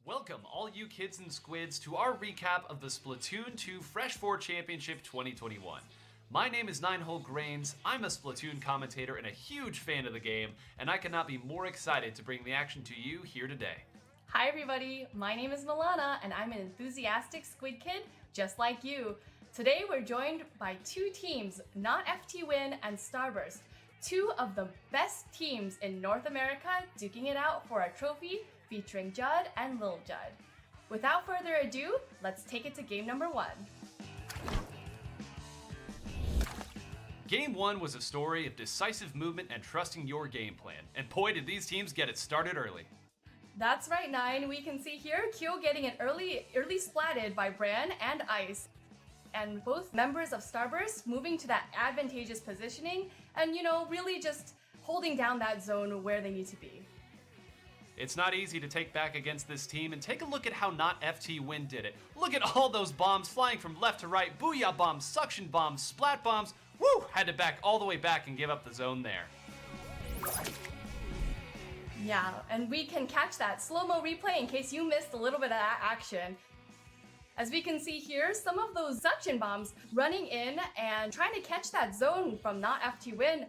Welcome, all you kids and squids, to our recap of the Splatoon 2 Fresh 4 Championship 2021. My name is Ninehole Grains, I'm a Splatoon commentator and a huge fan of the game, and I cannot be more excited to bring the action to you here today. Hi everybody, my name is Milana, and I'm an enthusiastic squid kid just like you. Today we're joined by two teams, Not FT Win and Starburst, two of the best teams in North America duking it out for a trophy featuring Judd and Lil Judd. Without further ado, let's take it to game number 1. Game 1 was a story of decisive movement and trusting your game plan, and boy did these teams get it started early. That's right, Nine. We can see here Kyo getting an early splatted by Bran and Ice. And both members of Starburst moving to that advantageous positioning and, really just holding down that zone where they need to be. It's not easy to take back against this team, and take a look at how Not FT Win did it. Look at all those bombs flying from left to right, booyah bombs, suction bombs, splat bombs. Woo! Had to back all the way back and give up the zone there. Yeah, and we can catch that slow-mo replay in case you missed a little bit of that action. As we can see here, some of those suction bombs running in and trying to catch that zone from Not FT Win.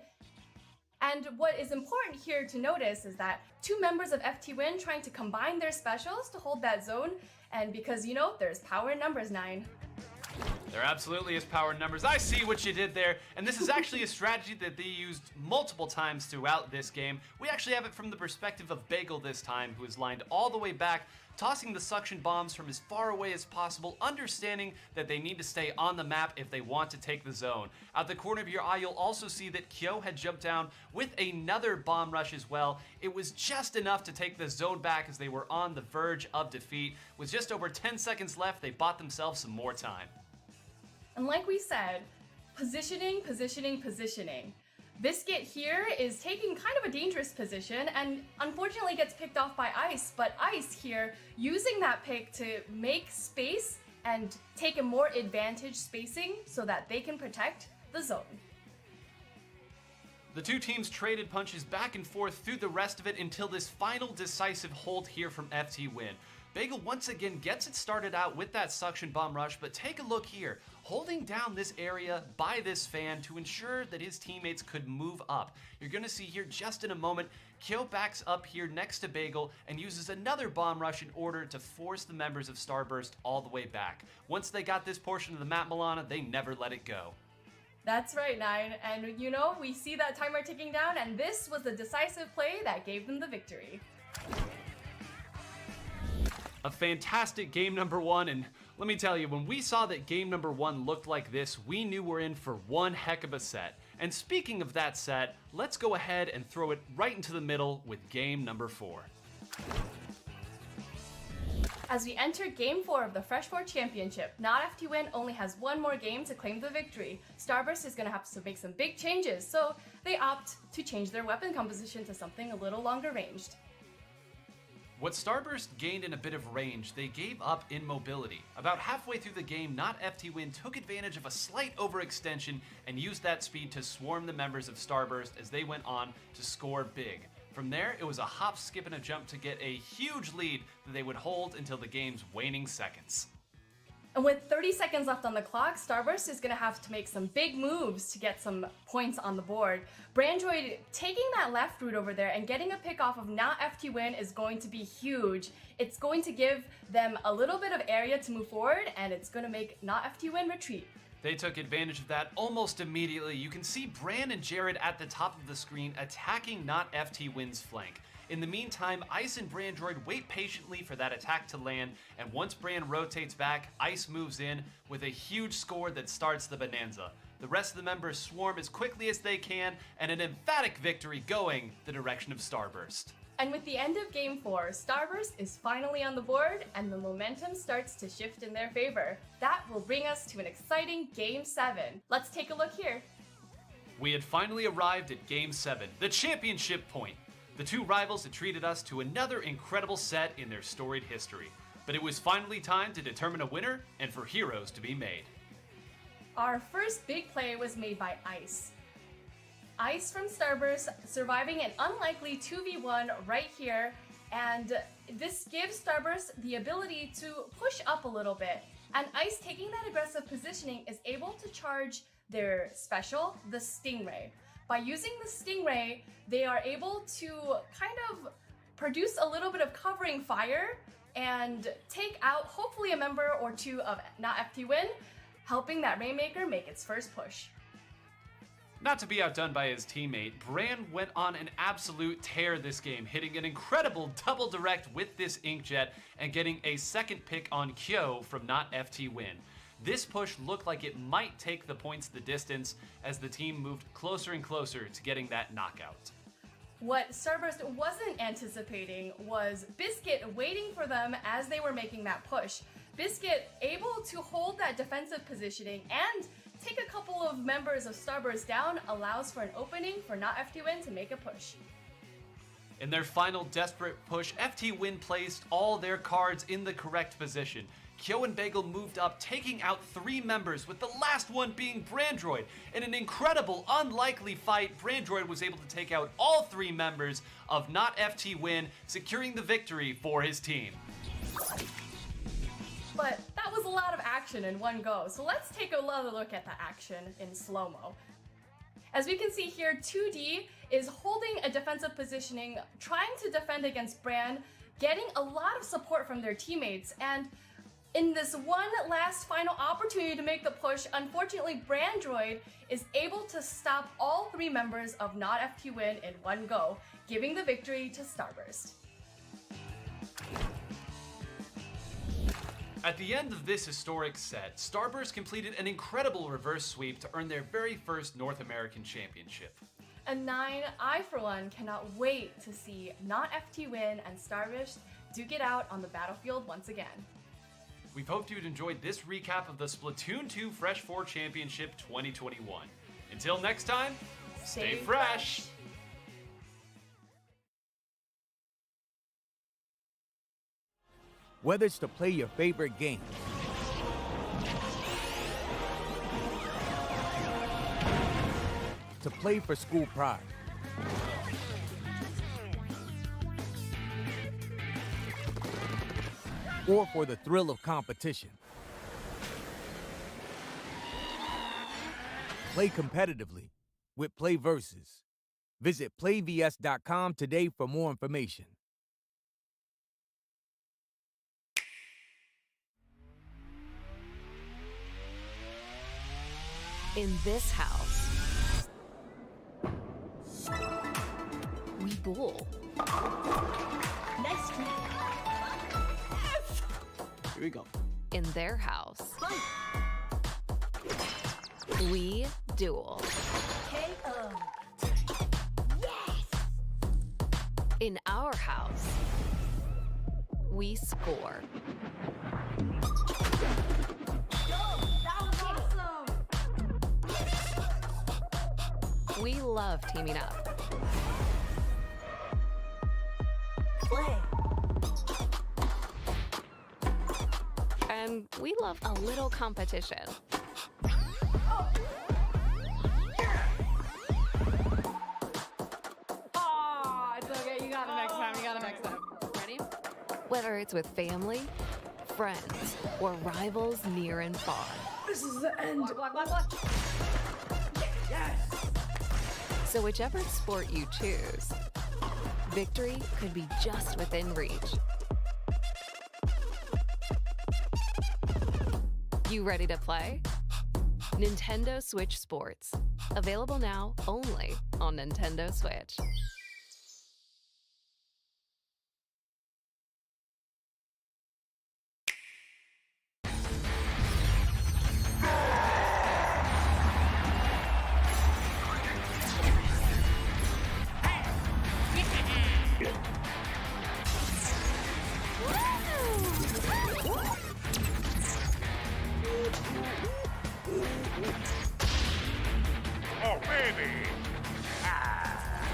And what is important here to notice is that two members of FT Win trying to combine their specials to hold that zone, and because there's power in numbers, Nine. There absolutely is power in numbers. I see what you did there, and this is actually a strategy that they used multiple times throughout this game. We actually have it from the perspective of Bagel this time, who is lined all the way back, tossing the suction bombs from as far away as possible, understanding that they need to stay on the map if they want to take the zone. Out the corner of your eye, you'll also see that Kyo had jumped down with another bomb rush as well. It was just enough to take the zone back as they were on the verge of defeat. With just over 10 seconds left, they bought themselves some more time. And like we said, positioning. Biscuit here is taking kind of a dangerous position and unfortunately gets picked off by Ice, but Ice here using that pick to make space and take a more advantage spacing so that they can protect the zone. The two teams traded punches back and forth through the rest of it until this final decisive hold here from FT Win. Bagel once again gets it started out with that suction bomb rush, but take a look here, holding down this area by this fan to ensure that his teammates could move up. You're going to see here just in a moment, Kyo backs up here next to Bagel and uses another bomb rush in order to force the members of Starburst all the way back. Once they got this portion of the map, Milana, they never let it go. That's right, Nine, and we see that timer ticking down, and this was the decisive play that gave them the victory. A fantastic game number 1, and let me tell you, when we saw that game number 1 looked like this, we knew we're in for one heck of a set. And speaking of that set, let's go ahead and throw it right into the middle with game number 4. As we enter Game 4 of the Fresh 4 Championship, Not FT Win only has one more game to claim the victory. Starburst is going to have to make some big changes, so they opt to change their weapon composition to something a little longer ranged. What Starburst gained in a bit of range, they gave up in mobility. About halfway through the game, Not FT Win took advantage of a slight overextension and used that speed to swarm the members of Starburst as they went on to score big. From there, it was a hop, skip, and a jump to get a huge lead that they would hold until the game's waning seconds. And with 30 seconds left on the clock, Starburst is going to have to make some big moves to get some points on the board. Brandroid taking that left route over there and getting a pick off of Not FT Win is going to be huge. It's going to give them a little bit of area to move forward, and it's going to make Not FT Win retreat. They took advantage of that almost immediately. You can see Bran and Jared at the top of the screen attacking Not FT Win's flank. In the meantime, Ice and Brandroid wait patiently for that attack to land, and once Bran rotates back, Ice moves in with a huge score that starts the bonanza. The rest of the members swarm as quickly as they can, and an emphatic victory going the direction of Starburst. And with the end of Game 4, Starburst is finally on the board, and the momentum starts to shift in their favor. That will bring us to an exciting Game 7. Let's take a look here. We had finally arrived at Game 7, the championship point. The two rivals had treated us to another incredible set in their storied history. But it was finally time to determine a winner and for heroes to be made. Our first big play was made by Ice. Ice from Starburst surviving an unlikely 2v1 right here, and this gives Starburst the ability to push up a little bit. And Ice, taking that aggressive positioning, is able to charge their special, the Stingray. By using the Stingray, they are able to kind of produce a little bit of covering fire and take out hopefully a member or two of Not FT Win, helping that Rainmaker make its first push. Not to be outdone by his teammate, Bran went on an absolute tear this game, hitting an incredible double direct with this Inkjet and getting a second pick on Kyo from Not FT Win. This push looked like it might take the points the distance as the team moved closer and closer to getting that knockout. What Starburst wasn't anticipating was Biscuit waiting for them as they were making that push. Biscuit able to hold that defensive positioning and take a couple of members of Starburst down allows for an opening for Not FT Win to make a push. In their final desperate push, FT Win placed all their cards in the correct position. Kyo and Bagel moved up, taking out 3 members, with the last one being Brandroid. In an incredible, unlikely fight, Brandroid was able to take out all 3 members of Not FT Win, securing the victory for his team. But that was a lot of action in one go, so let's take another look at the action in slow-mo. As we can see here, 2D is holding a defensive positioning, trying to defend against Bran, getting a lot of support from their teammates, and in this one last final opportunity to make the push, unfortunately Brandroid is able to stop all 3 members of Not FT Win in one go, giving the victory to Starburst. At the end of this historic set, Starburst completed an incredible reverse sweep to earn their very first North American Championship. And 9, I for one cannot wait to see Not FT Win and Starburst duke it out on the battlefield once again. We've hoped you'd enjoyed this recap of the Splatoon 2 Fresh 4 Championship 2021. Until next time, stay fresh! Whether it's to play your favorite game, to play for school pride, or for the thrill of competition, play competitively with Play Versus. Visit playvs.com today for more information. In this house, we bool. Next week. Here we go. In their house, we duel. KO. Yes! In our house, we score. That was awesome! We love teaming up. Play. And we love a little competition. Oh, it's okay. You got it next time. You got it next time. Ready? Whether it's with family, friends, or rivals near and far. This is the end. So whichever sport you choose, victory could be just within reach. You ready to play? Nintendo Switch Sports. Available now only on Nintendo Switch. Oh, baby! Ah.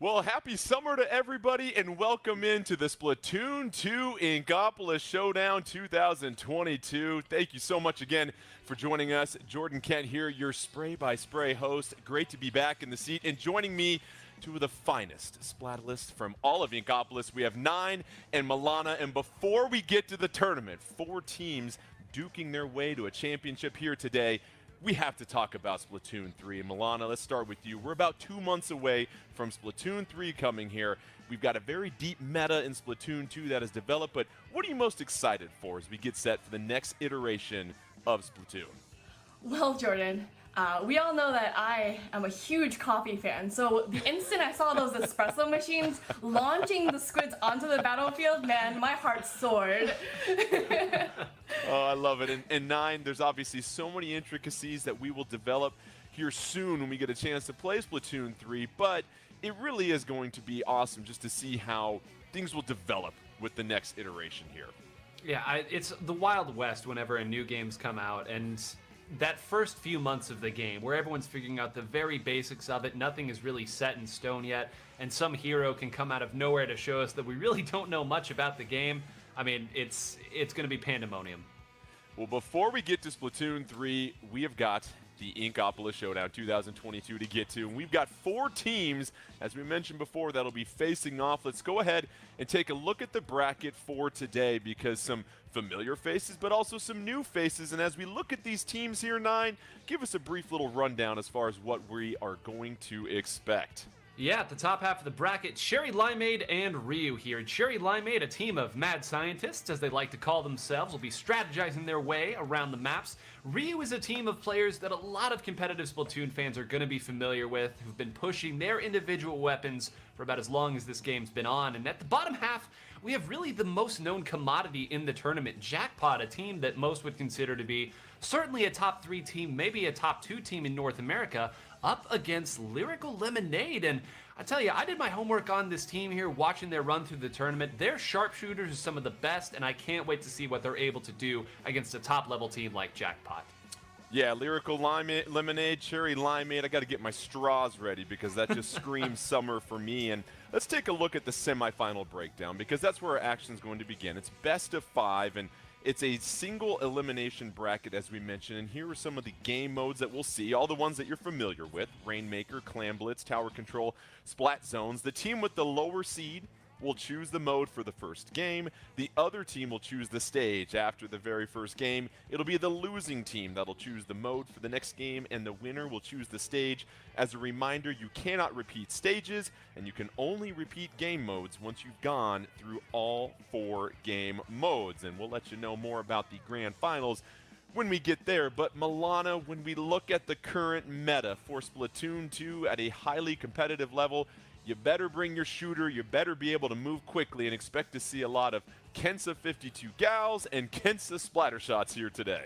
Well, happy summer to everybody, and welcome into the Splatoon 2 Inkopolis Showdown 2022. Thank you so much again for joining us. Jordan Kent here, your spray-by-spray host. Great to be back in the seat, and joining me, two of the finest Splatalists from all of Inkopolis. We have Nine and Milana, and before we get to the tournament, 4 teams duking their way to a championship here today. We have to talk about Splatoon 3. And Milana, let's start with you. We're about 2 months away from Splatoon 3 coming here. We've got a very deep meta in Splatoon 2 that has developed, but what are you most excited for as we get set for the next iteration of Splatoon? Well, Jordan, we all know that I am a huge coffee fan, so the instant I saw those espresso machines launching the squids onto the battlefield, man, my heart soared. Oh, I love it. And Nine, there's obviously so many intricacies that we will develop here soon when we get a chance to play Splatoon 3, but it really is going to be awesome just to see how things will develop with the next iteration here. Yeah, it's the Wild West whenever a new game's come out, and that first few months of the game where everyone's figuring out the very basics of it, nothing is really set in stone yet, and some hero can come out of nowhere to show us that we really don't know much about the game. I mean, it's going to be pandemonium. Well, before we get to Splatoon 3, we have got the Inkopolis Showdown 2022 to get to. And we've got 4 teams, as we mentioned before, that'll be facing off. Let's go ahead and take a look at the bracket for today, because some familiar faces, but also some new faces. And as we look at these teams here, Nine, give us a brief little rundown as far as what we are going to expect. Yeah, at the top half of the bracket, Cherry Limeade and Ryu here. Cherry Limeade, a team of mad scientists, as they like to call themselves, will be strategizing their way around the maps. Ryu is a team of players that a lot of competitive Splatoon fans are going to be familiar with, who've been pushing their individual weapons for about as long as this game's been on. And at the bottom half, we have really the most known commodity in the tournament, Jackpot, a team that most would consider to be certainly a top 3 team, maybe a top 2 team in North America, up against Lyrical Lemonade. And I tell you, I did my homework on this team here, watching their run through the tournament. Their sharpshooters are some of the best, and I can't wait to see what they're able to do against a top-level team like Jackpot. Yeah, Lyrical Lemonade, Cherry Limeade. I got to get my straws ready because that just screams summer for me. And let's take a look at the semifinal breakdown, because that's where our action is going to begin. It's best of 5, and it's a single elimination bracket, as we mentioned, and here are some of the game modes that we'll see, all the ones that you're familiar with: Rainmaker, Clam Blitz, Tower Control, Splat Zones. The team with the lower seed will choose the mode for the first game. The other team will choose the stage after the very first game. It'll be the losing team that'll choose the mode for the next game, and the winner will choose the stage. As a reminder, you cannot repeat stages, and you can only repeat game modes once you've gone through all 4 game modes. And we'll let you know more about the grand finals when we get there. But Milana, when we look at the current meta for Splatoon 2 at a highly competitive level, you better bring your shooter, you better be able to move quickly, and expect to see a lot of Kensa 52 gals and Kensa splatter shots here today.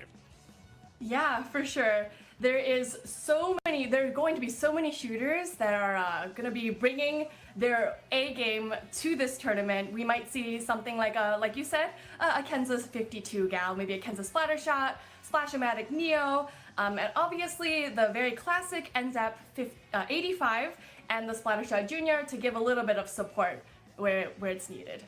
Yeah, for sure. There are going to be so many shooters that are going to be bringing their A game to this tournament. We might see something like you said, a Kensa 52 gal, maybe a Kensa splatter shot, Splash-O-Matic Neo, and obviously the very classic NZAP 85 and the Splattershot Junior to give a little bit of support where it's needed.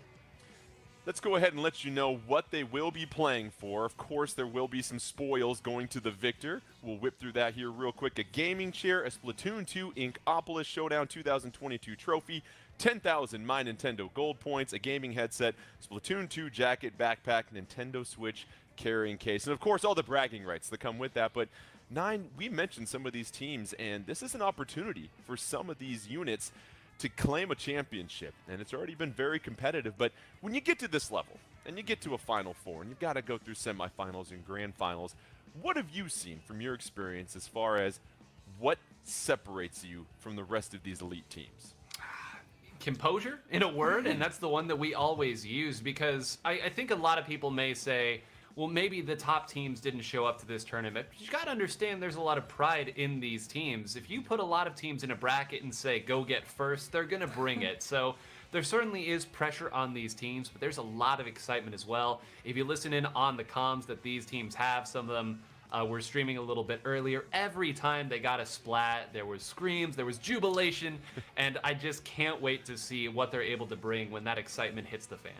Let's go ahead and let you know what they will be playing for. Of course, there will be some spoils going to the victor. We'll whip through that here real quick. A gaming chair, a Splatoon 2 Inkopolis Showdown 2022 trophy, 10,000 My Nintendo Gold points, a gaming headset, Splatoon 2 jacket, backpack, Nintendo Switch carrying case, and of course all the bragging rights that come with that. But Nine, we mentioned some of these teams, and this is an opportunity for some of these units to claim a championship, and it's already been very competitive. But when you get to this level and you get to a Final Four and you've got to go through semifinals and grand finals, what have you seen from your experience as far as what separates you from the rest of these elite teams? Composure, in a word, and that's the one that we always use, because I think a lot of people may say, well, maybe the top teams didn't show up to this tournament. But you got to understand there's a lot of pride in these teams. If you put a lot of teams in a bracket and say, go get first, they're going to bring it. So there certainly is pressure on these teams, but there's a lot of excitement as well. If you listen in on the comms that these teams have, some of them were streaming a little bit earlier. Every time they got a splat, there was screams, there was jubilation, and I just can't wait to see what they're able to bring when that excitement hits the fan.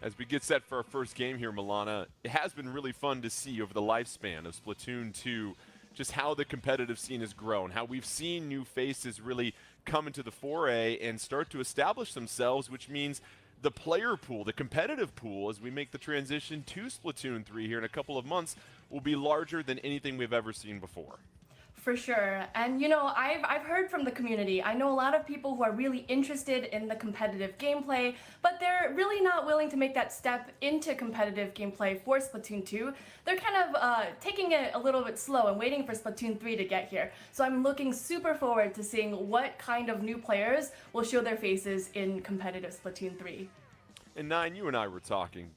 As we get set for our first game here, Milana, it has been really fun to see over the lifespan of Splatoon 2 just how the competitive scene has grown, how we've seen new faces really come into the foray and start to establish themselves, which means the player pool, the competitive pool, as we make the transition to Splatoon 3 here in a couple of months, will be larger than anything we've ever seen before. For sure. And you know, I've heard from the community. I know a lot of people who are really interested in the competitive gameplay, but they're really not willing to make that step into competitive gameplay for Splatoon 2. They're kind of taking it a little bit slow and waiting for Splatoon 3 to get here. So I'm looking super forward to seeing what kind of new players will show their faces in competitive Splatoon 3. And Nine, you and I were talking.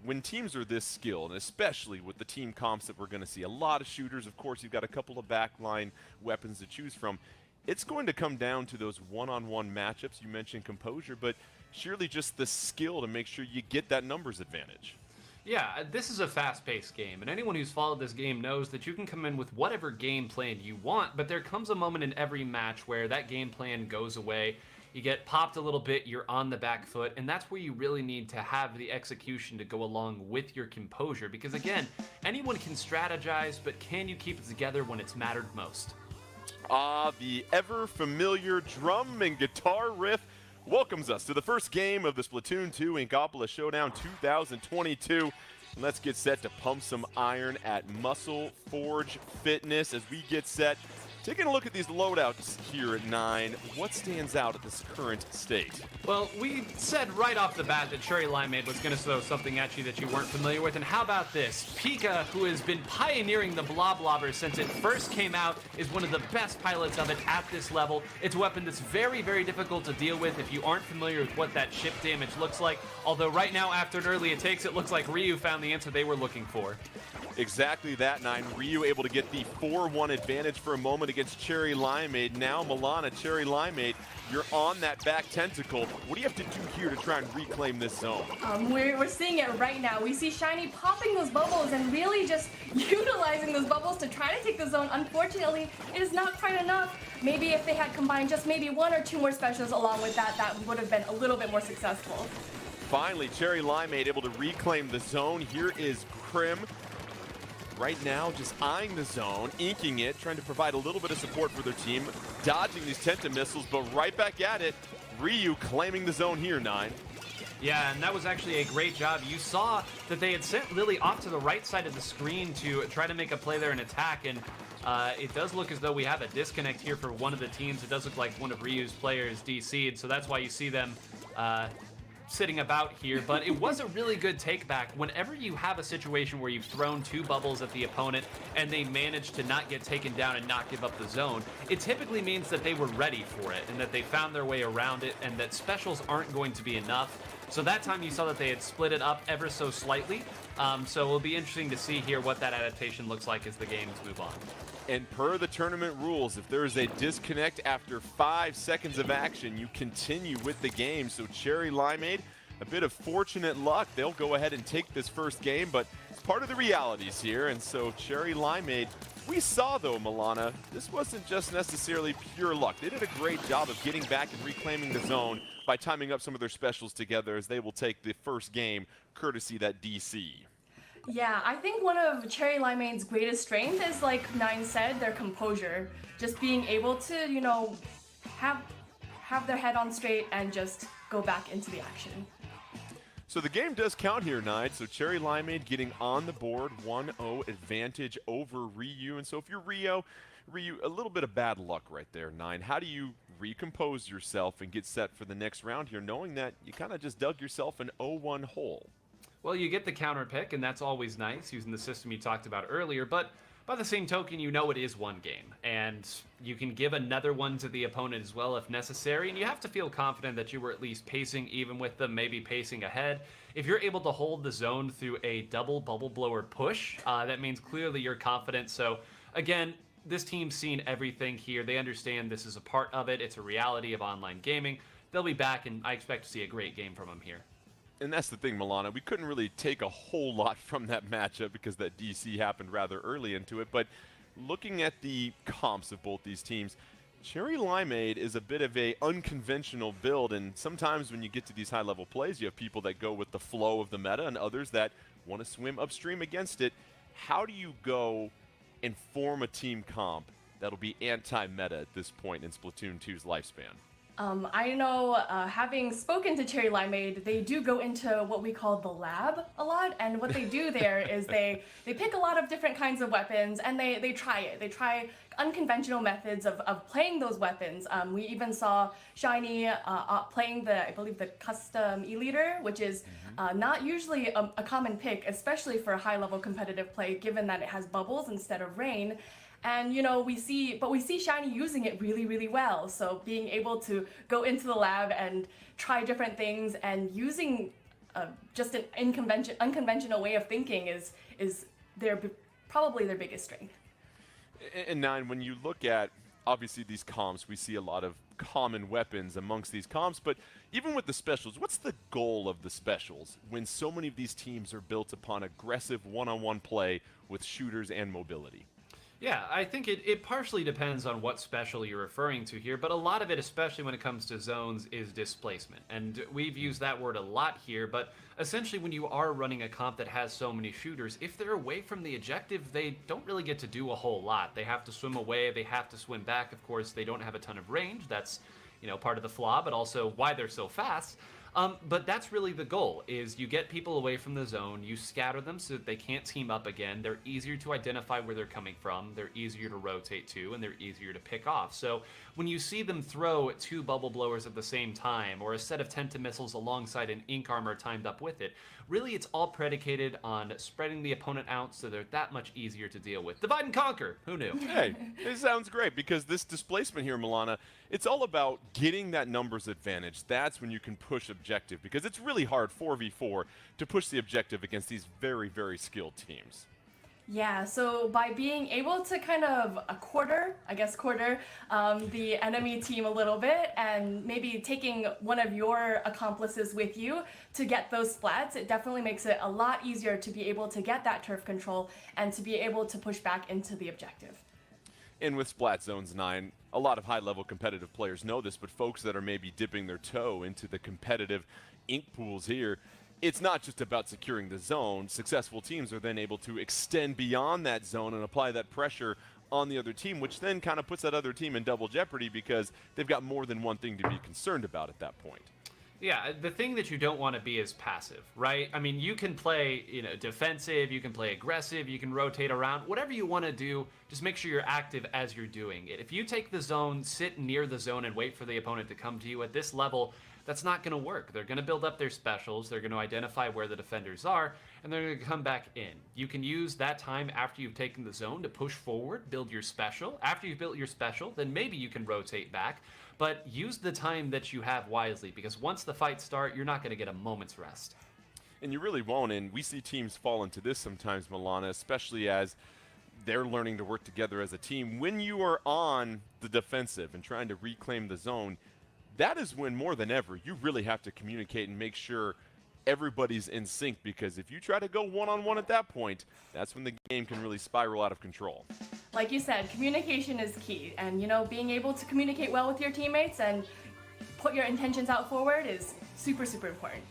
When teams are this skilled, and especially with the team comps that we're going to see, a lot of shooters, of course, you've got a couple of backline weapons to choose from. It's going to come down to those one-on-one matchups. You mentioned composure, but surely just the skill to make sure you get that numbers advantage. Yeah, this is a fast-paced game, and anyone who's followed this game knows that you can come in with whatever game plan you want, but there comes a moment in every match where that game plan goes away. You get popped a little bit, you're on the back foot, and that's where you really need to have the execution to go along with your composure. Because again, anyone can strategize, but can you keep it together when it's mattered most? The ever-familiar drum and guitar riff welcomes us to the first game of the Splatoon 2 Inkopolis Showdown 2022. And let's get set to pump some iron at Muscle Forge Fitness as we get set. Taking a look at these loadouts here at 9, what stands out at this current state? Well, we said right off the bat that Cherry Limeade was going to throw something at you that you weren't familiar with, and how about this? Pika, who has been pioneering the Bloblobber since it first came out, is one of the best pilots of it at this level. It's a weapon that's very, very difficult to deal with if you aren't familiar with what that chip damage looks like, although right now, after an early takes, it looks like Ryu found the answer they were looking for. Exactly that, 9. Ryu able to get the 4-1 advantage for a moment against Cherry Limeade. Now, Milana, Cherry Limeade, you're on that back tentacle. What do you have to do here to try and reclaim this zone? We're seeing it right now. We see Shiny popping those bubbles and really just utilizing those bubbles to try to take the zone. Unfortunately, it is not quite enough. Maybe if they had combined just maybe 1 or 2 more specials along with that, that would have been a little bit more successful. Finally, Cherry Limeade able to reclaim the zone. Here is Krim. Right now, just eyeing the zone, inking it, trying to provide a little bit of support for their team, dodging these Tenta missiles, but right back at it. Ryu claiming the zone here, 9. Yeah, and that was actually a great job. You saw that they had sent Lily off to the right side of the screen to try to make a play there and attack, and it does look as though we have a disconnect here for one of the teams. It does look like one of Ryu's players DC'd, so that's why you see them sitting about here, but it was a really good take back. Whenever you have a situation where you've thrown 2 bubbles at the opponent and they manage to not get taken down and not give up the zone, it typically means that they were ready for it and that they found their way around it and that specials aren't going to be enough. So that time you saw that they had split it up ever so slightly. So it'll be interesting to see here what that adaptation looks like as the games move on. And per the tournament rules, if there is a disconnect after 5 seconds of action, you continue with the game. So Cherry Limeade, a bit of fortunate luck. They'll go ahead and take this first game, but it's part of the realities here. And so Cherry Limeade, we saw though, Milana, this wasn't just necessarily pure luck. They did a great job of getting back and reclaiming the zone by timing up some of their specials together as they will take the first game courtesy that DC. Yeah, I think one of Cherry Limeade's greatest strength is, like Nine said, their composure. Just being able to, you know, have their head on straight and just go back into the action. So the game does count here, Nine. So Cherry Limeade getting on the board, 1-0 advantage over Ryu. And so if you're Ryu, a little bit of bad luck right there, Nine. How do you recompose yourself and get set for the next round here, knowing that you kind of just dug yourself an 0-1 hole? Well, you get the counter pick, and that's always nice, using the system you talked about earlier, but by the same token, you know it is one game, and you can give another one to the opponent as well if necessary, and you have to feel confident that you were at least pacing even with them, maybe pacing ahead. If you're able to hold the zone through a double bubble blower push, that means clearly you're confident. So, again, this team's seen everything here. They understand this is a part of it. It's a reality of online gaming. They'll be back, and I expect to see a great game from them here. And that's the thing, Milana. We couldn't really take a whole lot from that matchup because that DC happened rather early into it. But looking at the comps of both these teams, Cherry Limeade is a bit of a unconventional build, and sometimes when you get to these high-level plays, you have people that go with the flow of the meta and others that want to swim upstream against it. How do you go and form a team comp that'll be anti-meta at this point in Splatoon 2's lifespan? I know, having spoken to Cherry Limeade, they do go into what we call the lab a lot, and what they do there is they pick a lot of different kinds of weapons, and they try it. They try unconventional methods of playing those weapons. We even saw Shiny playing I believe the custom E-Leader, which is not usually a common pick, especially for high-level competitive play, given that it has bubbles instead of rain. And we see Shiny using it really, really well. So being able to go into the lab and try different things and using just an unconventional way of thinking is probably their biggest strength. And Nine, when you look at obviously these comps, we see a lot of common weapons amongst these comps, but even with the specials, what's the goal of the specials when so many of these teams are built upon aggressive one-on-one play with shooters and mobility? Yeah, I think it partially depends on what special you're referring to here, but a lot of it, especially when it comes to zones, is displacement. And we've used that word a lot here, but essentially when you are running a comp that has so many shooters, if they're away from the objective, they don't really get to do a whole lot. They have to swim away, they have to swim back. Of course, they don't have a ton of range. That's, part of the flaw, but also why they're so fast. But that's really the goal, is you get people away from the zone, you scatter them so that they can't team up again, they're easier to identify where they're coming from, they're easier to rotate to, and they're easier to pick off. So when you see them throw 2 bubble blowers at the same time, or a set of Tenta missiles alongside an ink armor timed up with it, really it's all predicated on spreading the opponent out so they're that much easier to deal with. Divide and conquer, who knew? Hey, it sounds great, because this displacement here, Milana, it's all about getting that numbers advantage. That's when you can push objective, because it's really hard 4v4 to push the objective against these very, very skilled teams. Yeah, so by being able to kind of quarter the enemy team a little bit, and maybe taking one of your accomplices with you to get those splats, it definitely makes it a lot easier to be able to get that turf control and to be able to push back into the objective. And with Splat Zones 9, a lot of high-level competitive players know this, but folks that are maybe dipping their toe into the competitive ink pools here, it's not just about securing the zone. Successful teams are then able to extend beyond that zone and apply that pressure on the other team, which then kind of puts that other team in double jeopardy because they've got more than one thing to be concerned about at that point. Yeah, the thing that you don't want to be is passive, right? I mean, you can play, defensive, you can play aggressive, you can rotate around, whatever you want to do, just make sure you're active as you're doing it. If you take the zone, sit near the zone, and wait for the opponent to come to you at this level, that's not going to work. They're going to build up their specials, they're going to identify where the defenders are, and they're going to come back in. You can use that time after you've taken the zone to push forward, build your special. After you've built your special, then maybe you can rotate back, but use the time that you have wisely, because once the fights start, you're not going to get a moment's rest. And you really won't, and we see teams fall into this sometimes, Milana, especially as they're learning to work together as a team. When you are on the defensive and trying to reclaim the zone, that is when, more than ever, you really have to communicate and make sure everybody's in sync, because if you try to go one-on-one at that point, that's when the game can really spiral out of control. Like you said, communication is key, and being able to communicate well with your teammates and put your intentions out forward is super, super important.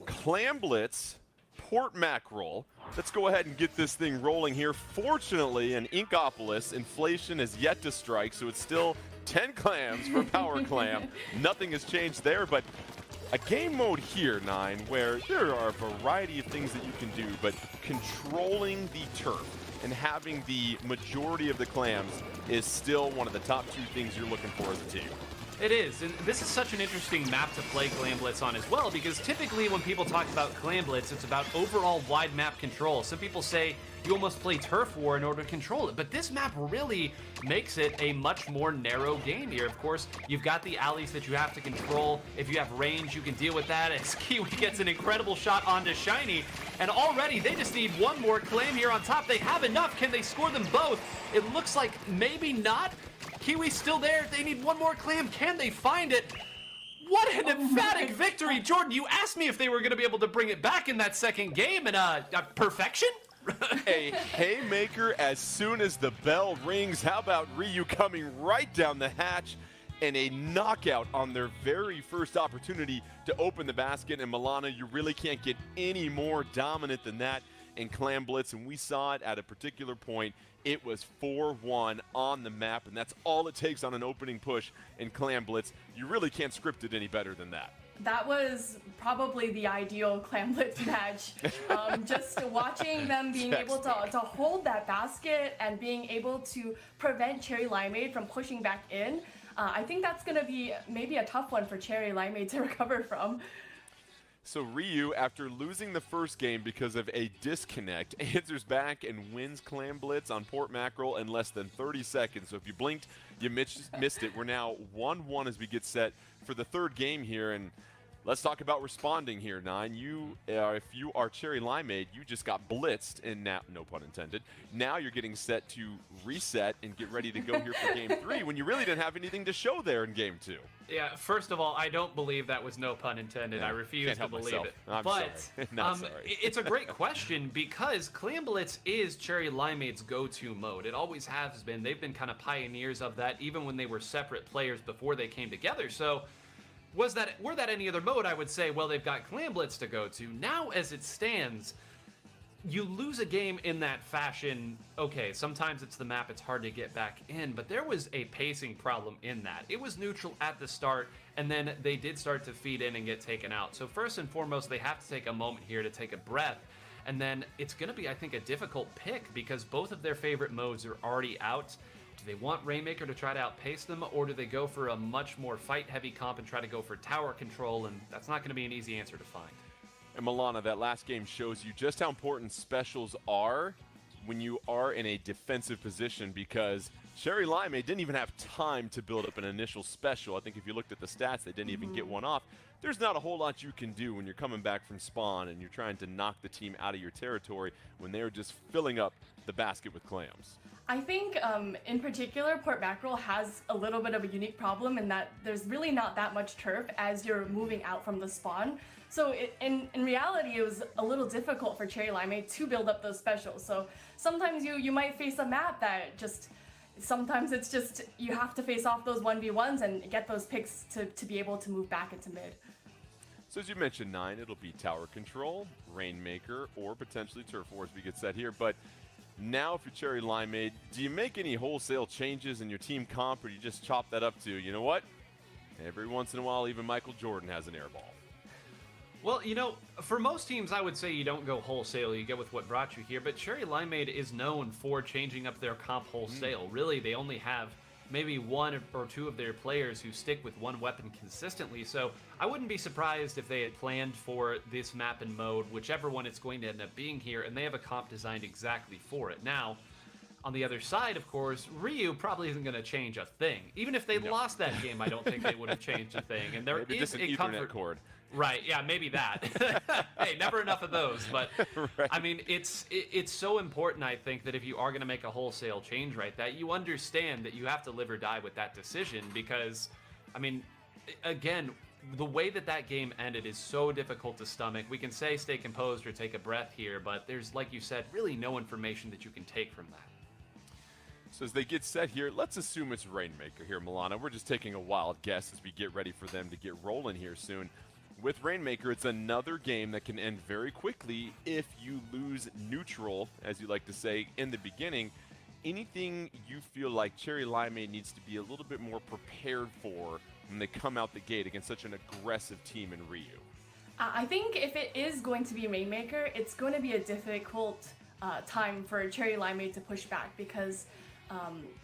Clam Blitz, Port Mackerel. Let's go ahead and get this thing rolling here. Fortunately, in Inkopolis, inflation is yet to strike, so it's still 10 clams for Power Clam. Nothing has changed there, but a game mode here, Nine, where there are a variety of things that you can do, but controlling the turf and having the majority of the clams is still one of the top 2 things you're looking for as a team. It is, and this is such an interesting map to play Clam Blitz on as well, because typically when people talk about Clam Blitz, it's about overall wide map control. Some people say you almost play Turf War in order to control it, but this map really makes it a much more narrow game here. Of course, you've got the alleys that you have to control. If you have range, you can deal with that. As Kiwi gets an incredible shot onto Shiny, and already they just need one more Clam here on top. They have enough. Can they score them both? It looks like maybe not. Kiwi's still there. They need one more Clam. Can they find it? What an emphatic victory, Jordan. You asked me if they were going to be able to bring it back in that second game, and perfection? A haymaker as soon as the bell rings. How about Ryu coming right down the hatch and a knockout on their very first opportunity to open the basket. And Milana, you really can't get any more dominant than that in Clam Blitz, and we saw it at a particular point. It was 4-1 on the map, and that's all it takes on an opening push in Clam Blitz. You really can't script it any better than that. That was probably the ideal Clam Blitz match. Just watching them being able to hold that basket and being able to prevent Cherry Limeade from pushing back in. I think that's going to be maybe a tough one for Cherry Limeade to recover from. So Ryu, after losing the first game because of a disconnect, answers back and wins Clam Blitz on Port Mackerel in less than 30 seconds. So if you blinked, you missed it. We're now 1-1 as we get set for the third game here. And let's talk about responding here, Nine. If you are Cherry Limeade, you just got blitzed, and now, no pun intended, now you're getting set to reset and get ready to go here for Game 3 when you really didn't have anything to show there in Game 2. Yeah, first of all, I don't believe that was no pun intended. Yeah, I refuse to believe myself. it. I'm but sorry. Not sorry. It's a great question because Clam Blitz is Cherry Limeade's go-to mode. It always has been. They've been kind of pioneers of that, even when they were separate players before they came together. So were that any other mode, I would say, well, they've got Clam Blitz to go to. Now, as it stands, you lose a game in that fashion. Okay, sometimes it's the map, it's hard to get back in, but there was a pacing problem in that. It was neutral at the start, and then they did start to feed in and get taken out. So first and foremost, they have to take a moment here to take a breath, and then it's going to be, I think, a difficult pick because both of their favorite modes are already out. Do they want Rainmaker to try to outpace them, or do they go for a much more fight-heavy comp and try to go for tower control? And that's not going to be an easy answer to find. And Milana, that last game shows you just how important specials are when you are in a defensive position, because Cherry Limeade didn't even have time to build up an initial special. I think if you looked at the stats, they didn't even get one off. There's not a whole lot you can do when you're coming back from spawn and you're trying to knock the team out of your territory when they're just filling up the basket with clams. I think, in particular, Port Mackerel has a little bit of a unique problem in that there's really not that much turf as you're moving out from the spawn. So in reality, it was a little difficult for Cherry Limeade to build up those specials. So sometimes you might face a map that sometimes it's just you have to face off those 1v1s and get those picks to be able to move back into mid. So as you mentioned, Nine, it'll be tower control, Rainmaker, or potentially turf war as we get set here. But now, if you're Cherry Limeade, do you make any wholesale changes in your team comp, or do you just chop that up to, you know what? Every once in a while, even Michael Jordan has an air ball. Well, you know, for most teams, I would say you don't go wholesale. You go with what brought you here. But Cherry Limeade is known for changing up their comp wholesale. Really, they only have maybe one or two of their players who stick with one weapon consistently. So I wouldn't be surprised if they had planned for this map and mode, whichever one it's going to end up being here, and they have a comp designed exactly for it. Now, on the other side, of course, Ryu probably isn't going to change a thing. Even if they lost that game, I don't think they would have changed a thing. And there Maybe is just an a Ethernet comfort cord. Right, yeah, maybe that. Hey, never enough of those. But, Right. I mean, it's so important, I think, that if you are going to make a wholesale change right, that you understand that you have to live or die with that decision because, I mean, again, the way that game ended is so difficult to stomach. We can say stay composed or take a breath here, but there's, like you said, really no information that you can take from that. So as they get set here, let's assume it's Rainmaker here, Milana. We're just taking a wild guess as we get ready for them to get rolling here soon. With Rainmaker, it's another game that can end very quickly if you lose neutral, as you like to say, in the beginning. Anything you feel like Cherry Limeade needs to be a little bit more prepared for when they come out the gate against such an aggressive team in Ryu? I think if it is going to be Rainmaker, it's going to be a difficult time for Cherry Limeade to push back because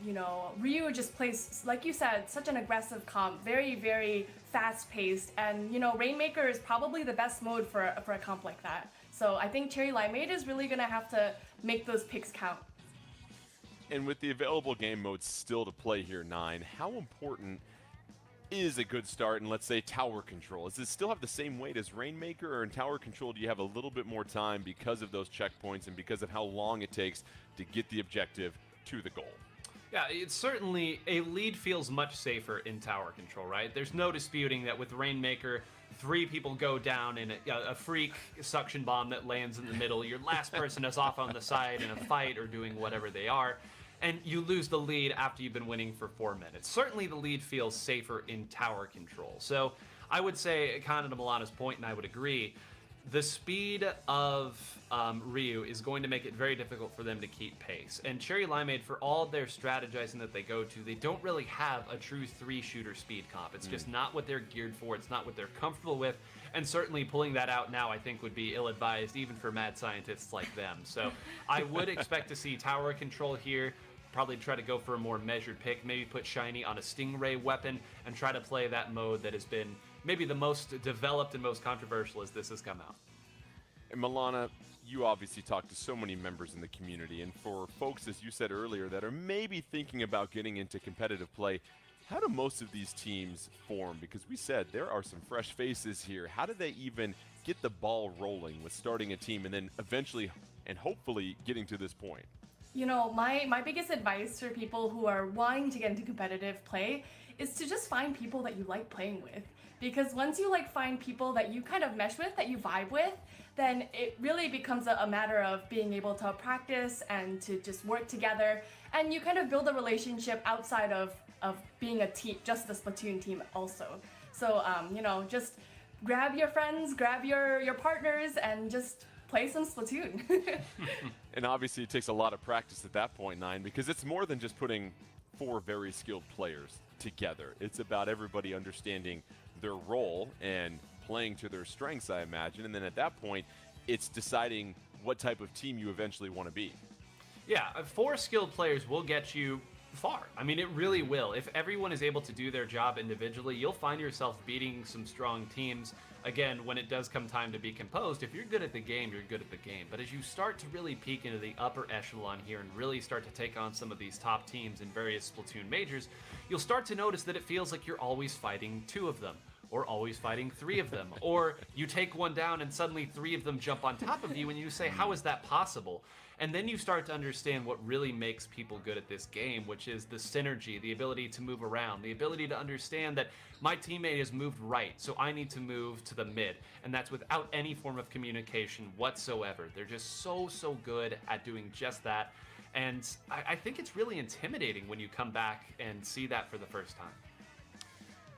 you know, Ryu just plays, like you said, such an aggressive comp, very, very fast-paced, and, you know, Rainmaker is probably the best mode for a comp like that. So I think Cherry Limeade is really going to have to make those picks count. And with the available game modes still to play here, Nine, how important is a good start in, let's say, tower control? Does it still have the same weight as Rainmaker, or in tower control do you have a little bit more time because of those checkpoints and because of how long it takes to get the objective to the goal? Yeah, it's certainly, a lead feels much safer in tower control, right? There's no disputing that with Rainmaker, 3 people go down in a freak suction bomb that lands in the middle. Your last person is off on the side in a fight or doing whatever they are, and you lose the lead after you've been winning for 4 minutes. Certainly the lead feels safer in tower control. So I would say, kind of to Milana's point, and I would agree, the speed of Ryu is going to make it very difficult for them to keep pace. And Cherry Limeade, for all their strategizing that they go to, they don't really have a true 3-shooter speed comp. It's just not what they're geared for. It's not what they're comfortable with. And certainly pulling that out now, I think, would be ill-advised, even for mad scientists like them. So I would expect to see tower control here. Probably try to go for a more measured pick. Maybe put Shiny on a Stingray weapon and try to play that mode that has been maybe the most developed and most controversial as this has come out. And Milana, you obviously talk to so many members in the community, and for folks, as you said earlier, that are maybe thinking about getting into competitive play, how do most of these teams form? Because we said there are some fresh faces here. How do they even get the ball rolling with starting a team and then eventually and hopefully getting to this point? You know, my biggest advice for people who are wanting to get into competitive play is to just find people that you like playing with. Because once you find people that you kind of mesh with, that you vibe with, then it really becomes a matter of being able to practice and to just work together, and you kind of build a relationship outside of being a team, just the Splatoon team also. So you know, just grab your friends, grab your partners, and just play some Splatoon. And obviously it takes a lot of practice at that point, Nine, because it's more than just putting 4 very skilled players together. It's about everybody understanding their role and playing to their strengths, I imagine. And then at that point, it's deciding what type of team you eventually want to be. Yeah, 4 skilled players will get you far. I mean, it really will. If everyone is able to do their job individually, you'll find yourself beating some strong teams. Again, when it does come time to be composed, if you're good at the game, you're good at the game. But as you start to really peak into the upper echelon here and really start to take on some of these top teams in various Splatoon majors, you'll start to notice that it feels like you're always fighting 2 of them, or always fighting 3 of them, or you take one down and suddenly 3 of them jump on top of you and you say, how is that possible? And then you start to understand what really makes people good at this game, which is the synergy, the ability to move around, the ability to understand that my teammate has moved right, so I need to move to the mid. And that's without any form of communication whatsoever. They're just so good at doing just that. And I think it's really intimidating when you come back and see that for the first time.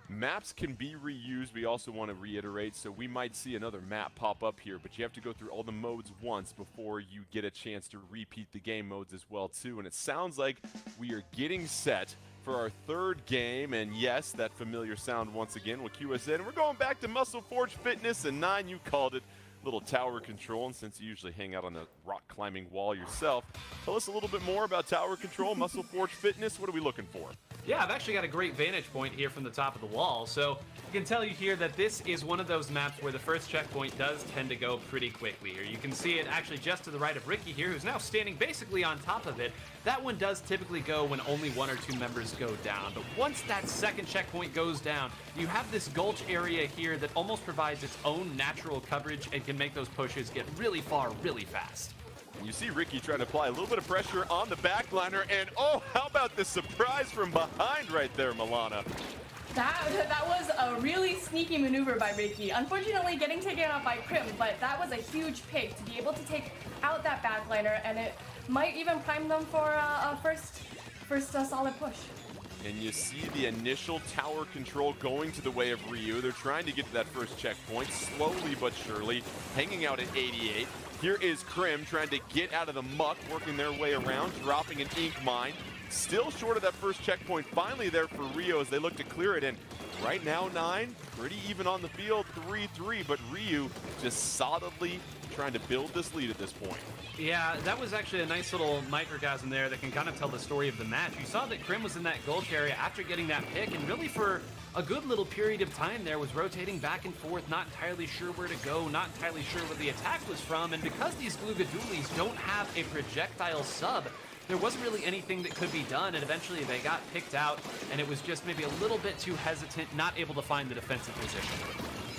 Maps can be reused, we also want to reiterate, so we might see another map pop up here, but you have to go through all the modes once before you get a chance to repeat the game modes as well too. And it sounds like we are getting set for our 3rd game, and yes, that familiar sound once again will cue us in. And we're going back to Muscle Forge Fitness, and Nine, you called it, little tower control, and since you usually hang out on the rock climbing wall yourself, tell us a little bit more about tower control, Muscle Forge Fitness. What are we looking for? Yeah, I've actually got a great vantage point here from the top of the wall, so I can tell you here that this is one of those maps where the first checkpoint does tend to go pretty quickly here. You can see it actually just to the right of Ricky here, who's now standing basically on top of it. That one does typically go when only 1 or 2 members go down, but once that second checkpoint goes down, you have this gulch area here that almost provides its own natural coverage and can make those pushes get really far really fast. You see Ricky trying to apply a little bit of pressure on the backliner, and oh, how about the surprise from behind right there, Milana? That was a really sneaky maneuver by Ricky. Unfortunately, getting taken out by Crim, but that was a huge pick to be able to take out that backliner, and it might even prime them for a first solid push. And you see the initial tower control going to the way of Ryu. They're trying to get to that first checkpoint, slowly but surely, hanging out at 88. Here is Crim trying to get out of the muck, working their way around, dropping an ink mine. Still short of that first checkpoint, finally there for Ryu as they look to clear it. And right now, Nine, pretty even on the field, 3-3, but Ryu just solidly trying to build this lead at this point. Yeah, that was actually a nice little microcosm there that can kind of tell the story of the match. You saw that Crim was in that gulch area after getting that pick, and really for a good little period of time there was rotating back and forth, not entirely sure where to go, not entirely sure where the attack was from, and because these Gloogadoolies don't have a projectile sub, there wasn't really anything that could be done, and eventually they got picked out, and it was just maybe a little bit too hesitant, not able to find the defensive position.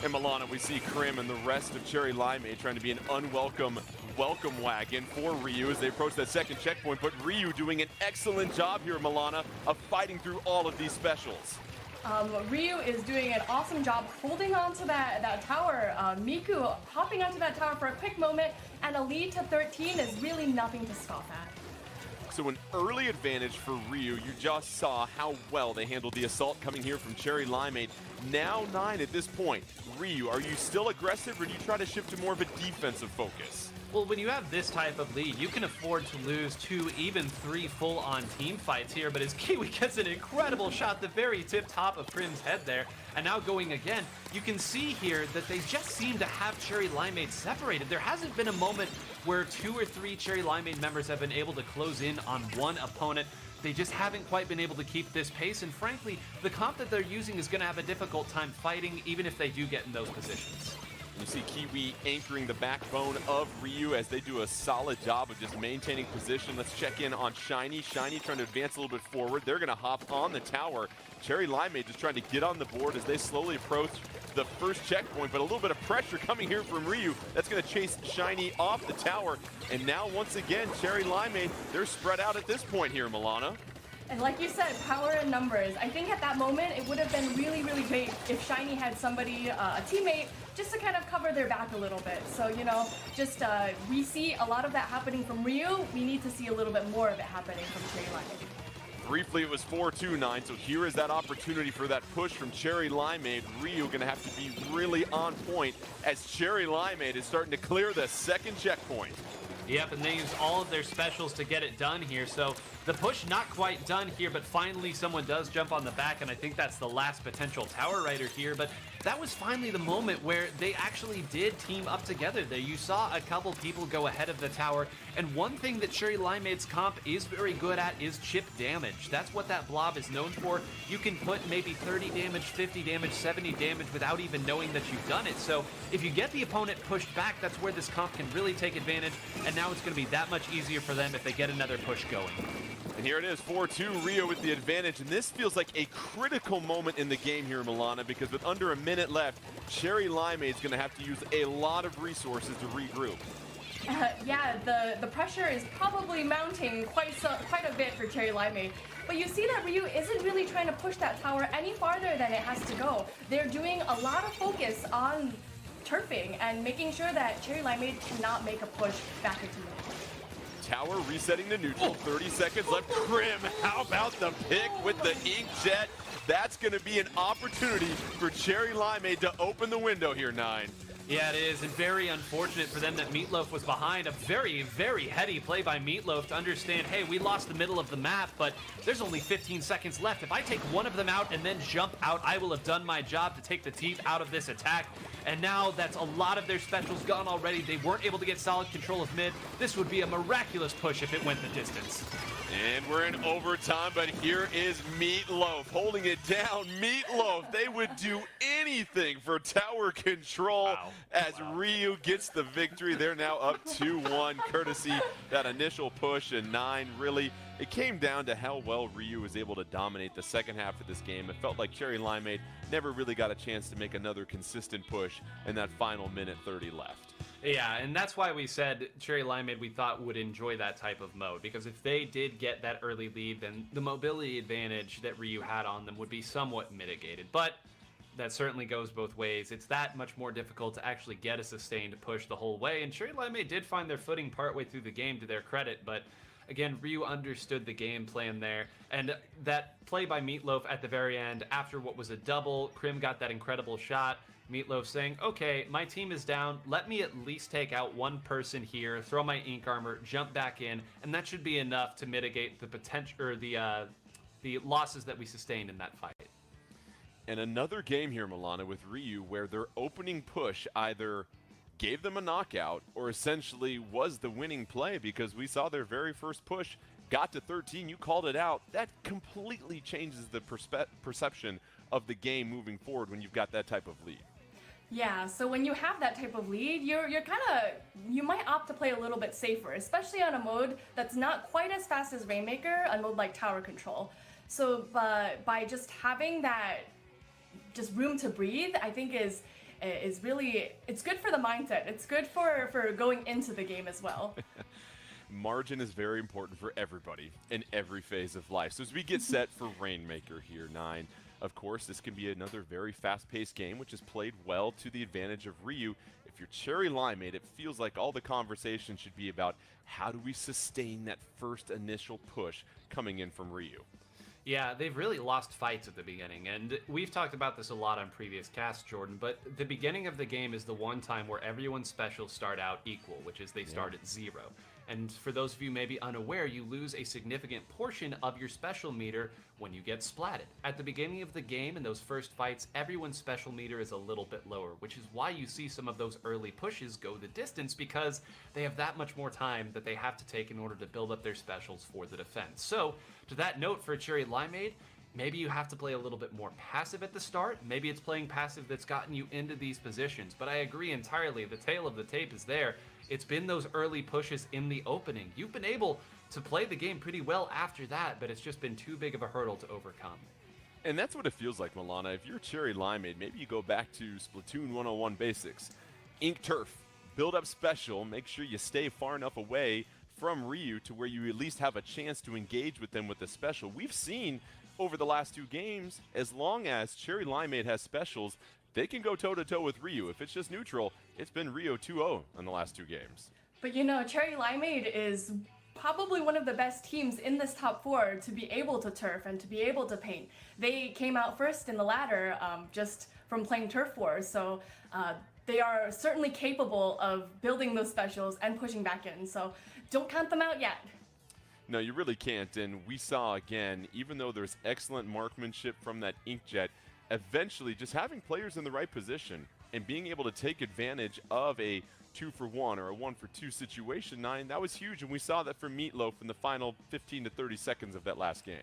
In Milana, we see Crim and the rest of Cherry Limeade trying to be an unwelcome welcome wagon for Ryu as they approach that second checkpoint, but Ryu doing an excellent job here, Milana, of fighting through all of these specials. Ryu is doing an awesome job holding on to that tower. Miku hopping onto that tower for a quick moment, and a lead to 13 is really nothing to scoff at. So an early advantage for Ryu. You just saw how well they handled the assault coming here from Cherry Limeade. Now 9 at this point. Ryu, are you still aggressive, or do you try to shift to more of a defensive focus? Well, when you have this type of lead, you can afford to lose 2, even 3 full-on team fights here, but as Kiwi gets an incredible shot, the very tip-top of Crim's head there, and now going again, you can see here that they just seem to have Cherry Limeade separated. There hasn't been a moment where 2 or 3 Cherry Limeade members have been able to close in on one opponent. They just haven't quite been able to keep this pace, and frankly, the comp that they're using is going to have a difficult time fighting, even if they do get in those positions. You see Kiwi anchoring the backbone of Ryu as they do a solid job of just maintaining position. Let's check in on Shiny. Shiny trying to advance a little bit forward. They're going to hop on the tower. Cherry Limeade just trying to get on the board as they slowly approach the first checkpoint, but a little bit of pressure coming here from Ryu. That's going to chase Shiny off the tower. And now, once again, Cherry Limeade, they're spread out at this point here, Milana. And like you said, power in numbers. I think at that moment, it would have been really, really great if Shiny had somebody, a teammate, just to kind of cover their back a little bit. So, you know, just we see a lot of that happening from Ryu. We need to see a little bit more of it happening from Cherry Limeade. Briefly, it was 4-2-9, so here is that opportunity for that push from Cherry Limeade. Ryu going to have to be really on point as Cherry Limeade is starting to clear the second checkpoint. Yep, and they used all of their specials to get it done here. So the push not quite done here, but finally someone does jump on the back, and I think that's the last potential tower rider here. But that was finally the moment where they actually did team up together there. You saw a couple people go ahead of the tower, and one thing that Cherry Limeade's comp is very good at is chip damage. That's what that blob is known for. You can put maybe 30 damage, 50 damage, 70 damage without even knowing that you've done it. So if you get the opponent pushed back, that's where this comp can really take advantage, and now it's going to be that much easier for them if they get another push going. And here it is, 4-2, Ryu with the advantage, and this feels like a critical moment in the game here, Milana, because with under a minute left, Cherry Limeade's going to have to use a lot of resources to regroup. Yeah, the pressure is probably mounting quite a bit for Cherry Limeade. But you see that Ryu isn't really trying to push that tower any farther than it has to go. They're doing a lot of focus on turfing and making sure that Cherry Limeade cannot make a push back into the Tower resetting to neutral, 30 seconds left. Crim, how about the pick with the inkjet? That's going to be an opportunity for Cherry Limeade to open the window here, 9. Yeah, it is, and very unfortunate for them that Meatloaf was behind. A very, very heady play by Meatloaf to understand, hey, we lost the middle of the map, but there's only 15 seconds left. If I take one of them out and then jump out, I will have done my job to take the teeth out of this attack. And now that's a lot of their specials gone already. They weren't able to get solid control of mid. This would be a miraculous push if it went the distance. And we're in overtime, but here is Meatloaf holding it down. Meatloaf, they would do anything for tower control. As Ryu gets the victory. They're now up 2-1, courtesy that initial push, and 9 really, it came down to how well Ryu was able to dominate the second half of this game. It felt like Cherry Limeade never really got a chance to make another consistent push in that final minute 30 left. Yeah, and that's why we said Cherry Limeade we thought would enjoy that type of mode, because if they did get that early lead, then the mobility advantage that Ryu had on them would be somewhat mitigated. But that certainly goes both ways. It's that much more difficult to actually get a sustained push the whole way, and Cherry Limeade did find their footing partway through the game, to their credit, but again, Ryu understood the game plan there, and that play by Meatloaf at the very end, after what was a double, Crim got that incredible shot, Meatloaf saying, okay, my team is down, let me at least take out one person here, throw my ink armor, jump back in, and that should be enough to mitigate the potential, or the losses that we sustained in that fight. And another game here, Milana, with Ryu, where their opening push either gave them a knockout or essentially was the winning play, because we saw their very first push got to 13. You called it out. That completely changes the perception of the game moving forward when you've got that type of lead. Yeah, so when you have that type of lead, you might opt to play a little bit safer, especially on a mode that's not quite as fast as Rainmaker, a mode like Tower Control. So by just having that just room to breathe, I think is really, it's good for the mindset. It's good for going into the game as well. Margin is very important for everybody in every phase of life. So as we get set for Rainmaker here, 9, of course, this can be another very fast-paced game, which is played well to the advantage of Ryu. If you're Cherry Limeade, it feels like all the conversation should be about how do we sustain that first initial push coming in from Ryu. Yeah, they've really lost fights at the beginning, and we've talked about this a lot on previous casts, Jordan, but the beginning of the game is the one time where everyone's specials start out equal, which is they start at 0. And for those of you maybe unaware, you lose a significant portion of your special meter when you get splatted. At the beginning of the game, in those first fights, everyone's special meter is a little bit lower, which is why you see some of those early pushes go the distance, because they have that much more time that they have to take in order to build up their specials for the defense. So, to that note, for Cherry Limeade, maybe you have to play a little bit more passive at the start. Maybe it's playing passive that's gotten you into these positions. But I agree entirely, the tail of the tape is there. It's been those early pushes in the opening. You've been able to play the game pretty well after that, but it's just been too big of a hurdle to overcome. And that's what it feels like, Milana. If you're Cherry Limeade, maybe you go back to Splatoon 101 basics. Ink Turf, build up special, make sure you stay far enough away from Ryu to where you at least have a chance to engage with them with the special. We've seen over the last 2 games, as long as Cherry Limeade has specials, they can go toe-to-toe with Ryu. If it's just neutral, it's been Rio 2-0 in the last 2 games. But you know, Cherry Limeade is probably one of the best teams in this top 4 to be able to turf and to be able to paint. They came out first in the ladder just from playing Turf Wars, so they are certainly capable of building those specials and pushing back in, so don't count them out yet. No, you really can't, and we saw again, even though there's excellent marksmanship from that Inkjet, eventually just having players in the right position and being able to take advantage of a 2-for-1 or a 1-for-2 situation, 9, that was huge, and we saw that from Meatloaf in the final 15 to 30 seconds of that last game.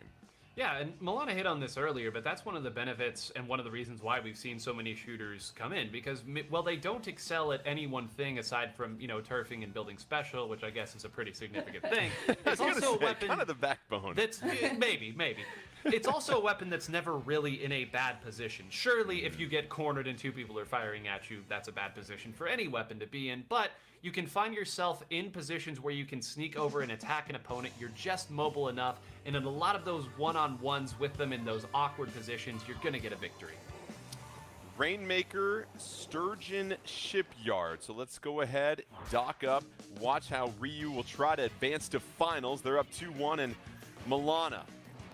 Yeah, and Milana hit on this earlier, but that's one of the benefits and one of the reasons why we've seen so many shooters come in, because, well, they don't excel at any one thing aside from, you know, turfing and building special, which I guess is a pretty significant thing. It's also a weapon kind of the backbone. That's maybe. It's also a weapon that's never really in a bad position. Surely, if you get cornered and 2 people are firing at you, that's a bad position for any weapon to be in, but you can find yourself in positions where you can sneak over and attack an opponent. You're just mobile enough, and in a lot of those one-on-ones with them in those awkward positions, you're going to get a victory. Rainmaker, Sturgeon Shipyard. So let's go ahead, dock up, watch how Ryu will try to advance to finals. They're up 2-1, and Milana,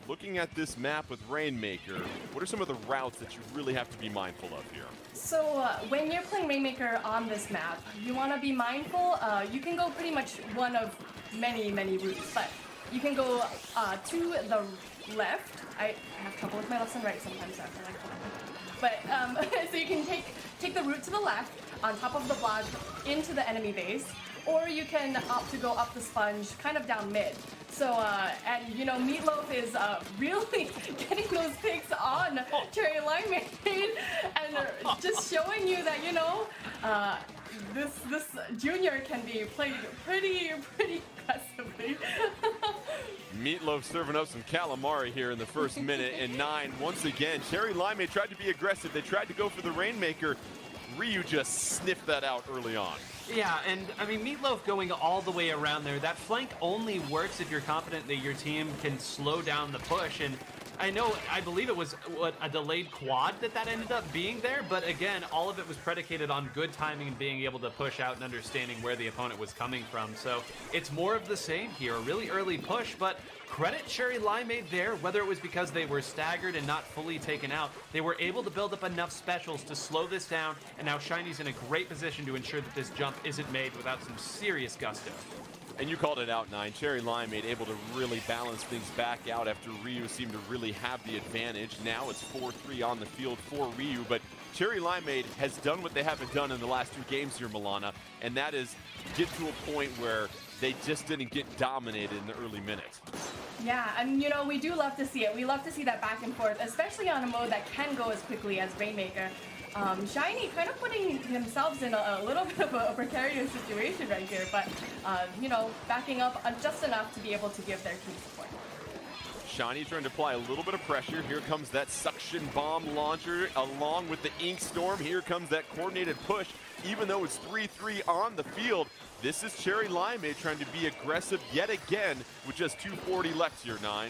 looking at this map with Rainmaker, what are some of the routes that you really have to be mindful of here? So when you're playing Rainmaker on this map, you want to be mindful. You can go pretty much one of many routes, but you can go to the left. I have trouble with my left and right sometimes, so I like that. But so you can take the route to the left on top of the block into the enemy base, or you can opt to go up the sponge, kind of down mid. So, and you know, Meatloaf is really getting those picks on Cherry Limeade and just showing you that, you know, this junior can be played pretty aggressively. Meatloaf serving up some calamari here in the first minute, and 9, once again, Cherry Limeade tried to be aggressive. They tried to go for the Rainmaker. Ryu just sniffed that out early on. Yeah, and I mean, Meatloaf going all the way around there, that flank only works if you're confident that your team can slow down the push, and I believe it was a delayed quad that ended up being there, but again, all of it was predicated on good timing and being able to push out and understanding where the opponent was coming from. So it's more of the same here, a really early push, but credit Cherry Limeade there, whether it was because they were staggered and not fully taken out, they were able to build up enough specials to slow this down, and now Shiny's in a great position to ensure that this jump isn't made without some serious gusto. And you called it out, 9. Cherry Limeade able to really balance things back out after Ryu seemed to really have the advantage. Now it's 4-3 on the field for Ryu, but Cherry Limeade has done what they haven't done in the last 2 games here, Milana, and that is get to a point where they just didn't get dominated in the early minutes. Yeah, and you know, we do love to see it. We love to see that back and forth, especially on a mode that can go as quickly as Rainmaker. Shiny kind of putting themselves in a little bit of a precarious situation right here, but you know, backing up just enough to be able to give their team support. Shiny trying to apply a little bit of pressure. Here comes that suction bomb launcher along with the Ink Storm. Here comes that coordinated push. Even though it's 3-3 on the field, this is Cherry Limeade trying to be aggressive yet again with just 240 left here, 9.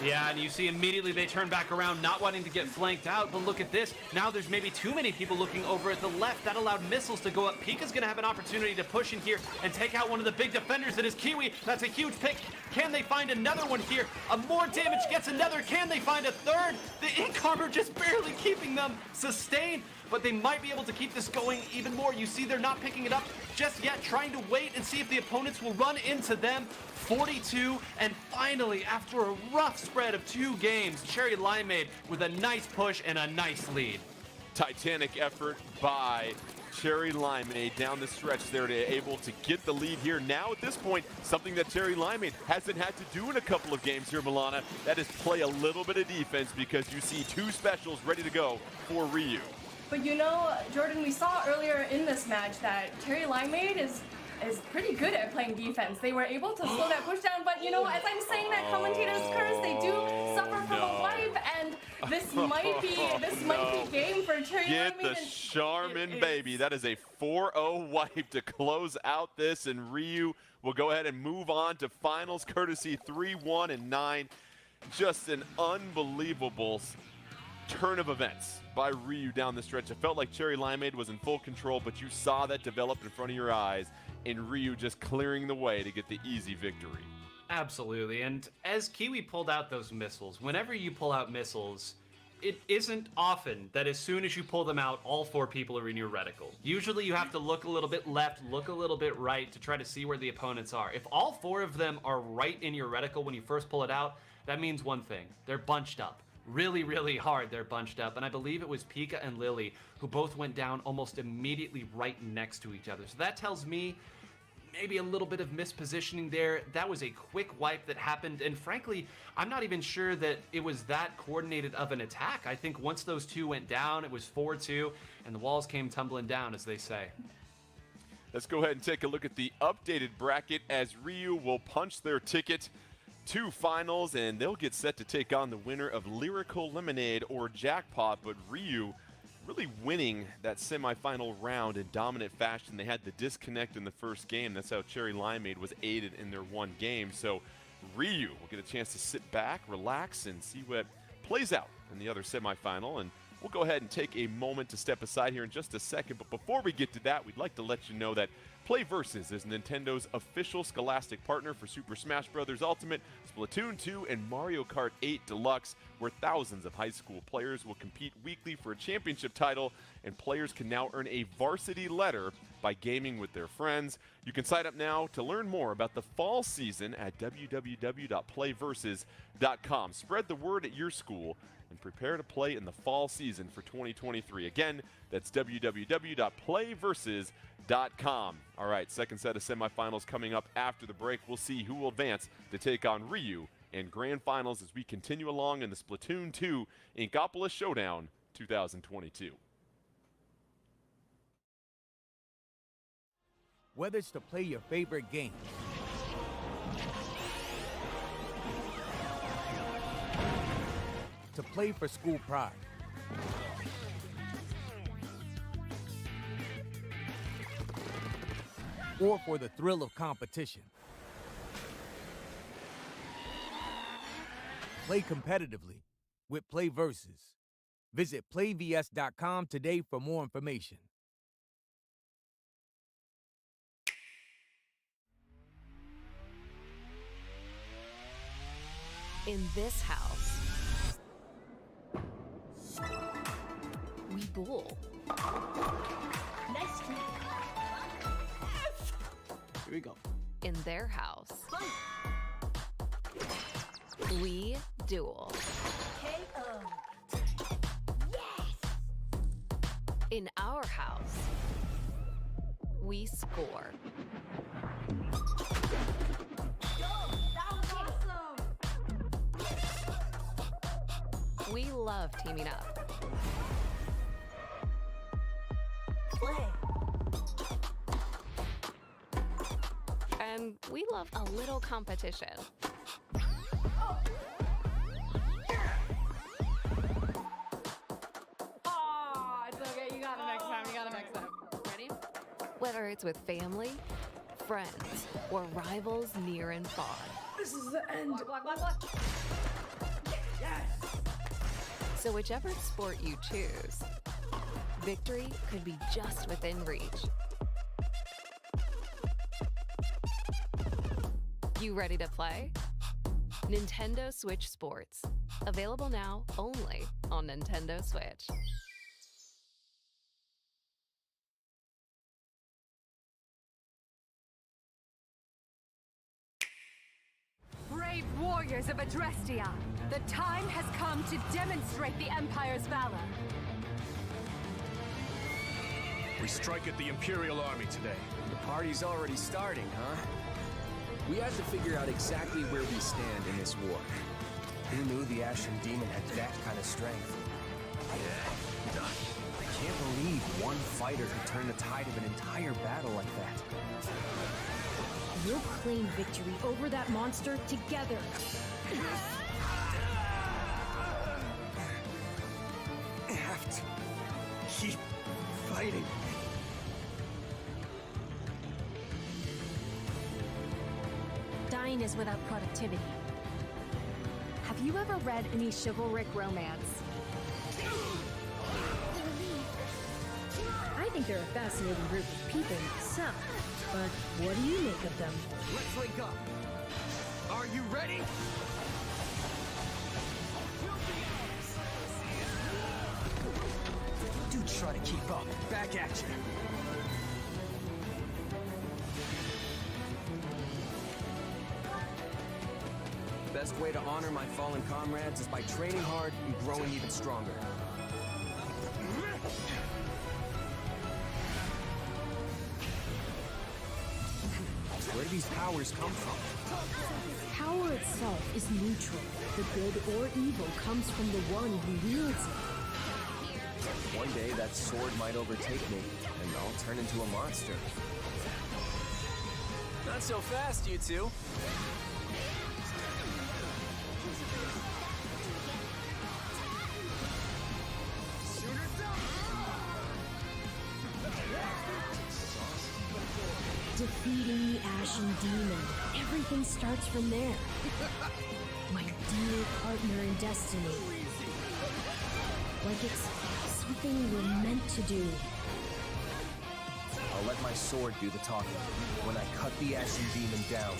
Yeah, and you see immediately they turn back around, not wanting to get flanked out, but look at this. Now there's maybe too many people looking over at the left. That allowed missiles to go up. Pika's going to have an opportunity to push in here and take out one of the big defenders that is Kiwi. That's a huge pick. Can they find another one here? More damage gets another. Can they find a third? The Ink Armor just barely keeping them sustained, but they might be able to keep this going even more. You see they're not picking it up just yet, trying to wait and see if the opponents will run into them. 42, and finally, after a rough spread of 2 games, Cherry Limeade with a nice push and a nice lead. Titanic effort by Cherry Limeade down the stretch there to able to get the lead here. Now at this point, something that Cherry Limeade hasn't had to do in a couple of games here, Milana, that is play a little bit of defense because you see 2 specials ready to go for Ryu. But you know, Jordan, we saw earlier in this match that Cherry Limeade is pretty good at playing defense. They were able to slow that push down, but you know, as I'm saying that commentator's curse, they do suffer from a wipe, and this might be game for Cherry Get Limeade. the Charmin, baby. That is a 4-0 wipe to close out this, and Ryu will go ahead and move on to finals, courtesy 3-1 and 9. Just an unbelievable turn of events by Ryu down the stretch. It felt like Cherry Limeade was in full control, but you saw that develop in front of your eyes, and Ryu just clearing the way to get the easy victory. Absolutely, and as Kiwi pulled out those missiles, whenever you pull out missiles, it isn't often that as soon as you pull them out, all 4 people are in your reticle. Usually you have to look a little bit left, look a little bit right to try to see where the opponents are. If all 4 of them are right in your reticle when you first pull it out, that means one thing: they're bunched up. Really, really hard, they're bunched up, and I believe it was Pika and Lily who both went down almost immediately right next to each other. So that tells me maybe a little bit of mispositioning there. That was a quick wipe that happened, and frankly, I'm not even sure that it was that coordinated of an attack. I think once those 2 went down, it was 4-2, and the walls came tumbling down, as they say. Let's go ahead and take a look at the updated bracket as Ryu will punch their ticket to finals, and they'll get set to take on the winner of Lyrical Lemonade or Jackpot. But Ryu really winning that semifinal round in dominant fashion. They had the disconnect in the first game. That's how Cherry Limeade was aided in their 1 game. So Ryu will get a chance to sit back, relax, and see what plays out in the other semifinal. And we'll go ahead and take a moment to step aside here in just a second. But before we get to that, we'd like to let you know that Play Versus is Nintendo's official Scholastic partner for Super Smash Bros. Ultimate, Splatoon 2, and Mario Kart 8 Deluxe, where thousands of high school players will compete weekly for a championship title, and players can now earn a varsity letter by gaming with their friends. You can sign up now to learn more about the fall season at www.playversus.com. Spread the word at your school and prepare to play in the fall season for 2023. Again, that's www.playversus.com. All right, second set of semifinals coming up after the break. We'll see who will advance to take on Ryu in grand finals as we continue along in the Splatoon 2 Inkopolis Showdown 2022. Whether it's to play your favorite game, to play for school pride, or for the thrill of competition. Play competitively with Play Versus. Visit playvs.com today for more information. In this house, we bool. Nice to meet Here we go. In their house, we duel. KO. Yes! In our house, we score. Yo, that was awesome! We love teaming up. Play. And we love a little competition. it's with family, friends, or rivals near and far. This is the end. So whichever sport you choose, victory could be just within reach. You ready to play? Nintendo Switch Sports. Available now only on Nintendo Switch. Brave warriors of Adrestia, the time has come to demonstrate the Empire's valor. We strike at the Imperial Army today. The party's already starting, huh? We have to figure out exactly where we stand in this war. Who knew the Ashen Demon had that kind of strength? I can't believe one fighter could turn the tide of an entire battle like that. We'll claim victory over that monster together. I have to keep fighting. Dying is without productivity. Have you ever read any chivalric romance? I think they're a fascinating group of people myself, but what do you make of them? Let's link up. Are you ready? Do try to keep up. Back at you. Best way to honor my fallen comrades is by training hard and growing even stronger. Where do these powers come from? Power itself is neutral. The good or evil comes from the one who wields it. One day that sword might overtake me, and I'll turn into a monster. Not so fast, you two. Defeating the Ashen Demon. Everything starts from there. My dear partner in destiny. Like it's something we're meant to do. I'll let my sword do the talking when I cut the Ashen Demon down.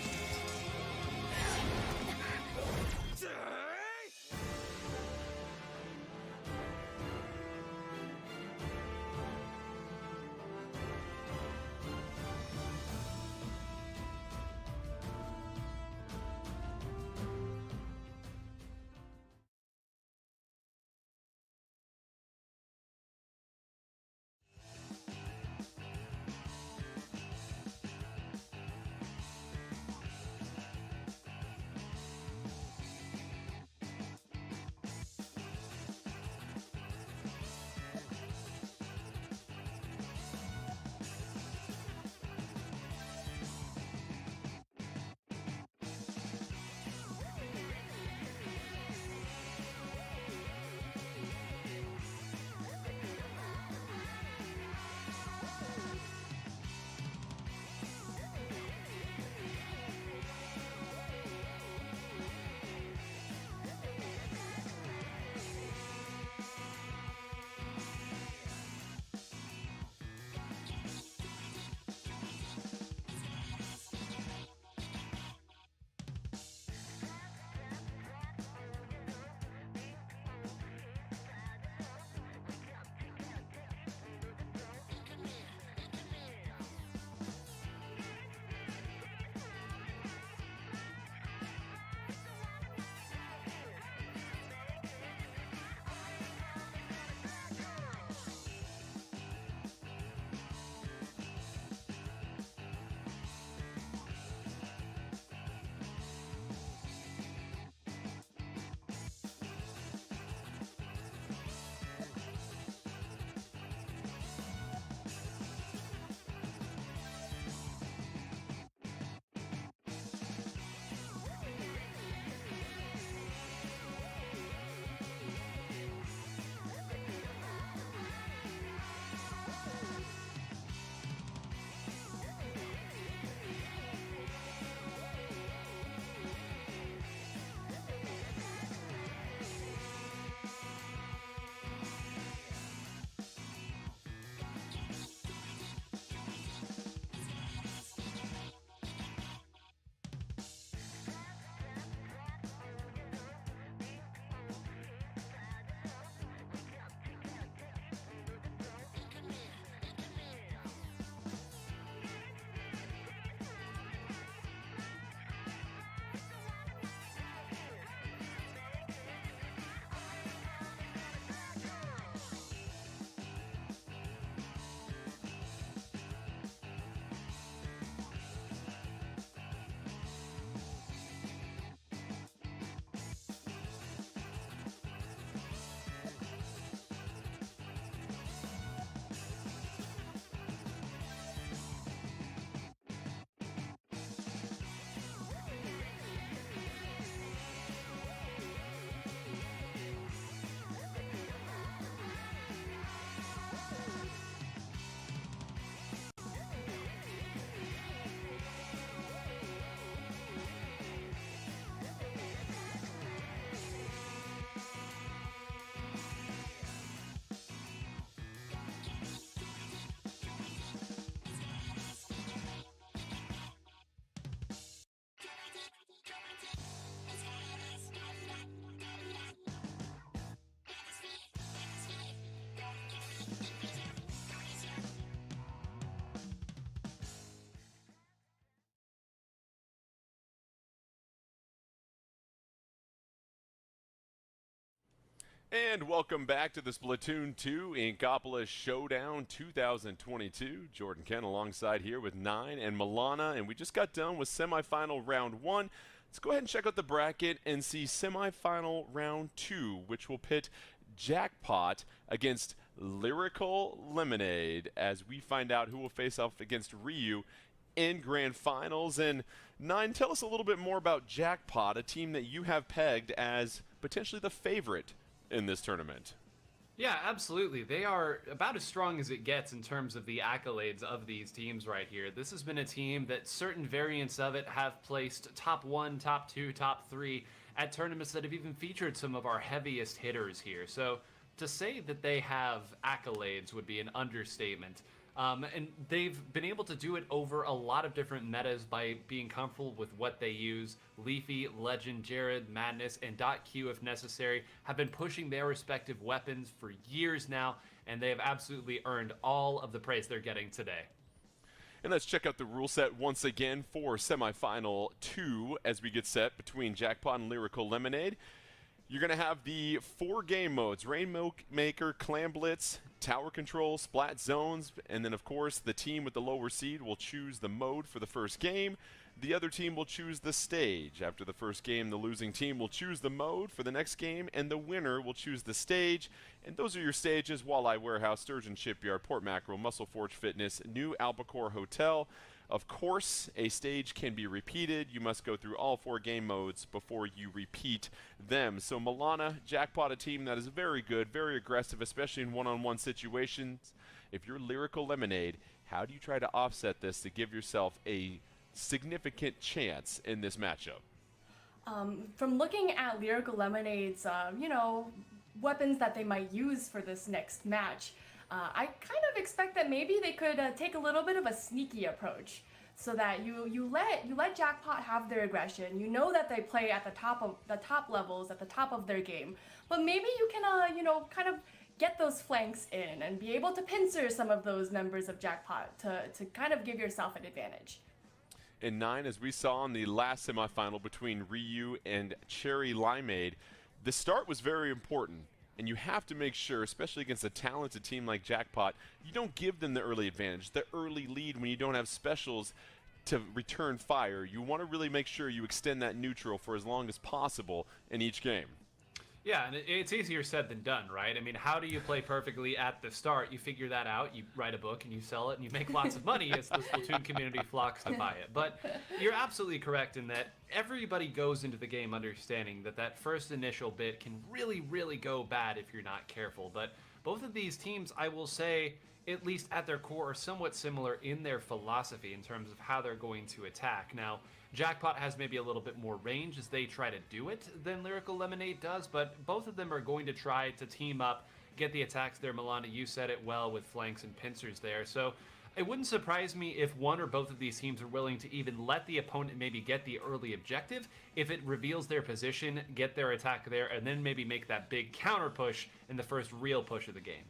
And welcome back to the Splatoon 2 Inkopolis Showdown 2022. Jordan Kent alongside here with 9 and Milana, and we just got done with semifinal round 1. Let's go ahead and check out the bracket and see semifinal round 2, which will pit Jackpot against Lyrical Lemonade as we find out who will face off against Ryu in grand finals. And 9, tell us a little bit more about Jackpot, a team that you have pegged as potentially the favorite in this tournament. Yeah, absolutely. They are about as strong as it gets in terms of the accolades of these teams right here. This has been a team that certain variants of it have placed top 1, top 2, top 3 at tournaments that have even featured some of our heaviest hitters here. So to say that they have accolades would be an understatement. And they've been able to do it over a lot of different metas by being comfortable with what they use. Leafy, Legend, Jared, Madness, and .Q if necessary have been pushing their respective weapons for years now, and they have absolutely earned all of the praise they're getting today. And let's check out the rule set once again for semifinal 2 as we get set between Jackpot and Lyrical Lemonade. You're going to have the 4 game modes: Rainmaker, Clam Blitz, Tower Control, Splat Zones, and then of course the team with the lower seed will choose the mode for the first game. The other team will choose the stage. After the first game, the losing team will choose the mode for the next game, and the winner will choose the stage. And those are your stages: Walleye Warehouse, Sturgeon Shipyard, Port Mackerel, Muscle Forge Fitness, New Albacore Hotel. Of course, a stage can be repeated. You must go through all 4 game modes before you repeat them. So Milana, Jackpot, a team that is very good, very aggressive, especially in one-on-one situations. If you're Lyrical Lemonade, how do you try to offset this to give yourself a significant chance in this matchup? From looking at Lyrical Lemonade's, weapons that they might use for this next match, I kind of expect that maybe they could take a little bit of a sneaky approach, so that you let Jackpot have their aggression. You know that they play at the top levels, at the top of their game, but maybe you can kind of get those flanks in and be able to pincer some of those members of Jackpot to kind of give yourself an advantage. In 9, as we saw in the last semifinal between Ryu and Cherry Limeade, the start was very important. And you have to make sure, especially against a talented team like Jackpot, you don't give them the early advantage, the early lead when you don't have specials to return fire. You want to really make sure you extend that neutral for as long as possible in each game. Yeah, and it's easier said than done, right? I mean, how do you play perfectly at the start? You figure that out, you write a book, and you sell it, and you make lots of money as the Splatoon community flocks to buy it. But you're absolutely correct in that everybody goes into the game understanding that that first initial bit can really, really go bad if you're not careful. But both of these teams, I will say, at least at their core, are somewhat similar in their philosophy in terms of how they're going to attack. Now, Jackpot has maybe a little bit more range as they try to do it than Lyrical Lemonade does, but both of them are going to try to team up, get the attacks there. Milana, you said it well with flanks and pincers there. So it wouldn't surprise me if one or both of these teams are willing to even let the opponent maybe get the early objective. If it reveals their position, get their attack there, and then maybe make that big counter push in the first real push of the game.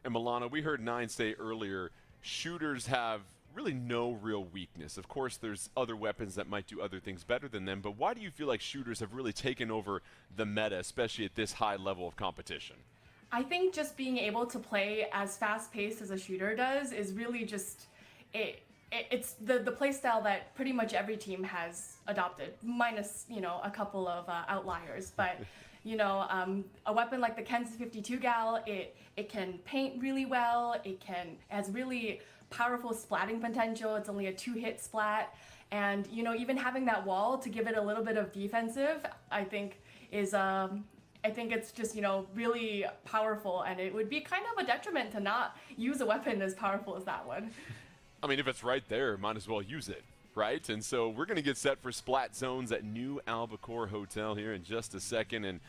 And Milana, we heard 9 say earlier, shooters have really no real weakness. Of course, there's other weapons that might do other things better than them, but why do you feel like shooters have really taken over the meta, especially at this high level of competition? I think just being able to play as fast-paced as a shooter does is really just it's the playstyle that pretty much every team has adopted, minus a couple of outliers. But a weapon like the Kansas 52 Gal, it can paint really well. It has really powerful splatting potential. It's only a 2-hit splat, and even having that wall to give it a little bit of defensive, I think is I think it's just really powerful, and it would be kind of a detriment to not use a weapon as powerful as that one. I mean, if it's right there, might as well use it, right? And so we're going to get set for Splat Zones at New Albacore Hotel here in just a second. And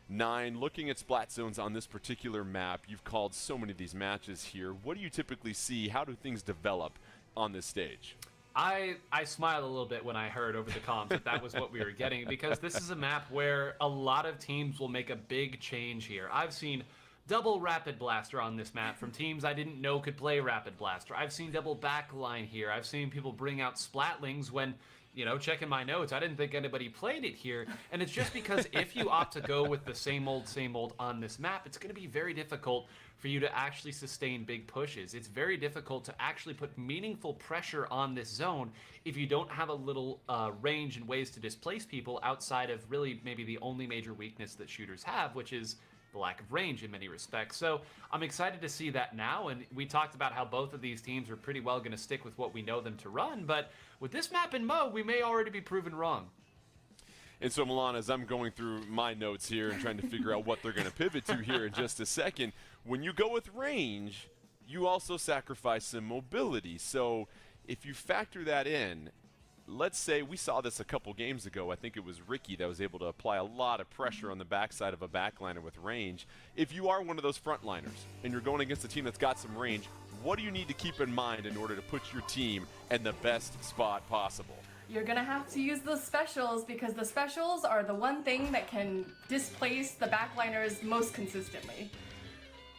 9, looking at Splat Zones on this particular map, you've called so many of these matches here. What do you typically see? How do things develop on this stage? I smiled a little bit when I heard over the comms that was what we were getting, because this is a map where a lot of teams will make a big change here. I've seen double Rapid Blaster on this map from teams I didn't know could play Rapid Blaster. I've seen double backline here. I've seen people bring out Splatlings when you know, checking my notes, I didn't think anybody played it here. And it's just because if you opt to go with the same old on this map, it's going to be very difficult for you to actually sustain big pushes. It's very difficult to actually put meaningful pressure on this zone if you don't have a little range and ways to displace people outside of really maybe the only major weakness that shooters have, which is the lack of range in many respects. So I'm excited to see that now, and we talked about how both of these teams are pretty well going to stick with what we know them to run, but with this map in Mo, we may already be proven wrong. And so, Milan, as I'm going through my notes here and trying to figure out what they're going to pivot to here in just a second, when you go with range, you also sacrifice some mobility. So if you factor that in, let's say we saw this a couple games ago. I think it was Ricky that was able to apply a lot of pressure on the backside of a backliner with range. If you are one of those frontliners and you're going against a team that's got some range, what do you need to keep in mind in order to put your team in the best spot possible? You're gonna have to use the specials because the specials are the one thing that can displace the backliners most consistently.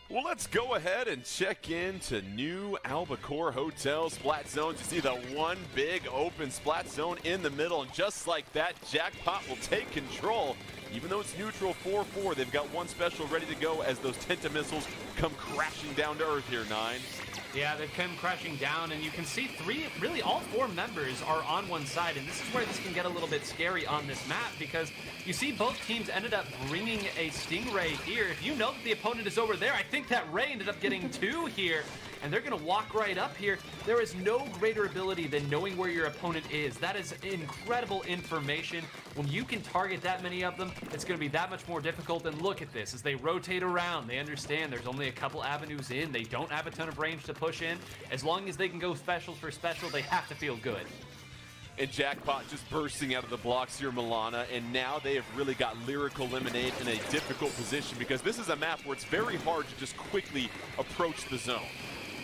Well, let's go ahead and check into New Albacore Hotel Splat Zones. You see the one big open Splat Zone in the middle, and just like that, Jackpot will take control. Even though it's neutral 4-4, they've got one special ready to go as those Tenta missiles come crashing down to earth here, Nine. Yeah, they've come crashing down, and you can see really all four members are on one side, and this is where this can get a little bit scary on this map, because you see both teams ended up bringing a Stingray here. If you know that the opponent is over there, I think that Ray ended up getting two here, and they're going to walk right up here. There is no greater ability than knowing where your opponent is. That is incredible information. When you can target that many of them, it's going to be that much more difficult. And look at this. As they rotate around, they understand there's only a couple avenues in. They don't have a ton of range to push in. As long as they can go specials for special, they have to feel good. And Jackpot just bursting out of the blocks here, Milana, and now they have really got Lyrical Lemonade in a difficult position because this is a map where it's very hard to just quickly approach the zone.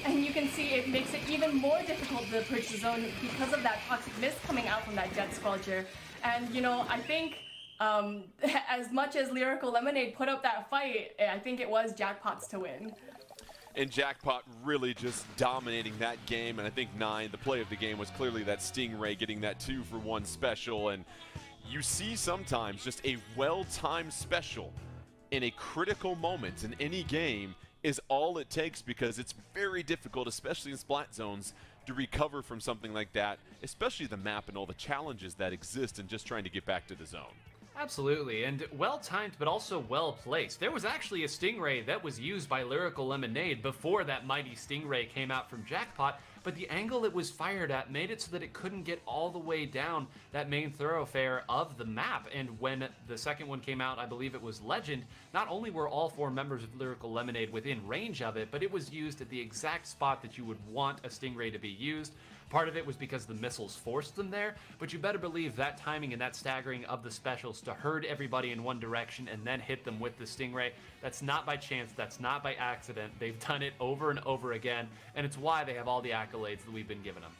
And you can see it makes it even more difficult to approach the zone because of that toxic mist coming out from that Jet Squelcher. And, you know, I think as much as Lyrical Lemonade put up that fight, I think it was Jackpot's to win. And Jackpot really just dominating that game, and I think Nine, the play of the game was clearly that Stingray getting that 2-for-1 special, and you see sometimes just a well-timed special in a critical moment in any game is all it takes, because it's very difficult, especially in Splat Zones, to recover from something like that, especially the map and all the challenges that exist in just trying to get back to the zone. Absolutely, and well-timed, but also well-placed. There was actually a Stingray that was used by Lyrical Lemonade before that mighty Stingray came out from Jackpot, but the angle it was fired at made it so that it couldn't get all the way down that main thoroughfare of the map. And when the second one came out, I believe it was Legend, not only were all four members of Lyrical Lemonade within range of it, but it was used at the exact spot that you would want a Stingray to be used. Part of it was because the missiles forced them there, but you better believe that timing and that staggering of the specials to herd everybody in one direction and then hit them with the Stingray, that's not by chance, that's not by accident. They've done it over and over again, and it's why they have all the accolades that we've been giving them.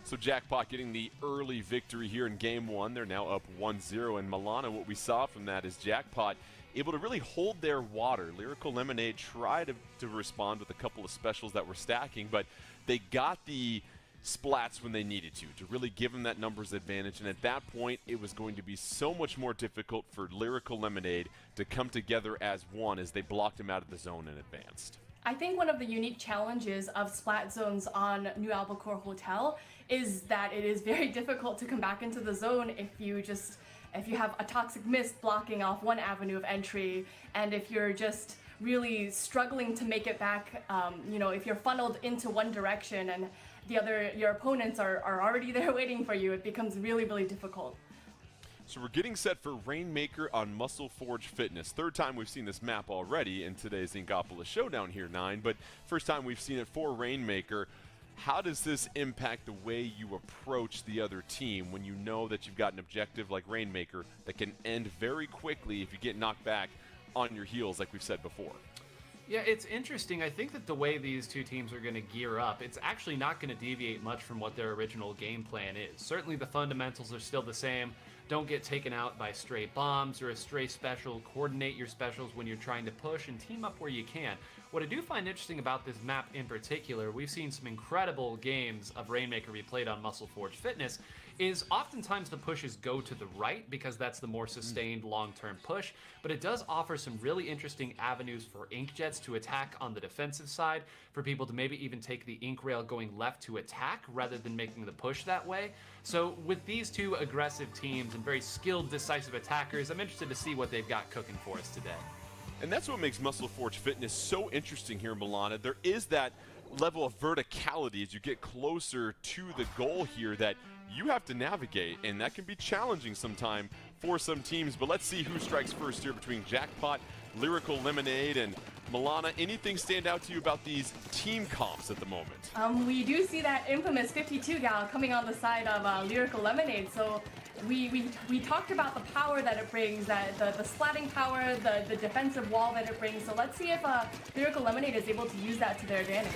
So Jackpot getting the early victory here in Game 1. They're now up 1-0, and Milana, what we saw from that is Jackpot able to really hold their water. Lyrical Lemonade tried to respond with a couple of specials that were stacking, but they got the splats when they needed to really give them that numbers advantage, and at that point it was going to be so much more difficult for Lyrical Lemonade to come together as one as they blocked him out of the zone and advanced. I think one of the unique challenges of Splat Zones on New Albacore Hotel is that it is very difficult to come back into the zone if you have a toxic mist blocking off one avenue of entry, and if you're just really struggling to make it back, you know, if you're funneled into one direction and your opponents are already there waiting for you, it becomes really, really difficult. So we're getting set for Rainmaker on Muscle Forge Fitness. Third time we've seen this map already in today's Inkopolis Showdown here, Nine, but first time we've seen it for Rainmaker. How does this impact the way you approach the other team when you know that you've got an objective like Rainmaker that can end very quickly if you get knocked back on your heels, like we've said before? Yeah, it's interesting. I think that the way these two teams are going to gear up, it's actually not going to deviate much from what their original game plan is. Certainly the fundamentals are still the same. Don't get taken out by stray bombs or a stray special. Coordinate your specials when you're trying to push and team up where you can. What I do find interesting about this map in particular, we've seen some incredible games of Rainmaker be played on Muscle Forge Fitness, is oftentimes the pushes go to the right because that's the more sustained long-term push, but it does offer some really interesting avenues for Inkjets to attack on the defensive side, for people to maybe even take the Ink Rail going left to attack rather than making the push that way. So with these two aggressive teams and very skilled, decisive attackers, I'm interested to see what they've got cooking for us today. And that's what makes Muscle Forge Fitness so interesting here, Milana. There is that level of verticality as you get closer to the goal here that you have to navigate, and that can be challenging sometime for some teams. But let's see who strikes first here between Jackpot, Lyrical Lemonade, and Milana. Anything stand out to you about these team comps at the moment? We do see that infamous 52 gal coming on the side of Lyrical Lemonade. So we talked about the power that it brings, that the splatting power, the defensive wall that it brings. So let's see if Lyrical Lemonade is able to use that to their advantage.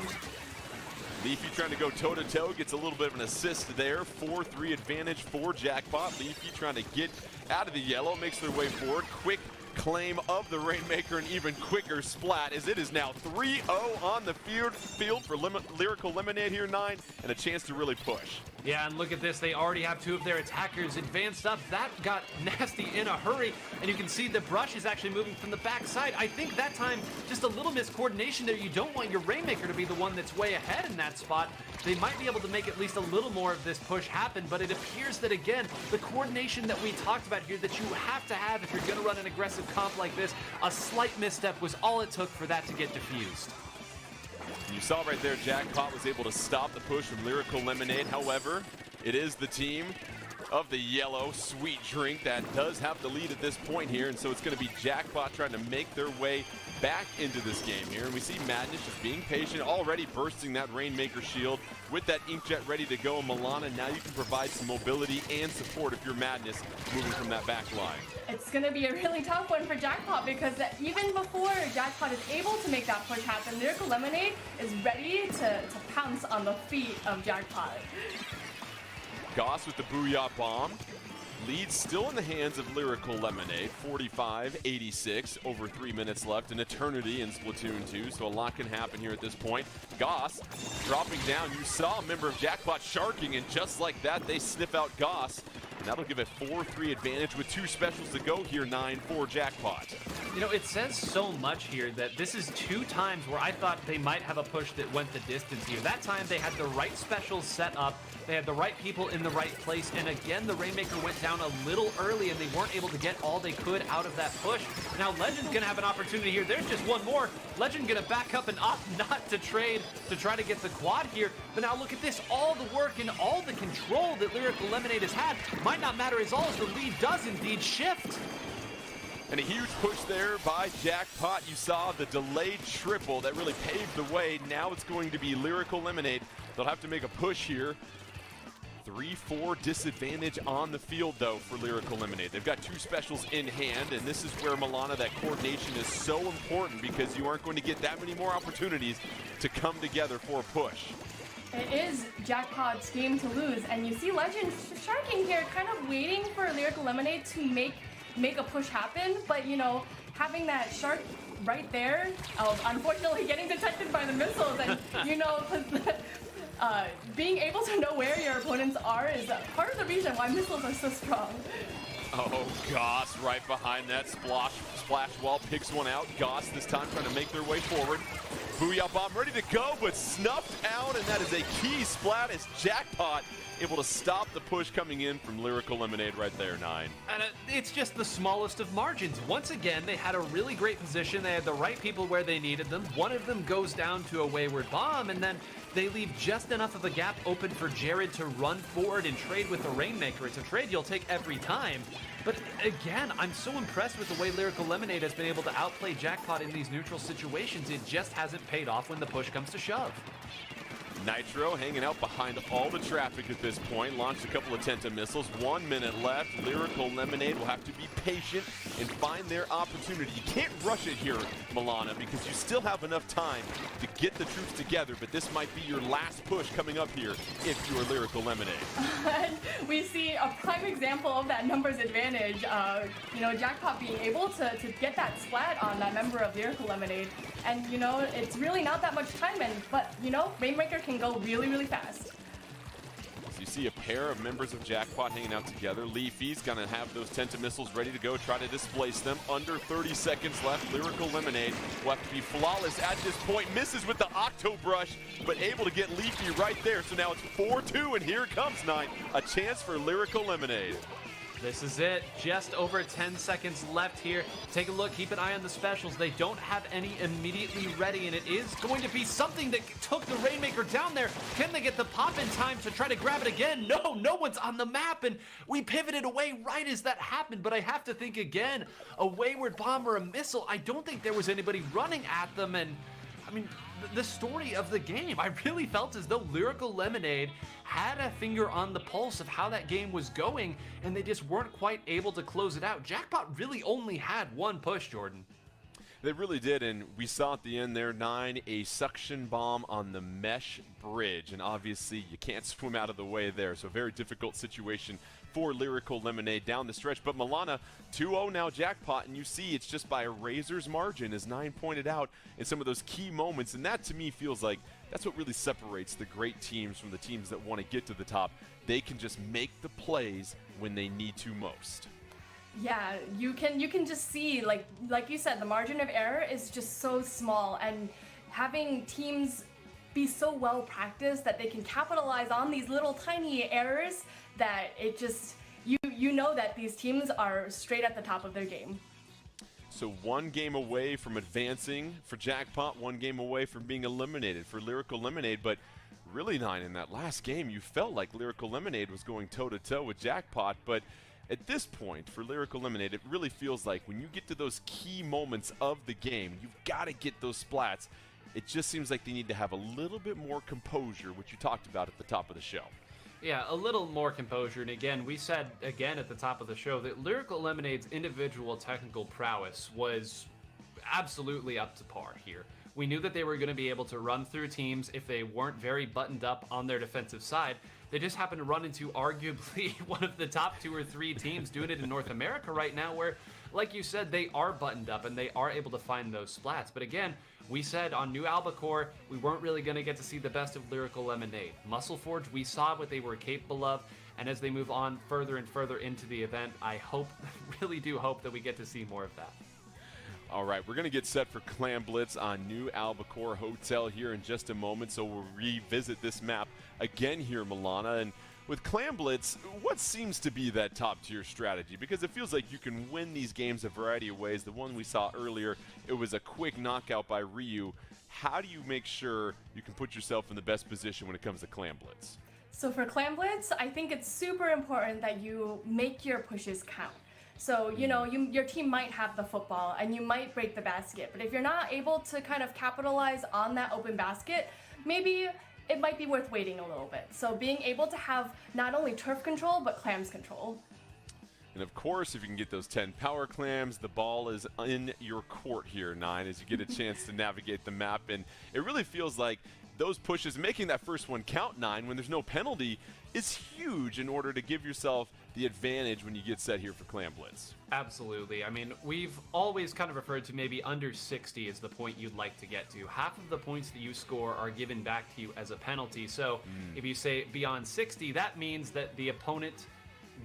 Leafy trying to go toe-to-toe, gets a little bit of an assist there. 4-3 advantage for Jackpot. Leafy trying to get out of the yellow, makes their way forward. Quick claim of the Rainmaker, and even quicker splat, as it is now 3-0 on the field for Lyrical Lemonade here, 9, and a chance to really push. Yeah, and look at this. They already have two of their attackers advanced up. That got nasty in a hurry, and you can see the brush is actually moving from the backside. I think that time, just a little miscoordination there. You don't want your Rainmaker to be the one that's way ahead in that spot. They might be able to make at least a little more of this push happen, but it appears that, again, the coordination that we talked about here that you have to have if you're going to run an aggressive comp like this, a slight misstep was all it took for that to get diffused. You saw right there, Jackpot was able to stop the push from Lyrical Lemonade. However, it is the team of the yellow sweet drink that does have the lead at this point here, and so it's going to be Jackpot trying to make their way back into this game here. And we see Madness just being patient, already bursting that Rainmaker shield with that Inkjet ready to go. Milana, now you can provide some mobility and support if you're Madness moving from that back line. It's going to be a really tough one for Jackpot, because even before Jackpot is able to make that push happen, Lyrical Lemonade is ready to pounce on the feet of Jackpot. Goss with the Booyah Bomb. Lead still in the hands of Lyrical Lemonade, 45-86, over 3 minutes left, an eternity in Splatoon 2, so a lot can happen here at this point. Goss dropping down. You saw a member of Jackpot sharking, and just like that, they sniff out Goss. And that'll give a 4-3 advantage with 2 specials to go here, 9 for Jackpot. You know, it says so much here that this is 2 times where I thought they might have a push that went the distance here. That time they had the right specials set up, they had the right people in the right place, and again the Rainmaker went down a little early and they weren't able to get all they could out of that push. Now Legend's gonna have an opportunity here. There's just one more. Legend gonna back up and opt not to trade to try to get the quad here. But now look at this, all the work and all the control that Lyrical Lemonade has had might not matter as all as the lead does indeed shift. And a huge push there by Jackpot. You saw the delayed triple that really paved the way. Now it's going to be Lyrical Lemonade. They'll have to make a push here. 3-4 disadvantage on the field, though, for Lyrical Lemonade. They've got 2 specials in hand, and this is where, Milana, that coordination is so important, because you aren't going to get that many more opportunities to come together for a push. It is Jackpot's game to lose, and you see Legend sharking here, kind of waiting for Lyrical Lemonade to make a push happen, but you know, having that shark right there, unfortunately getting detected by the missiles, and you know, being able to know where your opponents are is part of the reason why missiles are so strong. Oh, Goss right behind that splash wall, picks one out. Goss this time trying to make their way forward. Booyah Bomb ready to go, but snuffed out, and that is a key splat as Jackpot able to stop the push coming in from Lyrical Lemonade right there, 9. And it's just the smallest of margins. Once again, they had a really great position. They had the right people where they needed them. One of them goes down to a wayward bomb, and then they leave just enough of a gap open for Jared to run forward and trade with the Rainmaker. It's a trade you'll take every time. But again, I'm so impressed with the way Lyrical Lemonade has been able to outplay Jackpot in these neutral situations. It just hasn't paid off when the push comes to shove. Nitro hanging out behind all the traffic at this point. Launched a couple of Tenta missiles. 1 minute left. Lyrical Lemonade will have to be patient and find their opportunity. You can't rush it here, Milana, because you still have enough time to get the troops together, but this might be your last push coming up here if you are Lyrical Lemonade. We see a prime example of that numbers advantage. You know, Jackpot being able to get that splat on that member of Lyrical Lemonade. And, you know, it's really not that much time, but, you know, Rainmaker can go really, really fast. So you see a pair of members of Jackpot hanging out together. Leafy's gonna have those Tenta-missiles ready to go, try to displace them. Under 30 seconds left. Lyrical Lemonade will have to be flawless at this point. Misses with the Octo Brush, but able to get Leafy right there. So now it's 4-2, and here comes 9. A chance for Lyrical Lemonade. This is it. Just over 10 seconds left here. Take a look. Keep an eye on the specials. They don't have any immediately ready, and it is going to be something that took the Rainmaker down there. Can they get the pop in time to try to grab it again? No, no one's on the map, and we pivoted away right as that happened, but I have to think again. A wayward bomb or a missile, I don't think there was anybody running at them, and I mean, the story of the game, I really felt as though Lyrical Lemonade had a finger on the pulse of how that game was going, and they just weren't quite able to close it out. Jackpot really only had one push, Jordan. They really did, and we saw at the end there, 9, a suction bomb on the mesh bridge, and obviously you can't swim out of the way there, so a very difficult situation for Lyrical Lemonade down the stretch. But Milana, 2-0 now Jackpot, and you see it's just by a razor's margin, as 9 pointed out, in some of those key moments, and that to me feels like that's what really separates the great teams from the teams that want to get to the top. They can just make the plays when they need to most. Yeah, you can just see, like you said, the margin of error is just so small, and having teams be so well practiced that they can capitalize on these little tiny errors, that it just, you know that these teams are straight at the top of their game. So 1 game away from advancing for Jackpot, 1 game away from being eliminated for Lyrical Lemonade, but really, 9, in that last game, you felt like Lyrical Lemonade was going toe-to-toe with Jackpot, but at this point, for Lyrical Lemonade, it really feels like when you get to those key moments of the game, you've got to get those splats. It just seems like they need to have a little bit more composure, which you talked about at the top of the show. Yeah, a little more composure, and again, we said again at the top of the show that Lyrical Lemonade's individual technical prowess was absolutely up to par here. We knew that they were going to be able to run through teams if they weren't very buttoned up on their defensive side. They just happened to run into arguably one of the top 2 or 3 teams doing it in North America right now, where, like you said, they are buttoned up and they are able to find those splats. But again, we said on New Albacore, we weren't really going to get to see the best of Lyrical Lemonade. Muscle Forge, we saw what they were capable of, and as they move on further and further into the event, I hope, really do hope that we get to see more of that. All right, we're going to get set for Clam Blitz on New Albacore Hotel here in just a moment, so we'll revisit this map again here, Milana. And with Clam Blitz, what seems to be that top-tier strategy? Because it feels like you can win these games a variety of ways. The one we saw earlier, it was a quick knockout by Ryu. How do you make sure you can put yourself in the best position when it comes to Clam Blitz? So for Clam Blitz, I think it's super important that you make your pushes count. So, you know, your team might have the football and you might break the basket, but if you're not able to kind of capitalize on that open basket, maybe it might be worth waiting a little bit. So being able to have not only turf control, but clams control. And of course, if you can get those 10 power clams, the ball is in your court here, 9, as you get a chance to navigate the map. And it really feels like those pushes, making that first one count, 9, when there's no penalty, is huge in order to give yourself the advantage when you get set here for Clam Blitz. Absolutely. I mean, we've always kind of referred to maybe under 60 as the point you'd like to get to. Half of the points that you score are given back to you as a penalty. So if you say beyond 60, that means that the opponent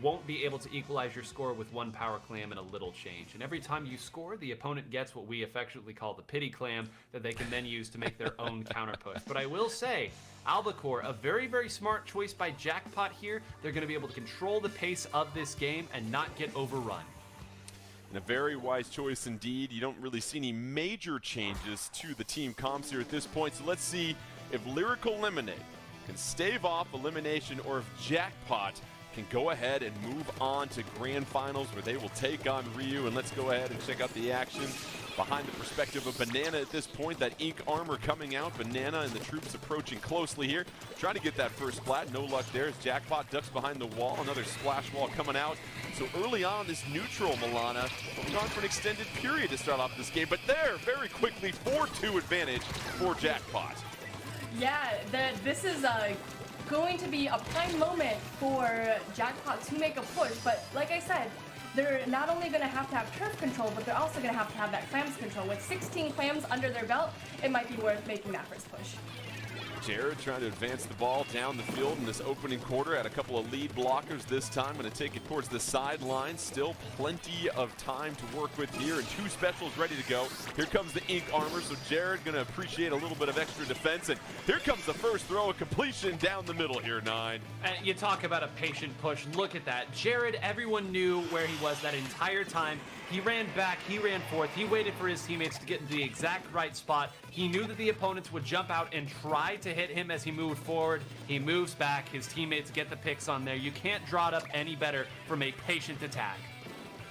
won't be able to equalize your score with 1 power clam and a little change. And every time you score, the opponent gets what we affectionately call the pity clam that they can then use to make their own counter push. But I will say, Albacore, a very, very smart choice by Jackpot here. They're going to be able to control the pace of this game and not get overrun. And a very wise choice indeed. You don't really see any major changes to the team comps here at this point. So let's see if Lyrical Lemonade can stave off elimination or if Jackpot can go ahead and move on to grand finals where they will take on Ryu. And let's go ahead and check out the action behind the perspective of Banana at this point. That ink armor coming out. Banana and the troops approaching closely here, trying to get that first splat. No luck there as Jackpot ducks behind the wall. Another splash wall coming out. So early on, this neutral Milana going on for an extended period to start off this game. But there, very quickly, 4-2 advantage for Jackpot. Yeah, this is going to be a prime moment for Jackpot to make a push, but like I said, they're not only going to have turf control, but they're also going to have that clams control. With 16 clams under their belt, it might be worth making that first push. Jared trying to advance the ball down the field in this opening quarter. Had a couple of lead blockers this time. Going to take it towards the sideline. Still plenty of time to work with here, and 2 specials ready to go. Here comes the ink armor, so Jared going to appreciate a little bit of extra defense. And here comes the first throw, a completion down the middle here, 9. And you talk about a patient push. Look at that. Jared, everyone knew where he was that entire time. He ran back, he ran forth, he waited for his teammates to get in the exact right spot. He knew that the opponents would jump out and try to hit him as he moved forward. He moves back, his teammates get the picks on there. You can't draw it up any better from a patient attack.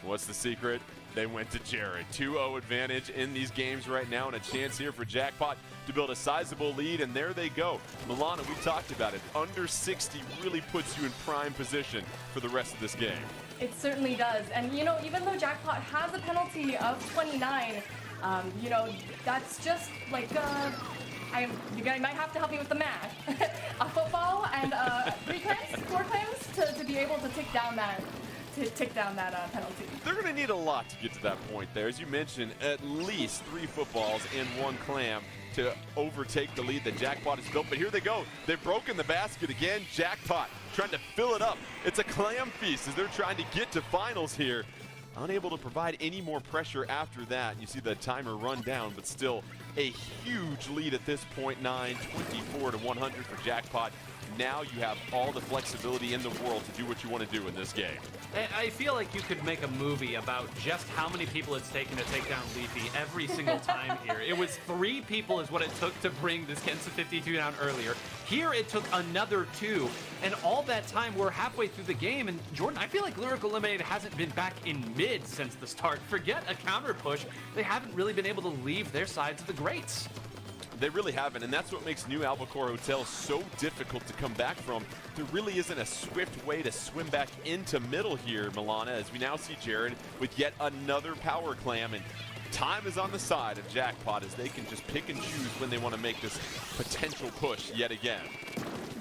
What's the secret? They went to Jared. 2-0 advantage in these games right now, and a chance here for Jackpot to build a sizable lead, and there they go. Milana, we talked about it. Under 60 really puts you in prime position for the rest of this game. It certainly does. And, you know, even though Jackpot has a penalty of 29, you know, that's just like, you guys might have to help me with the math. A football and 3 clams, 4 clams to be able to tick down that penalty. They're going to need a lot to get to that point there. As you mentioned, at least 3 footballs and 1 clam to overtake the lead that Jackpot has built. But here they go. They've broken the basket again. Jackpot trying to fill it up. It's a clam feast as they're trying to get to finals here. Unable to provide any more pressure after that. You see the timer run down, but still a huge lead at this point. 9, 24-100 for Jackpot. Now you have all the flexibility in the world to do what you want to do in this game. I feel like you could make a movie about just how many people it's taken to take down Leafy every single time here. It was 3 people is what it took to bring this Kensa 52 down earlier. Here it took another 2, and all that time we're halfway through the game, and Jordan, I feel like Lyrical Lemonade hasn't been back in mid since the start. Forget a counter push. They haven't really been able to leave their sides of the grates. They really haven't, and that's what makes New Albacore Hotel so difficult to come back from. There really isn't a swift way to swim back into middle here, Milana, as we now see Jared with yet another power clam, and time is on the side of Jackpot as they can just pick and choose when they want to make this potential push yet again.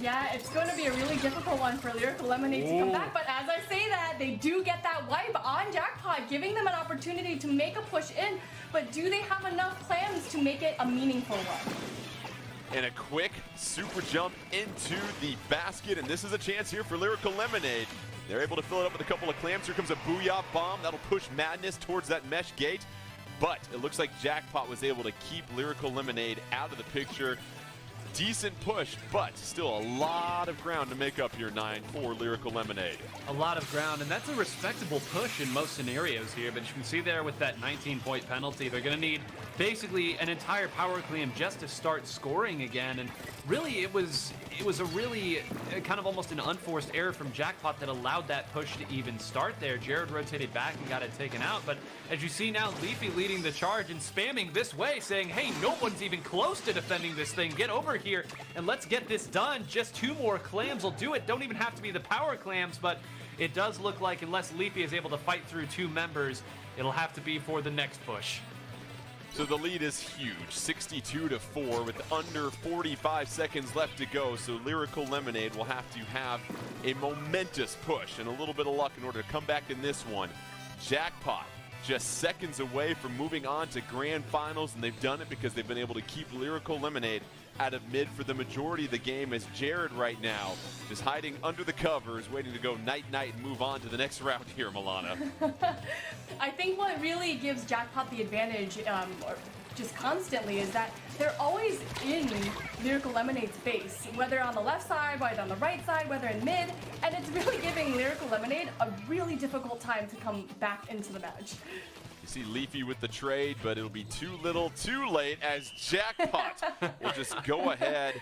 Yeah, it's going to be a really difficult one for Lyrical Lemonade to come back, but as I say that, they do get that wipe on Jackpot, giving them an opportunity to make a push in, but do they have enough clams to make it a meaningful one? And a quick super jump into the basket, and this is a chance here for Lyrical Lemonade. They're able to fill it up with a couple of clams. Here comes a Booyah Bomb. That'll push Madness towards that mesh gate, but it looks like Jackpot was able to keep Lyrical Lemonade out of the picture. Decent push, but still a lot of ground to make up here, 9 for Lyrical Lemonade. A lot of ground, and that's a respectable push in most scenarios here, but you can see there with that 19-point penalty, they're going to need basically an entire power clam just to start scoring again, and really it was a really kind of almost an unforced error from Jackpot that allowed that push to even start there. Jared rotated back and got it taken out, but as you see now, Leafy leading the charge and spamming this way, saying, hey, no one's even close to defending this thing. Get over here and let's get this done. Just 2 more clams will do it. Don't even have to be the power clams, but it does look like unless Leafy is able to fight through 2 members, it'll have to be for the next push. So the lead is huge, 62-4 with under 45 seconds left to go. So Lyrical Lemonade will have to have a momentous push and a little bit of luck in order to come back in this one. Jackpot just seconds away from moving on to grand finals, and they've done it because they've been able to keep Lyrical Lemonade out of mid for the majority of the game, as Jared right now just hiding under the covers, waiting to go night-night and move on to the next round here, Milana. I think what really gives Jackpot the advantage, or just constantly, is that they're always in Lyrical Lemonade's base, whether on the left side, whether on the right side, whether in mid, and it's really giving Lyrical Lemonade a really difficult time to come back into the match. You see Leafy with the trade, but it'll be too little too late as Jackpot will just go ahead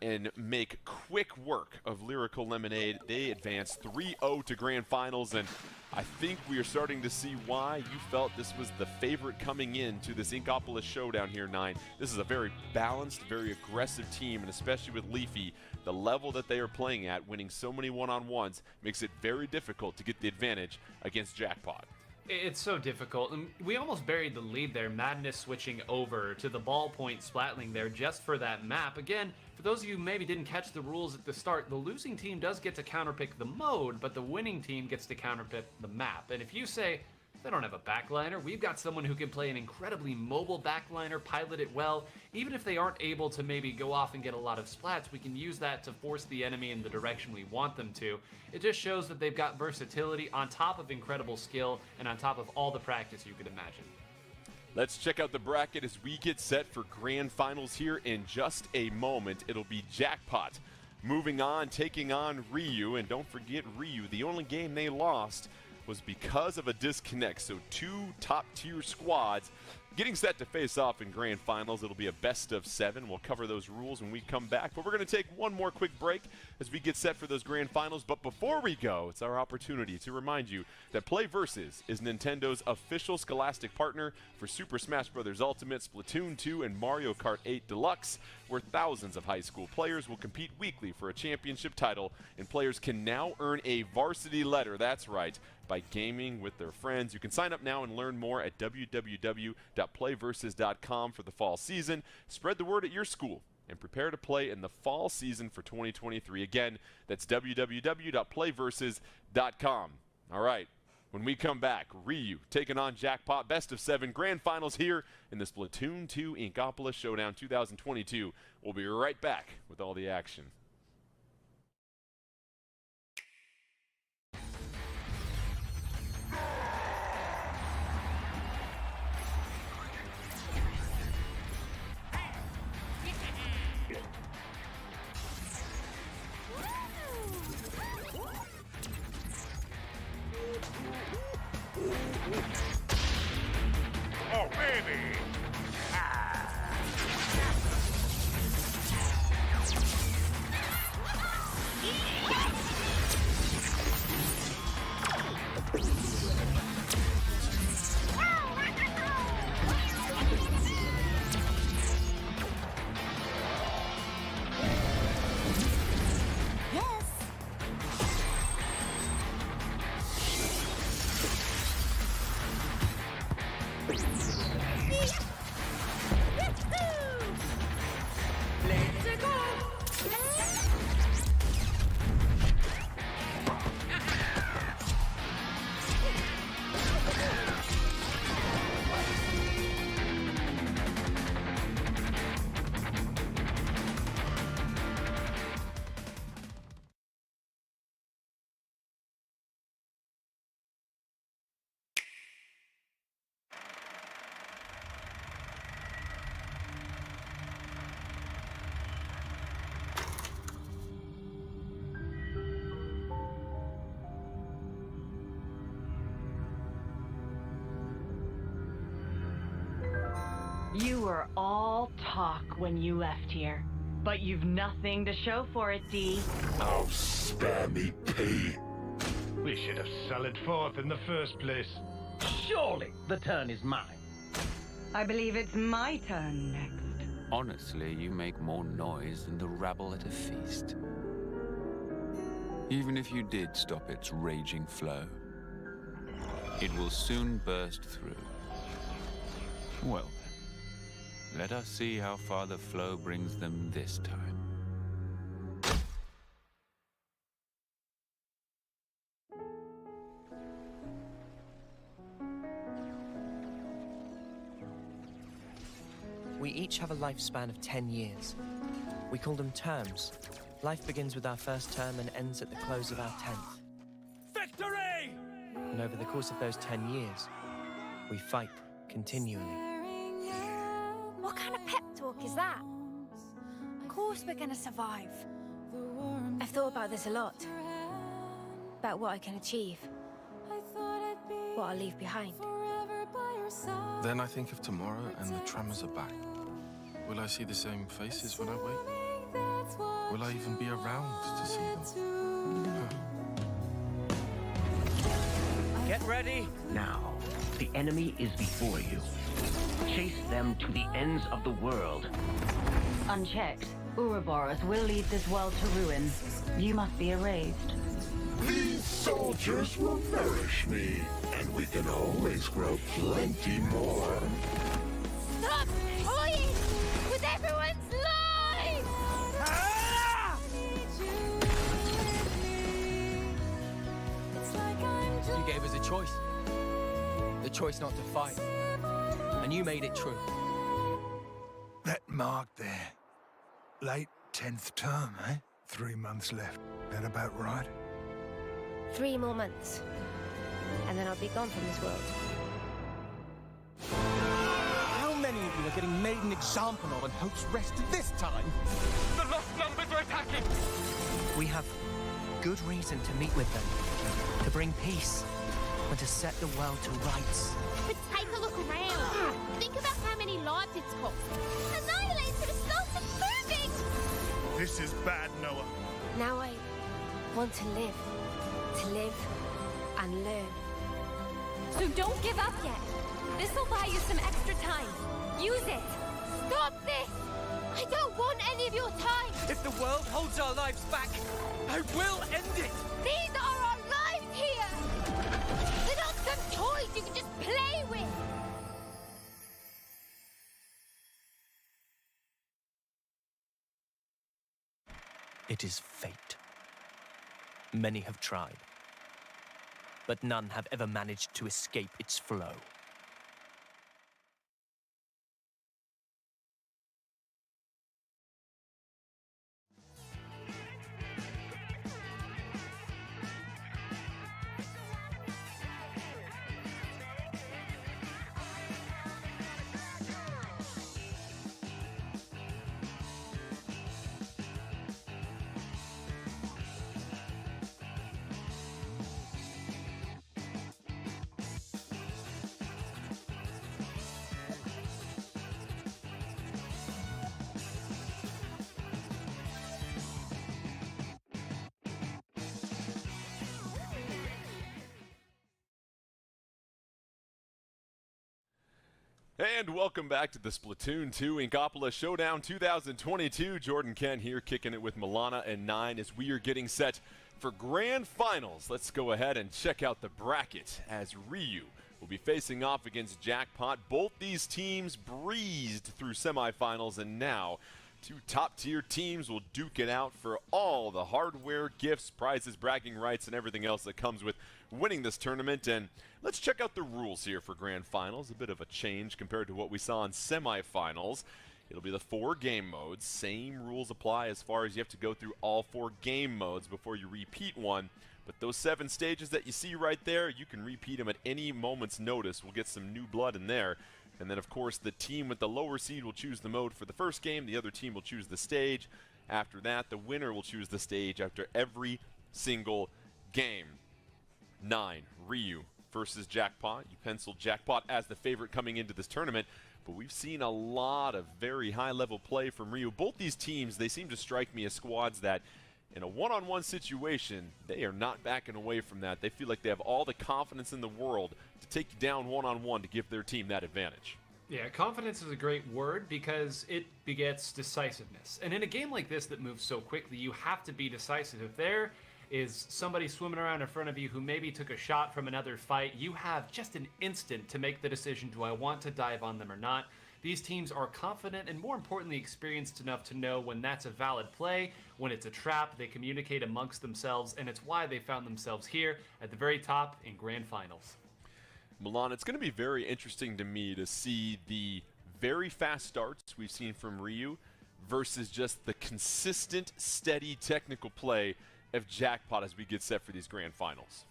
and make quick work of Lyrical Lemonade. They advance 3-0 to grand finals, and I think we are starting to see why you felt this was the favorite coming into this Inkopolis showdown here, 9. This is a very balanced, very aggressive team, and especially with Leafy, the level that they are playing at, winning so many one-on-ones, makes it very difficult to get the advantage against Jackpot. It's so difficult, and we almost buried the lead there. Madness switching over to the ballpoint Splatling there just for that map. Again, for those of you who maybe didn't catch the rules at the start, the losing team does get to counterpick the mode, but the winning team gets to counterpick the map. And if you say, They don't have a backliner. We've got someone who can play an incredibly mobile backliner, pilot it well. Even if they aren't able to maybe go off and get a lot of splats, we can use that to force the enemy in the direction we want them to. It just shows that they've got versatility on top of incredible skill and on top of all the practice you could imagine. Let's check out the bracket as we get set for grand finals here in just a moment. It'll be Jackpot moving on, taking on Ryu. And don't forget, Ryu, the only game they lost was because of a disconnect. So 2 top-tier squads getting set to face off in grand finals. It'll be a best of 7. We'll cover those rules when we come back. But we're going to take one more quick break as we get set for those grand finals. But before we go, it's our opportunity to remind you that Play Versus is Nintendo's official Scholastic partner for Super Smash Bros. Ultimate, Splatoon 2, and Mario Kart 8 Deluxe, where thousands of high school players will compete weekly for a championship title, and players can now earn a varsity letter. That's right, by gaming with their friends. You can sign up now and learn more at www.playversus.com for the fall season. Spread the word at your school and prepare to play in the fall season for 2023. Again, that's www.playversus.com. All right, when we come back, Ryu taking on Jackpot, best of 7 grand finals here in the Splatoon 2 Inkopolis Showdown 2022. We'll be right back with all the action. Oh, baby! You were all talk when you left here, but you've nothing to show for it, D. Oh, spare me, P. We should have sallied forth in the first place. Surely the turn is mine. I believe it's my turn next. Honestly, you make more noise than the rabble at a feast. Even if you did stop its raging flow, it will soon burst through. Well then, let us see how far the flow brings them this time. We each have a lifespan of 10 years. We call them terms. Life begins with our first term and ends at the close of our 10th. Victory! And over the course of those 10 years, we fight continually. What kind of pep talk is that? Of course we're gonna survive. I've thought about this a lot. About what I can achieve. What I'll leave behind. Then I think of tomorrow and the tremors are back. Will I see the same faces when I wake? Will I even be around to see them? Get ready! Now, the enemy is before you. Chase them to the ends of the world. Unchecked, Ouroboros will lead this world to ruin. You must be erased. These soldiers will nourish me, and we can always grow plenty more. Stop toying with everyone's lives! You gave us a choice. choice not to fight. And you made it true. That mark there. Late 10th term, eh? 3 months left. That about right? 3 more months. And then I'll be gone from this world. How many of you are getting made an example of and hopes rested this time? The lost numbers are attacking! We have good reason to meet with them, to bring peace, and to set the world to rights. But take a look around. Think about how many lives it's cost. Annihilator has started moving! This is bad, Noah. Now I want to live and learn. So don't give up yet. This'll buy you some extra time. Use it. Stop this! I don't want any of your time! If the world holds our lives back, I will end it! These are our lives here! They're not some toys you can just play with! It is fate. Many have tried, but none have ever managed to escape its flow. And welcome back to the Splatoon 2 Inkopolis Showdown 2022. Jordan Kent here kicking it with Milana and 9 as we are getting set for Grand Finals. Let's go ahead and check out the bracket as Ryu will be facing off against Jackpot. Both these teams breezed through semifinals, and now 2 top-tier teams will duke it out for all the hardware, gifts, prizes, bragging rights, and everything else that comes with winning this tournament. And let's check out the rules here for Grand Finals. A bit of a change compared to what we saw in semifinals. It'll be the 4 game modes. Same rules apply as far as you have to go through all 4 game modes before you repeat one. But those 7 stages that you see right there, you can repeat them at any moment's notice. We'll get some new blood in there. And then, of course, the team with the lower seed will choose the mode for the first game. The other team will choose the stage. After that, the winner will choose the stage after every single game. 9, Ryu versus Jackpot. You penciled Jackpot as the favorite coming into this tournament, but we've seen a lot of very high-level play from Ryu. Both these teams, they seem to strike me as squads that, in a one-on-one situation, they are not backing away from that. They feel like they have all the confidence in the world to take you down one-on-one to give their team that advantage. Yeah, confidence is a great word because it begets decisiveness. And in a game like this that moves so quickly, you have to be decisive. If there is somebody swimming around in front of you who maybe took a shot from another fight, you have just an instant to make the decision, do I want to dive on them or not? These teams are confident and, more importantly, experienced enough to know when that's a valid play, when it's a trap. They communicate amongst themselves, and it's why they found themselves here at the very top in Grand Finals. Milan, it's going to be very interesting to me to see the very fast starts we've seen from Ryu versus just the consistent, steady technical play of Jackpot as we get set for these Grand Finals.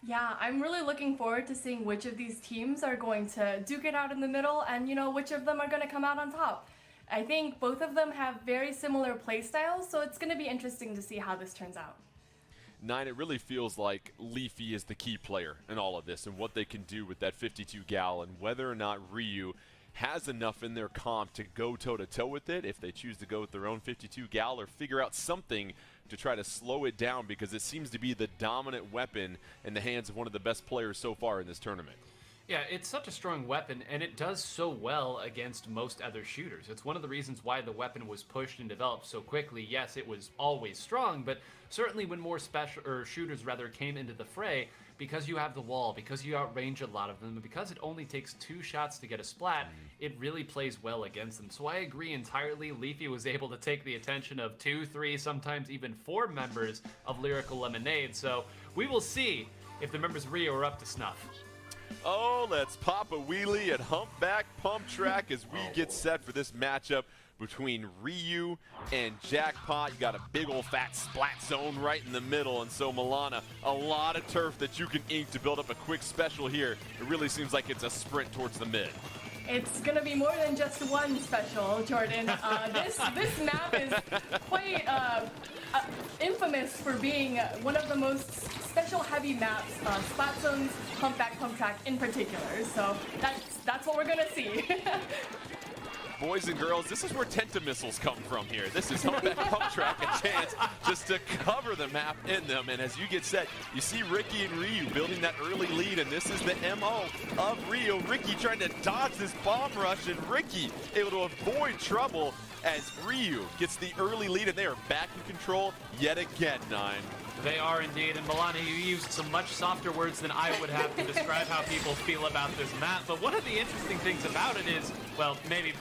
Yeah, I'm really looking forward to seeing which of these teams are going to duke it out in the middle and, which of them are going to come out on top. I think both of them have very similar play styles, so it's going to be interesting to see how this turns out. 9, it really feels like Leafy is the key player in all of this and what they can do with that 52 gal, and whether or not Ryu has enough in their comp to go toe-to-toe with it, if they choose to go with their own 52 gal or figure out something to try to slow it down, because it seems to be the dominant weapon in the hands of one of the best players so far in this tournament. Yeah, it's such a strong weapon, and it does so well against most other shooters. It's one of the reasons why the weapon was pushed and developed so quickly. Yes, it was always strong, but certainly when more shooters came into the fray, because you have the wall, because you outrange a lot of them, and because it only takes 2 shots to get a splat, it really plays well against them. So I agree entirely. Leafy was able to take the attention of 2, 3, sometimes even 4 members of Lyrical Lemonade. So we will see if the members of Rio are up to snuff. Oh, let's pop a wheelie at Humpback Pump Track as we get set for this matchup between Ryu and Jackpot. You got a big old fat splat zone right in the middle, and so Milana, a lot of turf that you can ink to build up a quick special here. It really seems like it's a sprint towards the mid. It's gonna be more than just one special, Jordan. This map is quite infamous for being one of the most special heavy maps, Splat Zones, Humpback Pump Track in particular. So that's what we're gonna see. Boys and girls, this is where Tenta-missiles come from here. This is Humpback Pump Track, a chance just to cover the map in them. And as you get set, you see Ricky and Ryu building that early lead, and this is the MO of Ryu. Ricky trying to dodge this bomb rush, and Ricky able to avoid trouble as Ryu gets the early lead, and they are back in control yet again, Nine. They are indeed, and Milana, you used some much softer words than I would have to describe how people feel about this map. But one of the interesting things about it is, well, maybe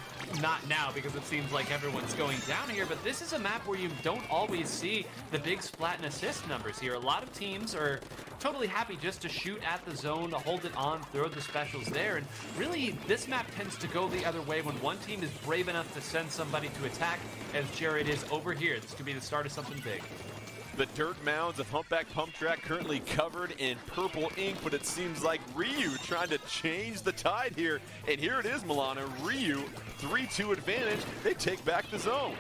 not now because it seems like everyone's going down here, but this is a map where you don't always see the big splat and assist numbers here. A lot of teams are totally happy just to shoot at the zone, hold it on, throw the specials there, and really this map tends to go the other way when one team is brave enough to send somebody to attack, as Jared is over here. This could be the start of something big. The dirt mounds of Humpback Pump Track currently covered in purple ink, but it seems like Ryu trying to change the tide here. And here it is, Milana. Ryu, 3-2 advantage. They take back the zone.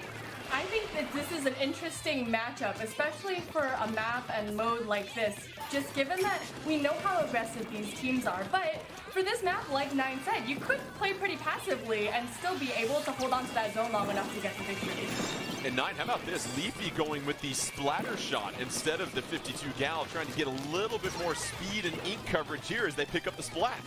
I think that this is an interesting matchup, especially for a map and mode like this, just given that we know how aggressive these teams are. But for this map, like Nine said, you could play pretty passively and still be able to hold on to that zone long enough to get the victory. And Nine, how about this? Leafy going with the splatter shot instead of the 52 gal, trying to get a little bit more speed and ink coverage here as they pick up the splat.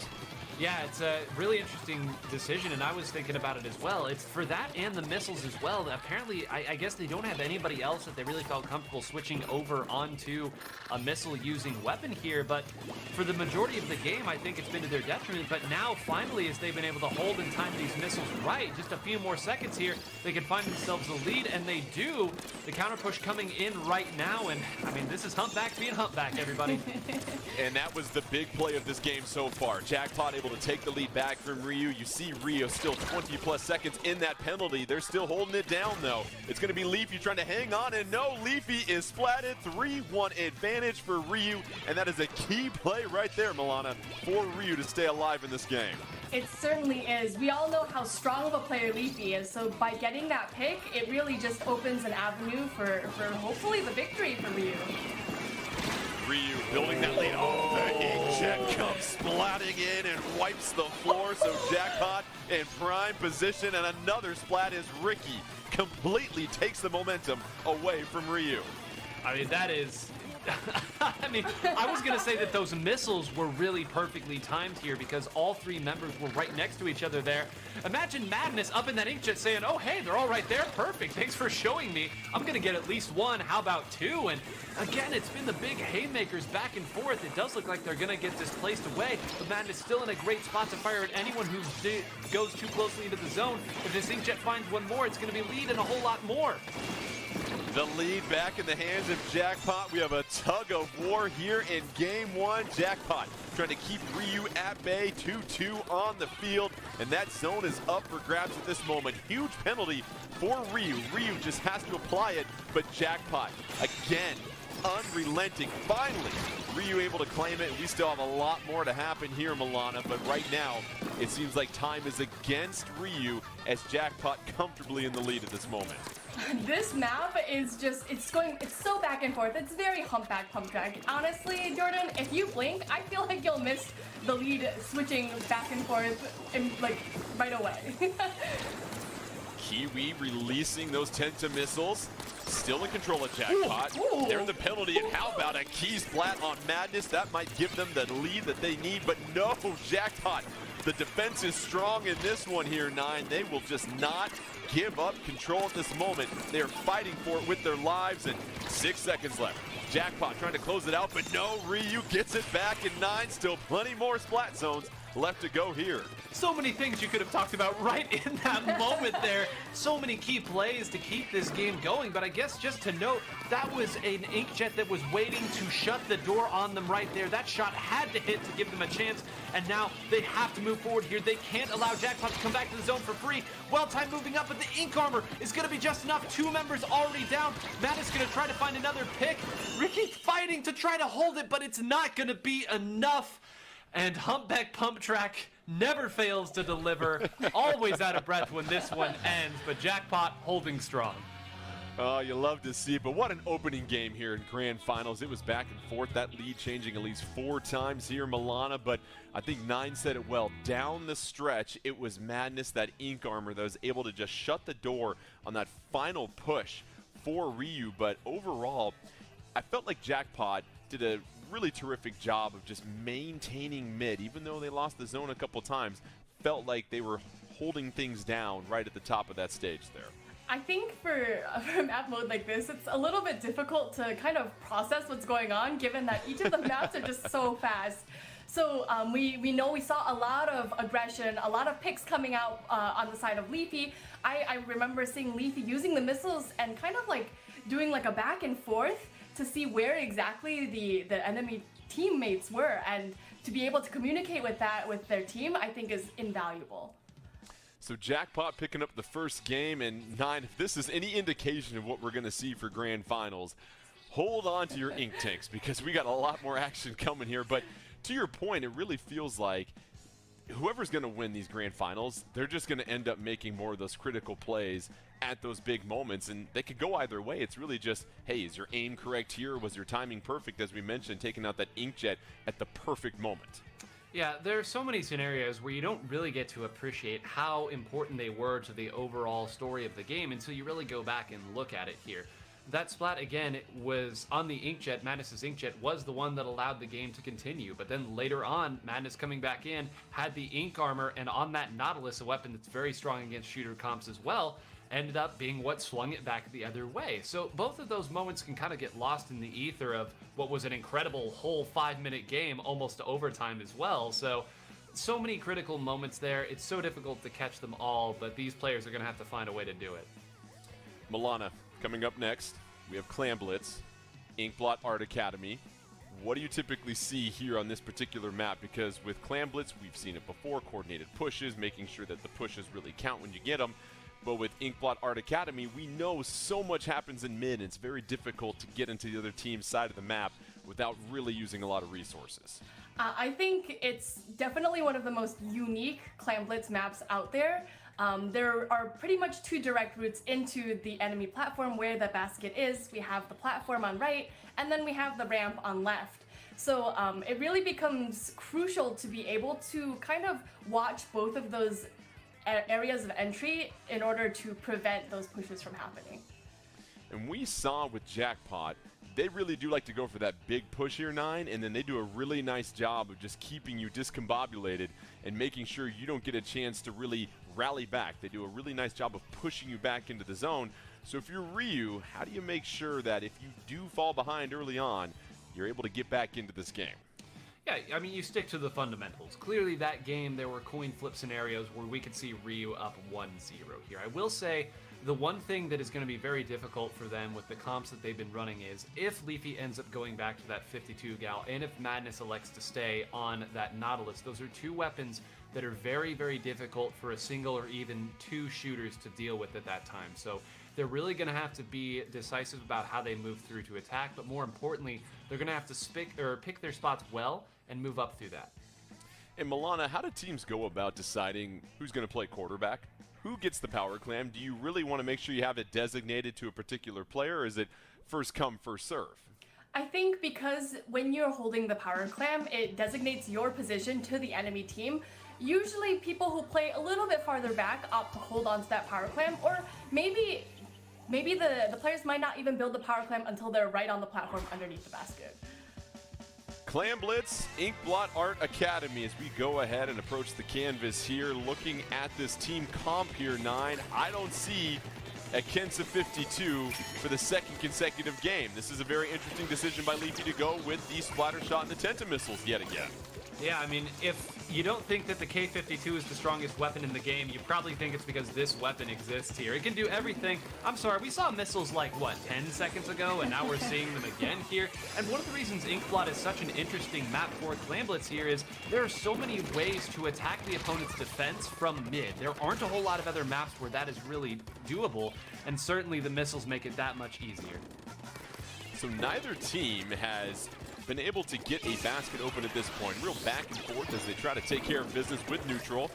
Yeah, it's a really interesting decision, and I was thinking about it as well. It's for that and the missiles as well. Apparently, I guess they don't have anybody else that they really felt comfortable switching over onto a missile-using weapon here, but for the majority of the game, I think it's been to their detriment. But now, finally, as they've been able to hold and time these missiles right, just a few more seconds here, they can find themselves a lead, and they do. The counter push coming in right now, and I mean, this is Humpback being Humpback, everybody. And that was the big play of this game so far. Jackpot able to take the lead back from Ryu. You see Ryu still 20+ seconds in that penalty. They're still holding it down, though. It's going to be Leafy trying to hang on, and no, Leafy is splatted. 3-1 advantage for Ryu, and that is a key play right there, Milana, for Ryu to stay alive in this game. It certainly is. We all know how strong of a player Leafy is, so by getting that pick, it really just opens an avenue for hopefully the victory for Ryu. Ryu building that lead. Oh, the inkjet comes splatting in and wipes the floor, so Jackpot in prime position, and another splat is Ricky. Completely takes the momentum away from Ryu. I mean, that is... I mean, I was going to say that those missiles were really perfectly timed here because all three members were right next to each other there. Imagine Madness up in that inkjet saying, oh, hey, they're all right there. Perfect. Thanks for showing me. I'm going to get at least one. How about two? And again, it's been the big haymakers back and forth. It does look like they're going to get this placed away, but Madness still in a great spot to fire at anyone who goes too closely into the zone. If this inkjet finds one more, it's going to be lead and a whole lot more. The lead back in the hands of Jackpot. We have a tug of war here in game one. Jackpot trying to keep Ryu at bay. 2-2 on the field, and that zone is up for grabs at this moment. Huge penalty for Ryu. Ryu just has to apply it, but Jackpot, again, unrelenting. Finally, Ryu able to claim it. We still have a lot more to happen here, Milana, but right now, it seems like time is against Ryu as Jackpot comfortably in the lead at this moment. This map is just, it's so back and forth. It's very Humpback Pump Track. Honestly, Jordan, if you blink, I feel like you'll miss the lead switching back and forth like right away. Kiwi releasing those Tenta-missiles. Still in control of Jackpot. Ooh. They're in the penalty, and how about a key splat on Madness? That might give them the lead that they need, but no, Jackpot. The defense is strong in this one here, Nine. They will just not give up control at this moment. They're fighting for it with their lives, and 6 seconds left. Jackpot trying to close it out, but no, Ryu gets it back in 9. Still plenty more splat zones left to go here. So many things you could have talked about right in that moment there. So many key plays to keep this game going. But I guess just to note, that was an Inkjet that was waiting to shut the door on them right there. That shot had to hit to give them a chance. And now they have to move forward here. They can't allow Jackpot to come back to the zone for free. Well-timed moving up, but the Ink Armor is going to be just enough. 2 members already down. Matt is going to try to find another pick. Ricky fighting to try to hold it, but it's not going to be enough. And Humpback Pump Track never fails to deliver. Always out of breath when this one ends, but Jackpot holding strong. Oh, you love to see it, but what an opening game here in Grand Finals. It was back and forth, that lead changing at least 4 times here, Milana, but I think Nine said it well. Down the stretch, it was madness, that Ink Armor that was able to just shut the door on that final push for Ryu, but overall, I felt like Jackpot did a really terrific job of just maintaining mid, even though they lost the zone a couple times. Felt like they were holding things down right at the top of that stage there. I think for a map mode like this, it's a little bit difficult to kind of process what's going on, given that each of the maps are just so fast. So we know we saw a lot of aggression, a lot of picks coming out on the side of Leafy. I remember seeing Leafy using the missiles and kind of like doing like a back and forth to see where exactly the enemy teammates were, and to be able to communicate with that with their team, I think is invaluable. So Jackpot picking up the first game, and Nine, if this is any indication of what we're going to see for Grand Finals, hold on to your ink tanks because we got a lot more action coming here. But to your point, it really feels like whoever's going to win these Grand Finals, they're just going to end up making more of those critical plays at those big moments, and they could go either way. It's really just, hey, is your aim correct here? Was your timing perfect, as we mentioned, taking out that Inkjet at the perfect moment? Yeah, there are so many scenarios where you don't really get to appreciate how important they were to the overall story of the game until you really go back and look at it here. That splat, again, was on the Inkjet. Madness's Inkjet was the one that allowed the game to continue. But then later on, Madness coming back in, had the Ink Armor, and on that Nautilus, a weapon that's very strong against shooter comps as well, ended up being what swung it back the other way. So both of those moments can kind of get lost in the ether of what was an incredible whole 5-minute game, almost to overtime as well. So many critical moments there. It's so difficult to catch them all, but these players are going to have to find a way to do it. Milana, coming up next, we have Clam Blitz, Inkblot Art Academy. What do you typically see here on this particular map? Because with Clam Blitz, we've seen it before, coordinated pushes, making sure that the pushes really count when you get them. But with Inkblot Art Academy, we know so much happens in mid, and it's very difficult to get into the other team's side of the map without really using a lot of resources. I think it's definitely one of the most unique Clam Blitz maps out there. There are pretty much 2 direct routes into the enemy platform where the basket is. We have the platform on right, and then we have the ramp on left. So it really becomes crucial to be able to kind of watch both of those areas of entry in order to prevent those pushes from happening. And we saw with Jackpot, they really do like to go for that big push here, Nine, and then they do a really nice job of just keeping you discombobulated and making sure you don't get a chance to really rally back. They do a really nice job of pushing you back into the zone. So if you're Ryu, how do you make sure that if you do fall behind early on, you're able to get back into this game? Yeah, I mean, you stick to the fundamentals. Clearly that game, there were coin flip scenarios where we could see Ryu up 1-0 here. I will say the one thing that is going to be very difficult for them with the comps that they've been running is if Leafy ends up going back to that 52 gal, and if Madness elects to stay on that Nautilus, those are 2 weapons that are very, very difficult for a single or even 2 shooters to deal with at that time. So they're really going to have to be decisive about how they move through to attack, but more importantly, they're going to have to pick their spots well and move up through that. And Milana, how do teams go about deciding who's going to play quarterback? Who gets the power clam? Do you really want to make sure you have it designated to a particular player, or is it first come, first serve? I think because when you're holding the power clam, it designates your position to the enemy team. Usually people who play a little bit farther back opt to hold on to that power clam, or maybe the players might not even build the power clam until they're right on the platform underneath the basket. Clam Blitz, Inkblot Art Academy, as we go ahead and approach the canvas here, looking at this team comp here, Nine. I don't see a Kensa 52 for the 2nd consecutive game. This is a very interesting decision by Leafy to go with the splatter shot and the Tenta missiles yet again. Yeah, I mean, if you don't think that the K-52 is the strongest weapon in the game, you probably think it's because this weapon exists here. It can do everything. I'm sorry, we saw missiles like, what, 10 seconds ago, and now we're seeing them again here. And one of the reasons Inkblot is such an interesting map for Clan Blitz here is there are so many ways to attack the opponent's defense from mid. There aren't a whole lot of other maps where that is really doable, and certainly the missiles make it that much easier. So neither team has been able to get a basket open at this point. Real back and forth as they try to take care of business with neutral.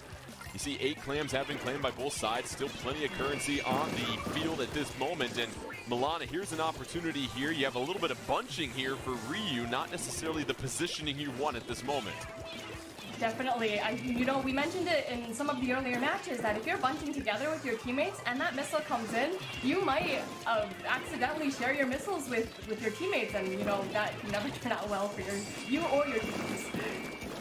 You see 8 clams have been claimed by both sides. Still plenty of currency on the field at this moment. And Milana, here's an opportunity here. You have a little bit of bunching here for Ryu, not necessarily the positioning you want at this moment. Definitely. We mentioned it in some of the earlier matches that if you're bunching together with your teammates and that missile comes in, you might accidentally share your missiles with your teammates, and that can never turn out well for you or your teammates.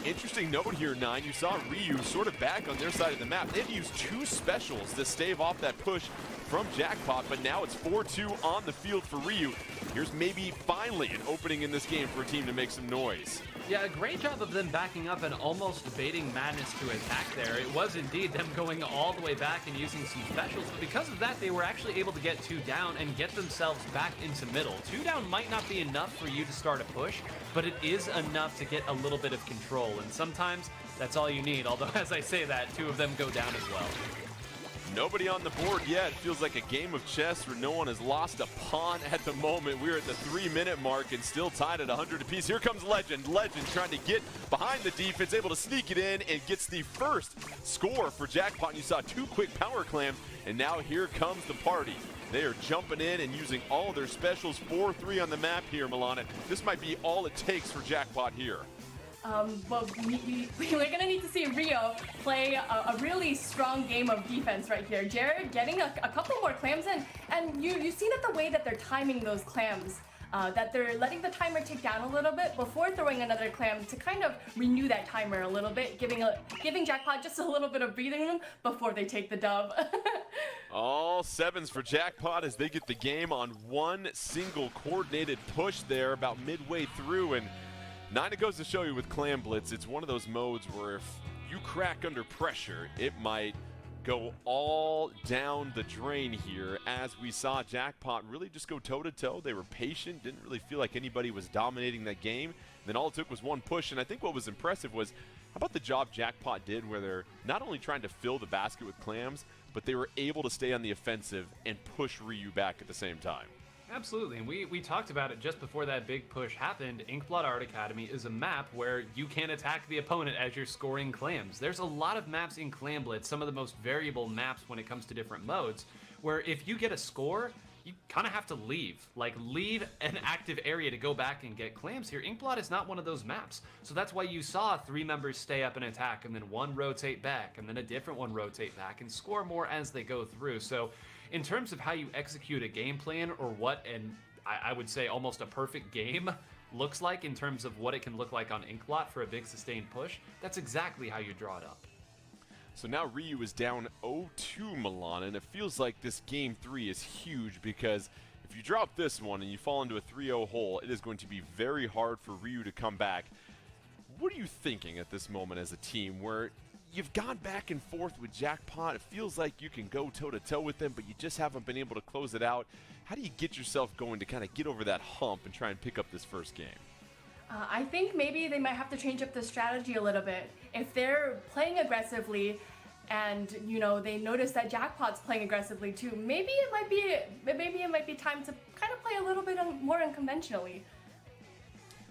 Interesting note here, Nine. You saw Ryu sort of back on their side of the map. They've used 2 specials to stave off that push from Jackpot, but now it's 4-2 on the field for Ryu. Here's maybe finally an opening in this game for a team to make some noise. Yeah, a great job of them backing up and almost baiting Madness to attack there. It was indeed them going all the way back and using some specials, but because of that, they were actually able to get 2 down and get themselves back into middle. 2 down might not be enough for you to start a push, but it is enough to get a little bit of control, and sometimes that's all you need, although as I say that, 2 of them go down as well. Nobody on the board yet. It feels like a game of chess where no one has lost a pawn at the moment. We're at the 3-minute mark and still tied at 100 apiece. Here comes Legend. Legend trying to get behind the defense, able to sneak it in and gets the first score for Jackpot. And you saw 2 quick power clams, and now here comes the party. They are jumping in and using all their specials. 4-3 on the map here, Milana. This might be all it takes for Jackpot here. But we're gonna need to see Rio play a really strong game of defense right here. Jared getting a couple more clams in, and you've seen it the way that they're timing those clams. That they're letting the timer tick down a little bit before throwing another clam to kind of renew that timer a little bit, giving Jackpot just a little bit of breathing room before they take the dub. All 7s for Jackpot as they get the game on one single coordinated push there about midway through. And 9, it goes to show you with Clan Blitz, it's one of those modes where if you crack under pressure, it might go all down the drain here, as we saw Jackpot really just go toe-to-toe. They were patient, didn't really feel like anybody was dominating that game. And then all it took was one push, and I think what was impressive was how about the job Jackpot did where they're not only trying to fill the basket with clams, but they were able to stay on the offensive and push Ryu back at the same time. Absolutely, and we talked about it just before that big push happened. Inkblot Art Academy is a map where you can attack the opponent as you're scoring clams. There's a lot of maps in Clan Blitz, some of the most variable maps when it comes to different modes, where if you get a score, you kind of have to leave. Like, leave an active area to go back and get clams here. Inkblot is not one of those maps. So that's why you saw 3 members stay up and attack, and then 1 rotate back, and then a different 1 rotate back, and score more as they go through. So in terms of how you execute a game plan, or what, and I would say almost a perfect game looks like in terms of what it can look like on Inkblot for a big sustained push, that's exactly how you draw it up. So now Ryu is down 0-2, Milana, and it feels like this game 3 is huge because if you drop this one and you fall into a 3-0 hole, it is going to be very hard for Ryu to come back. What are you thinking at this moment as a team where you've gone back and forth with Jackpot? It feels like you can go toe-to-toe with them, but you just haven't been able to close it out. How do you get yourself going to kind of get over that hump and try and pick up this first game? I think maybe they might have to change up the strategy a little bit. If they're playing aggressively and they notice that Jackpot's playing aggressively too, maybe it might be time to kind of play a little bit more unconventionally.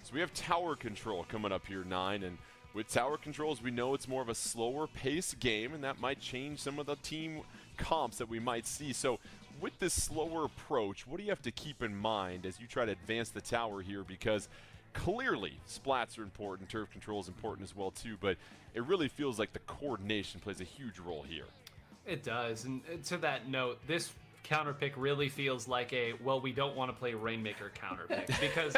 So we have tower control coming up here, 9, and with tower controls, we know it's more of a slower pace game, and that might change some of the team comps that we might see. So with this slower approach, what do you have to keep in mind as you try to advance the tower here? Because clearly splats are important, turf control is important as well too, but it really feels like the coordination plays a huge role here. It does, and to that note, this counter pick really feels like we don't want to play Rainmaker counter pick, because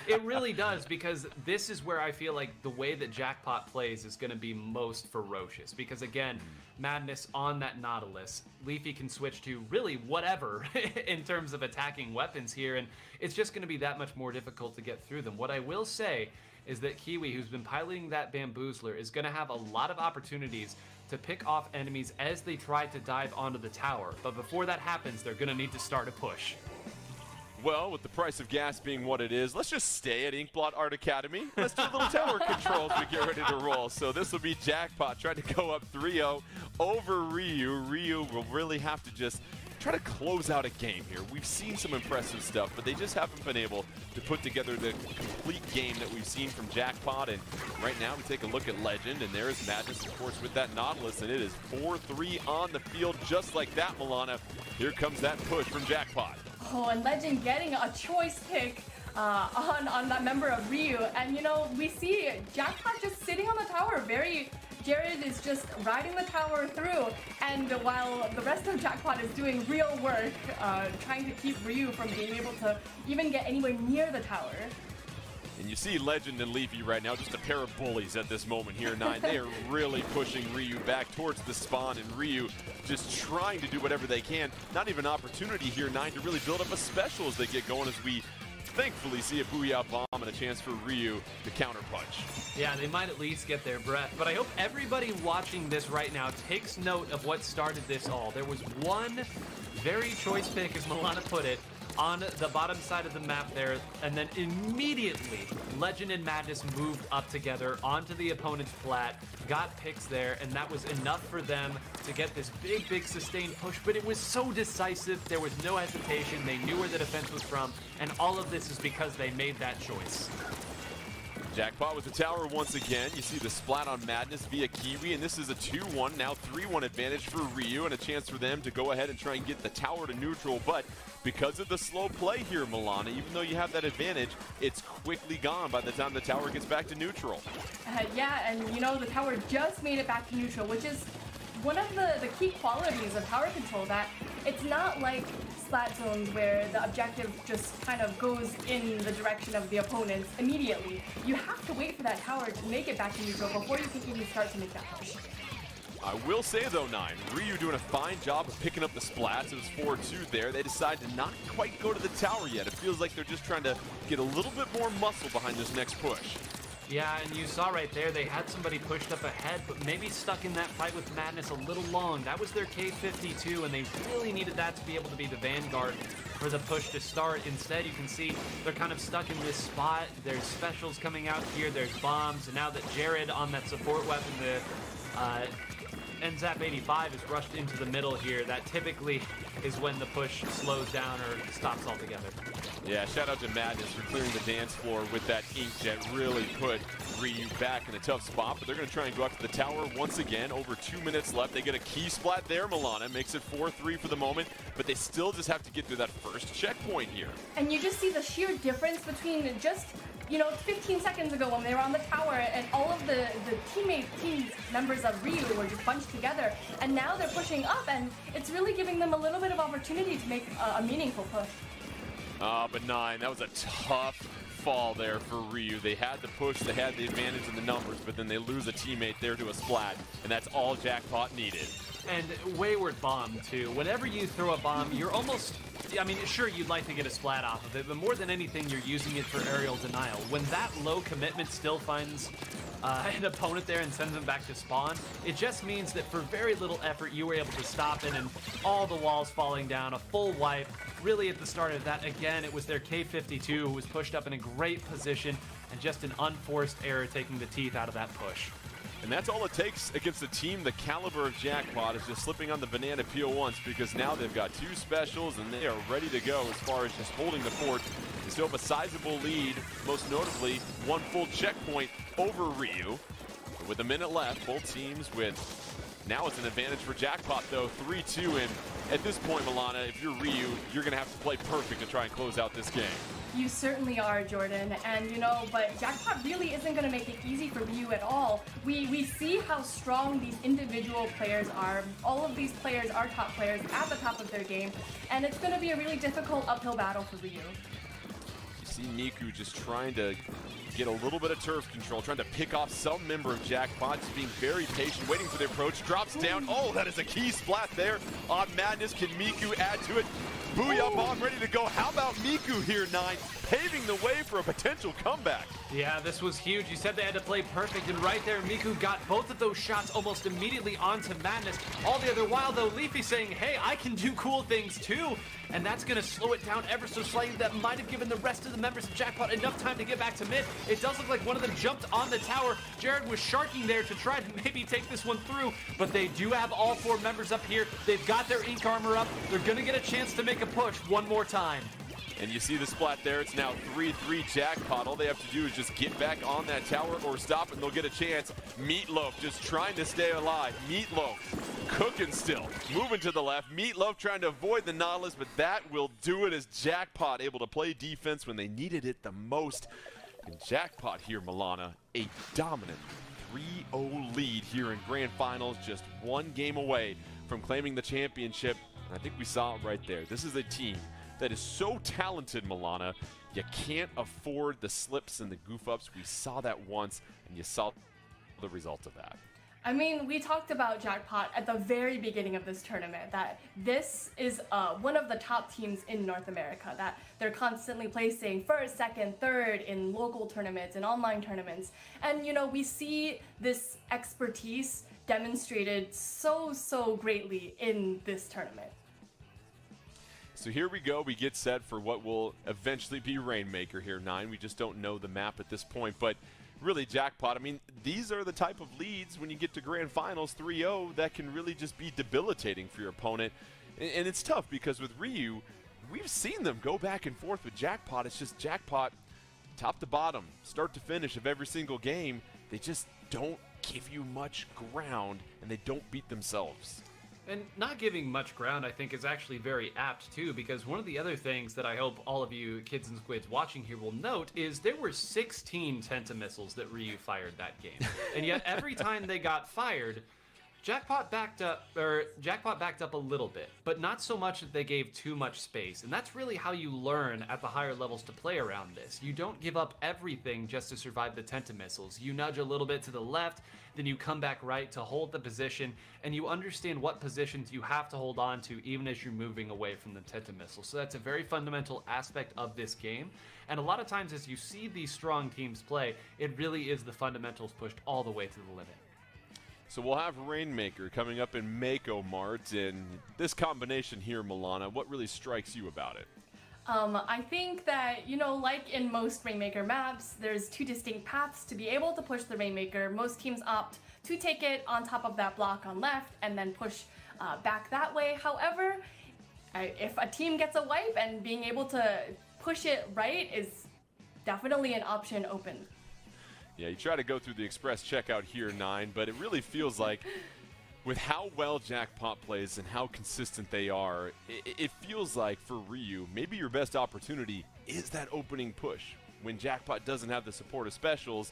it really does, because this is where I feel like the way that Jackpot plays is going to be most ferocious, because again, Madness on that Nautilus, Leafy can switch to really whatever in terms of attacking weapons here, and it's just going to be that much more difficult to get through them. What I will say is that Kiwi, who's been piloting that Bamboozler, is going to have a lot of opportunities to pick off enemies as they try to dive onto the tower. But before that happens, they're going to need to start a push. Well, with the price of gas being what it is, let's just stay at Inkblot Art Academy. Let's do a little tower control as we get ready to roll. So this will be Jackpot trying to go up 3-0 over Ryu. Ryu will really have to just try to close out a game here. We've seen some impressive stuff, but they just haven't been able to put together the complete game that we've seen from Jackpot. And right now we take a look at Legend, and there is Madness, of course, with that Nautilus, and it is 4-3 on the field just like that, Milana. Here comes that push from Jackpot. Oh, and Legend getting a choice pick on that member of Ryu. And, you know, we see Jackpot just sitting on the tower. Jared is just riding the tower through. And while the rest of Jackpot is doing real work, trying to keep Ryu from being able to even get anywhere near the tower. And you see Legend and Leafy right now, just a pair of bullies at this moment here, 9. They are really pushing Ryu back towards the spawn, and Ryu just trying to do whatever they can. Not even an opportunity here, 9, to really build up a special as they get going, as we thankfully see a Booyah Bomb and a chance for Ryu to counterpunch. Yeah, they might at least get their breath, but I hope everybody watching this right now takes note of what started this all. There was one very choice pick, as Milana put it, on the bottom side of the map there, and then immediately Legend and Madness moved up together onto the opponent's flat, got picks there, and that was enough for them to get this big sustained push. But it was so decisive, there was no hesitation, they knew where the defense was from, and all of this is because they made that choice. Jackpot with the tower once again. You see the splat on Madness via Kiwi, and this is a 2-1, now 3-1 advantage for Ryu, and a chance for them to go ahead and try and get the tower to neutral. But because of the slow play here, Milana, even though you have that advantage, it's quickly gone by the time the tower gets back to neutral. Yeah, and you know, the tower just made it back to neutral, which is one of the key qualities of tower control, that it's not like Splat zones where the objective just kind of goes in the direction of the opponents immediately. You have to wait for that tower to make it back to neutral before you can even start to make that push. I will say though, 9, Ryu doing a fine job of picking up the splats. It was 4-2 there. They decide to not quite go to the tower yet. It feels like they're just trying to get a little bit more muscle behind this next push. Yeah, and you saw right there, they had somebody pushed up ahead, but maybe stuck in that fight with Madness a little long. That was their K52, and they really needed that to be able to be the vanguard for the push to start. Instead, you can see they're kind of stuck in this spot. There's specials coming out here, there's bombs, and now that Jared on that support weapon, the NZAP 85 is rushed into the middle here. That typically is when the push slows down or stops altogether. Yeah, shout out to Madness for clearing the dance floor with that inkjet. Really put Ryu back in a tough spot, but they're going to try and go up to the tower once again. Over 2 minutes left. They get a key splat there, Milana. Makes it 4-3 for the moment, but they still just have to get through that first checkpoint here. And you just see the sheer difference between just, you know, 15 seconds ago when they were on the tower and all of the team members of Ryu were just bunched together, and now they're pushing up, and it's really giving them a little bit of opportunity to make a meaningful push. But 9, that was a tough fall there for Ryu. They had the push, they had the advantage in the numbers, but then they lose a teammate there to a splat, and that's all Jackpot needed. And wayward bomb, too. Whenever you throw a bomb, you're almost... I mean, sure, you'd like to get a splat off of it, but more than anything, you're using it for aerial denial. When that low commitment still finds an opponent there and sends them back to spawn, it just means that for very little effort, you were able to stop it, and all the walls falling down, a full wipe. Really, at the start of that, again, it was their K52 who was pushed up in a great position, and just an unforced error taking the teeth out of that push. And that's all it takes against a team the caliber of Jackpot, is just slipping on the banana peel once, because now they've got 2 specials and they are ready to go as far as just holding the fort. They still have a sizable lead, most notably 1 full checkpoint over Ryu. But with a minute left, both teams with... Now it's an advantage for Jackpot though, 3-2, and at this point, Milana, if you're Ryu, you're gonna have to play perfect to try and close out this game. You certainly are, Jordan, and you know, but Jackpot really isn't going to make it easy for Ryu at all. We see how strong these individual players are. All of these players are top players at the top of their game, and it's going to be a really difficult uphill battle for Ryu. You see Niku just trying to Get a little bit of turf control, trying to pick off some member of Jackpot, just being very patient, waiting for the approach, drops down. Oh, that is a key splat there on Madness. Can Miku add to it? Booyah bomb ready to go. How about Miku here, 9, paving the way for a potential comeback? Yeah, this was huge. You said they had to play perfect, and right there, Miku got both of those shots almost immediately onto Madness. All the other while, though, Leafy saying, hey, I can do cool things too, and that's going to slow it down ever so slightly. That might have given the rest of the members of Jackpot enough time to get back to mid. It does look like one of them jumped on the tower. Jared was sharking there to try to maybe take this one through, but they do have all 4 members up here. They've got their ink armor up. They're going to get a chance to make a push one more time. And you see the splat there. It's now 3-3 Jackpot. All they have to do is just get back on that tower or stop, and they'll get a chance. Meatloaf just trying to stay alive. Meatloaf cooking still. Moving to the left. Meatloaf trying to avoid the Nautilus, but that will do it as Jackpot able to play defense when they needed it the most. And Jackpot here, Milana, a dominant 3-0 lead here in Grand Finals, just 1 game away from claiming the championship. And I think we saw it right there. This is a team that is so talented, Milana. You can't afford the slips and the goof-ups. We saw that once, and you saw the result of that. I mean, we talked about Jackpot at the very beginning of this tournament, that this is one of the top teams in North America, that they're constantly placing first, second, third in local tournaments and online tournaments. And, you know, we see this expertise demonstrated so greatly in this tournament. So here we go. We get set for what will eventually be Rainmaker here, 9. We just don't know the map at this point, but really Jackpot, I mean, these are the type of leads when you get to Grand Finals 3-0 that can really just be debilitating for your opponent. And it's tough because with Ryu, we've seen them go back and forth with Jackpot. It's just Jackpot, top to bottom, start to finish of every single game, they just don't give you much ground, and they don't beat themselves. And not giving much ground, I think, is actually very apt, too, because one of the other things that I hope all of you kids and squids watching here will note is there were 16 Tenta missiles that Ryu fired that game. And yet, every time they got fired, Jackpot backed up a little bit, but not so much that they gave too much space. And that's really how you learn at the higher levels to play around this. You don't give up everything just to survive the Tenta missiles. You nudge a little bit to the left, then you come back right to hold the position, and you understand what positions you have to hold on to even as you're moving away from the Tenta missile. So that's a very fundamental aspect of this game. And a lot of times as you see these strong teams play, it really is the fundamentals pushed all the way to the limit. So we'll have Rainmaker coming up in Mako Mart, and this combination here, Milana, what really strikes you about it? I think that, you know, like in most Rainmaker maps, there's 2 distinct paths to be able to push the Rainmaker. Most teams opt to take it on top of that block on left and then push back that way. However, if a team gets a wipe and being able to push it right is definitely an option open. Yeah, you try to go through the express checkout here, 9, but it really feels like with how well Jackpot plays and how consistent they are, it feels like for Ryu, maybe your best opportunity is that opening push when Jackpot doesn't have the support of specials.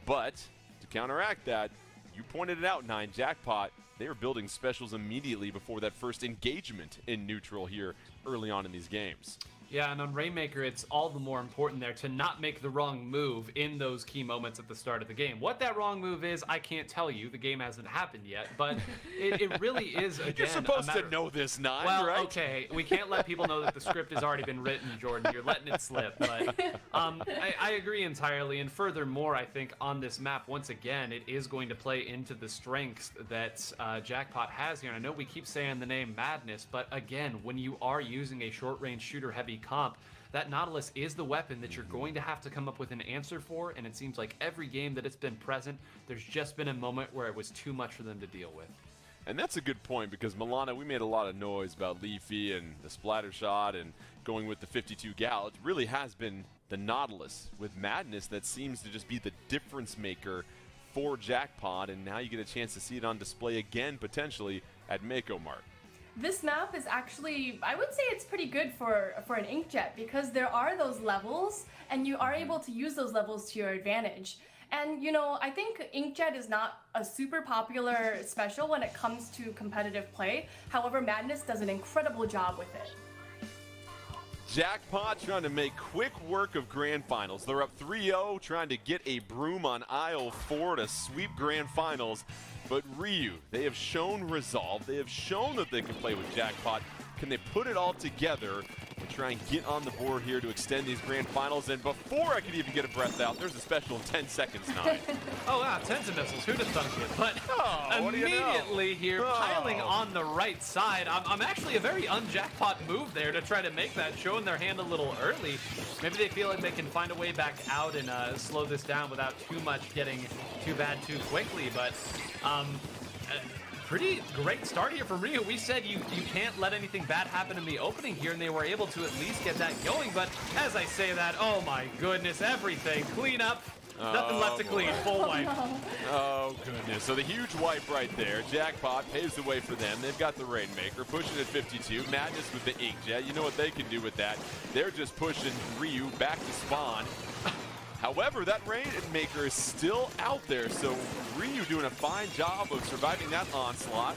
But to counteract that, you pointed it out, 9, Jackpot, they were building specials immediately before that first engagement in neutral here early on in these games. Yeah, and on Rainmaker, it's all the more important there to not make the wrong move in those key moments at the start of the game. What that wrong move is, I can't tell you. The game hasn't happened yet, but it really is, again, You're supposed to know this, 9, well, right? Okay, we can't let people know that the script has already been written, Jordan. You're letting it slip, but I agree entirely. And furthermore, I think on this map, once again, it is going to play into the strengths that Jackpot has here. And I know we keep saying the name Madness, but again, when you are using a short-range shooter-heavy comp, that Nautilus is the weapon that you're going to have to come up with an answer for, and it seems like every game that it's been present, there's just been a moment where it was too much for them to deal with. And that's a good point because, Milana, we made a lot of noise about Leafy and the splatter shot and going with the 52 gal. It really has been the Nautilus with Madness that seems to just be the difference maker for Jackpot, and now you get a chance to see it on display again, potentially, at Mako Mart. This map is actually, I would say it's pretty good for an inkjet because there are those levels and you are able to use those levels to your advantage. And, you know, I think Inkjet is not a super popular special when it comes to competitive play. However, Madness does an incredible job with it. Jackpot trying to make quick work of Grand Finals. They're up 3-0, trying to get a broom on aisle 4 to sweep Grand Finals. But Ryu, they have shown resolve. They have shown that they can play with Jackpot. Can they put it all together and try and get on the board here to extend these Grand Finals? And before I could even get a breath out, there's a special 10 seconds, 9. Oh, wow, tens of missiles. Who'd have thunk it? But what do you know? immediately here, piling on the right side. I'm actually a very un-Jackpot move there to try to make that, showing their hand a little early. Maybe they feel like they can find a way back out and slow this down without too much getting too bad too quickly. But pretty great start here from Ryu. We said you can't let anything bad happen in the opening here, and they were able to at least get that going. But as I say that, oh my goodness, everything. Clean up. Nothing left to clean. Full wipe. Oh, goodness. So the huge wipe right there. Jackpot paves the way for them. They've got the Rainmaker pushing at 52. Madness with the Inkjet. You know what they can do with that. They're just pushing Ryu back to spawn. However, that Rainmaker is still out there, so Ryu doing a fine job of surviving that onslaught.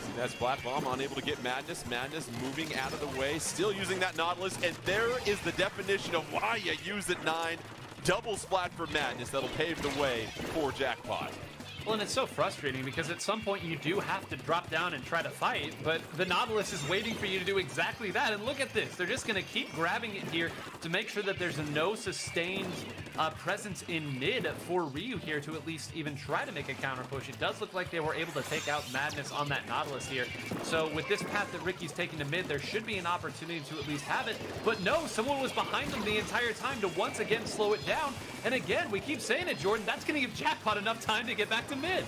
See that Splat Bomb unable to get Madness. Madness moving out of the way, still using that Nautilus, and there is the definition of why you use it, 9. Double Splat for Madness. That'll pave the way for Jackpot. Well, and it's so frustrating because at some point you do have to drop down and try to fight, but the Nautilus is waiting for you to do exactly that. And look at this. They're just going to keep grabbing it here to make sure that there's no sustained presence in mid for Ryu here to at least even try to make a counter push. It does look like they were able to take out Madness on that Nautilus here. So with this path that Ricky's taking to mid, there should be an opportunity to at least have it. But no, someone was behind them the entire time to once again slow it down. And again, we keep saying it, Jordan, that's going to give Jackpot enough time to get back to mid.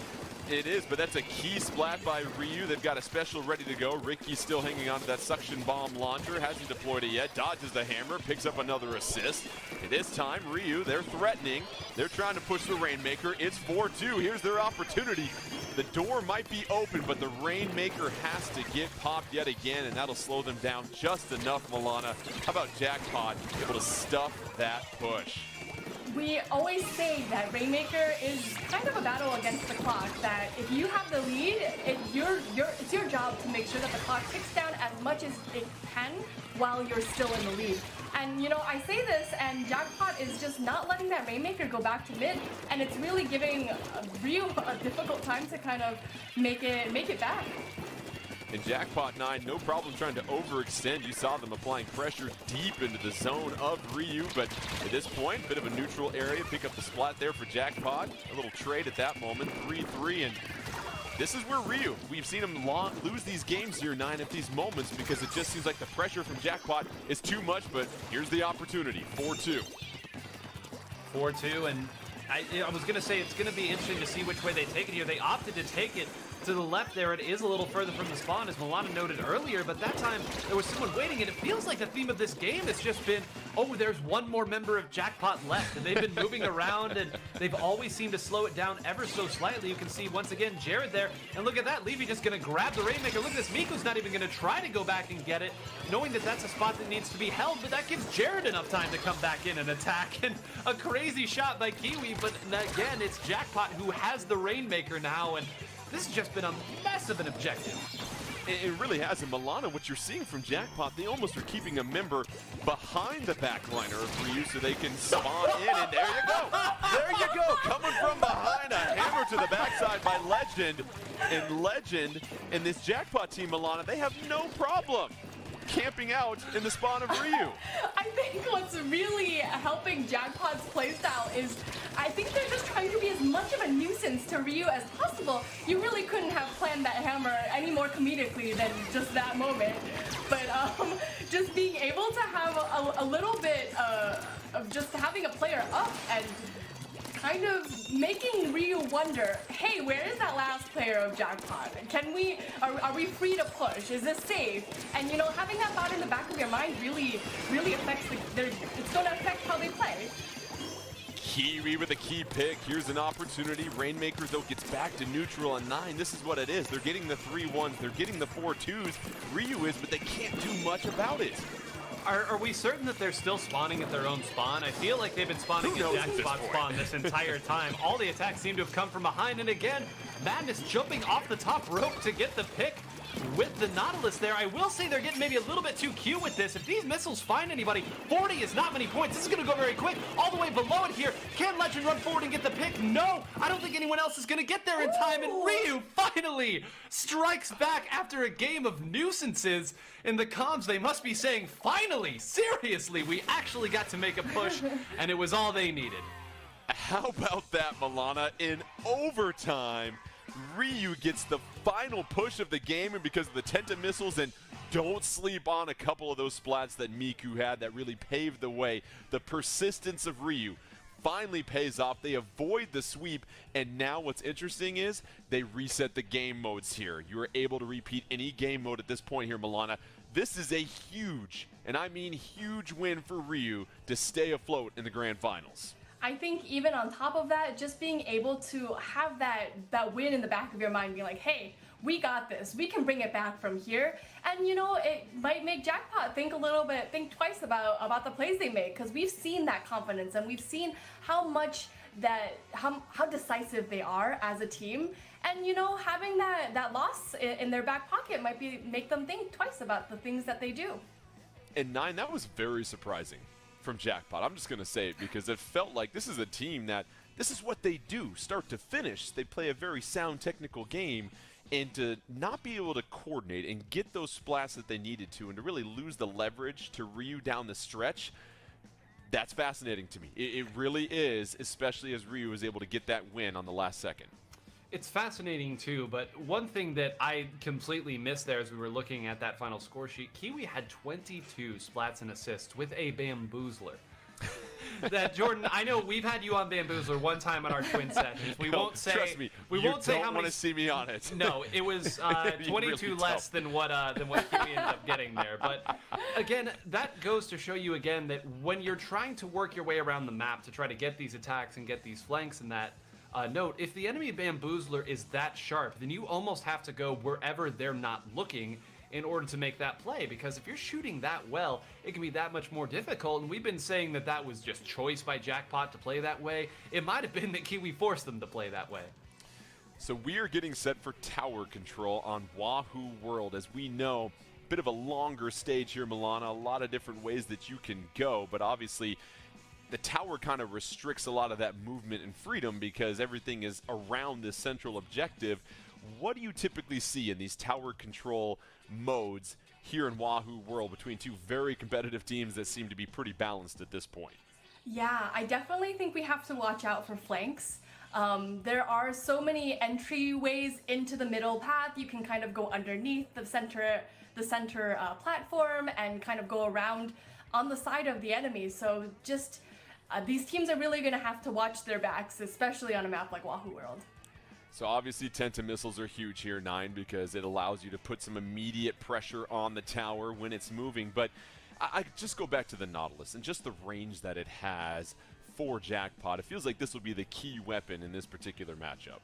It is, but that's a key splat by Ryu. They've got a special ready to go. Ricky's still hanging on to that suction bomb launcher. Hasn't deployed it yet. Dodges the hammer, picks up another assist. It is time, Ryu, they're threatening. They're trying to push the Rainmaker. It's 4-2. Here's their opportunity. The door might be open, but the Rainmaker has to get popped yet again, and that'll slow them down just enough, Milana. How about Jackpot able to stuff that push? We always say that Rainmaker is kind of a battle against the clock, that if you have the lead, it's your job to make sure that the clock ticks down as much as it can while you're still in the lead. And you know, I say this, and Jackpot is just not letting that Rainmaker go back to mid, and it's really giving Ryu a difficult time to kind of make it back. And Jackpot 9, no problem trying to overextend. You saw them applying pressure deep into the zone of Ryu, but at this point, bit of a neutral area. Pick up the splat there for Jackpot. A little trade at that moment, 3-3, and this is where Ryu, we've seen him lose these games here, 9, at these moments, because it just seems like the pressure from Jackpot is too much, but here's the opportunity, 4-2. 4-2, and I was going to say it's going to be interesting to see which way they take it here. They opted to take it to the left there. It is a little further from the spawn, as Milana noted earlier, but that time there was someone waiting, and it feels like the theme of this game has just been, oh, there's one more member of Jackpot left, and they've been moving around, and they've always seemed to slow it down ever so slightly. You can see once again Jared there, and look at that, Levy just going to grab the Rainmaker. Look at this, Miku's not even going to try to go back and get it, knowing that that's a spot that needs to be held, but that gives Jared enough time to come back in and attack, and a crazy shot by Kiwi, but again, it's Jackpot who has the Rainmaker now, and this has just been a mess of an objective. It really has. And Milana, what you're seeing from Jackpot, they almost are keeping a member behind the backliner of Ryu so they can spawn in. And there you go. There you go. Coming from behind, a hammer to the backside by Legend. And Legend and this Jackpot team, Milana, they have no problem camping out in the spawn of Ryu. I think what's really helping Jackpot's playstyle is I think they're just trying to be as much of a nuisance to Ryu as possible. You really couldn't have planned that hammer any more comedically than just that moment. But just being able to have a little bit of just having a player up and kind of making Ryu wonder, hey, where is that last player of Jackpot? Are we free to push? Is this safe? And you know, having that thought in the back of your mind really affects it's going to affect how they play. Kiwi with a key pick. Here's an opportunity. Rainmaker, though, gets back to neutral on 9. This is what it is. They're getting the 3-1s. They're getting the 4-2s. Ryu is, but they can't do much about it. Are we certain that they're still spawning at their own spawn? I feel like they've been spawning at Jackpot spawn this entire time. All the attacks seem to have come from behind, and again, Madness jumping off the top rope to get the pick. with the Nautilus there. I will say they're getting maybe a little bit too cute with this. If these missiles find anybody, 40 is not many points. This is going to go very quick. All the way below it here. Can Legend run forward and get the pick? No, I don't think anyone else is going to get there in time. And Ryu finally strikes back after a game of nuisances. In the comms, they must be saying, finally, seriously, we actually got to make a push, and it was all they needed. How about that, Milana? In overtime, Ryu gets the final push of the game, and because of the Tenta missiles, and don't sleep on a couple of those splats that Miku had that really paved the way. The persistence of Ryu finally pays off. They avoid the sweep, and now what's interesting is they reset the game modes here. You are able to repeat any game mode at this point here, Milana. This is a huge, and I mean huge, win for Ryu to stay afloat in the grand finals. I think even on top of that, just being able to have that win in the back of your mind, being like, hey, we got this. We can bring it back from here. And you know, it might make Jackpot think twice about the plays they make, because we've seen that confidence and we've seen how decisive they are as a team. And you know, having that loss in their back pocket might make them think twice about the things that they do. And 9, that was very surprising from Jackpot. I'm just going to say it because it felt like this is a team that this is what they do, start to finish. They play a very sound technical game, and to not be able to coordinate and get those splats that they needed to, and to really lose the leverage to Ryu down the stretch, that's fascinating to me. It really is, especially as Ryu was able to get that win on the last second. It's fascinating too, but one thing that I completely missed there as we were looking at that final score sheet, Kiwi had 22 splats and assists with a Bamboozler. That, Jordan, I know we've had you on Bamboozler one time on our twin sessions. We won't say. Trust me, we you won't say how don't many. Want to see me on it. No, it was 22 really less than what Kiwi ended up getting there. But again, that goes to show you again that when you're trying to work your way around the map to try to get these attacks and get these flanks and that. Note, if the enemy Bamboozler is that sharp, then you almost have to go wherever they're not looking in order to make that play, because if you're shooting that well, it can be that much more difficult, and we've been saying that that was just choice by Jackpot to play that way. It might have been that Kiwi forced them to play that way. So we are getting set for tower control on Wahoo World. As we know, a bit of a longer stage here, Milana, a lot of different ways that you can go, but obviously the tower kind of restricts a lot of that movement and freedom because everything is around this central objective. What do you typically see in these tower control modes here in Wahoo World between two very competitive teams that seem to be pretty balanced at this point? Yeah, I definitely think we have to watch out for flanks. There are so many entryways into the middle path. You can kind of go underneath the center platform and kind of go around on the side of the enemy. So just these teams are really going to have to watch their backs, especially on a map like Wahoo World. So obviously Tenta missiles are huge here, 9, because it allows you to put some immediate pressure on the tower when it's moving. But I just go back to the Nautilus and just the range that it has for Jackpot. It feels like this will be the key weapon in this particular matchup.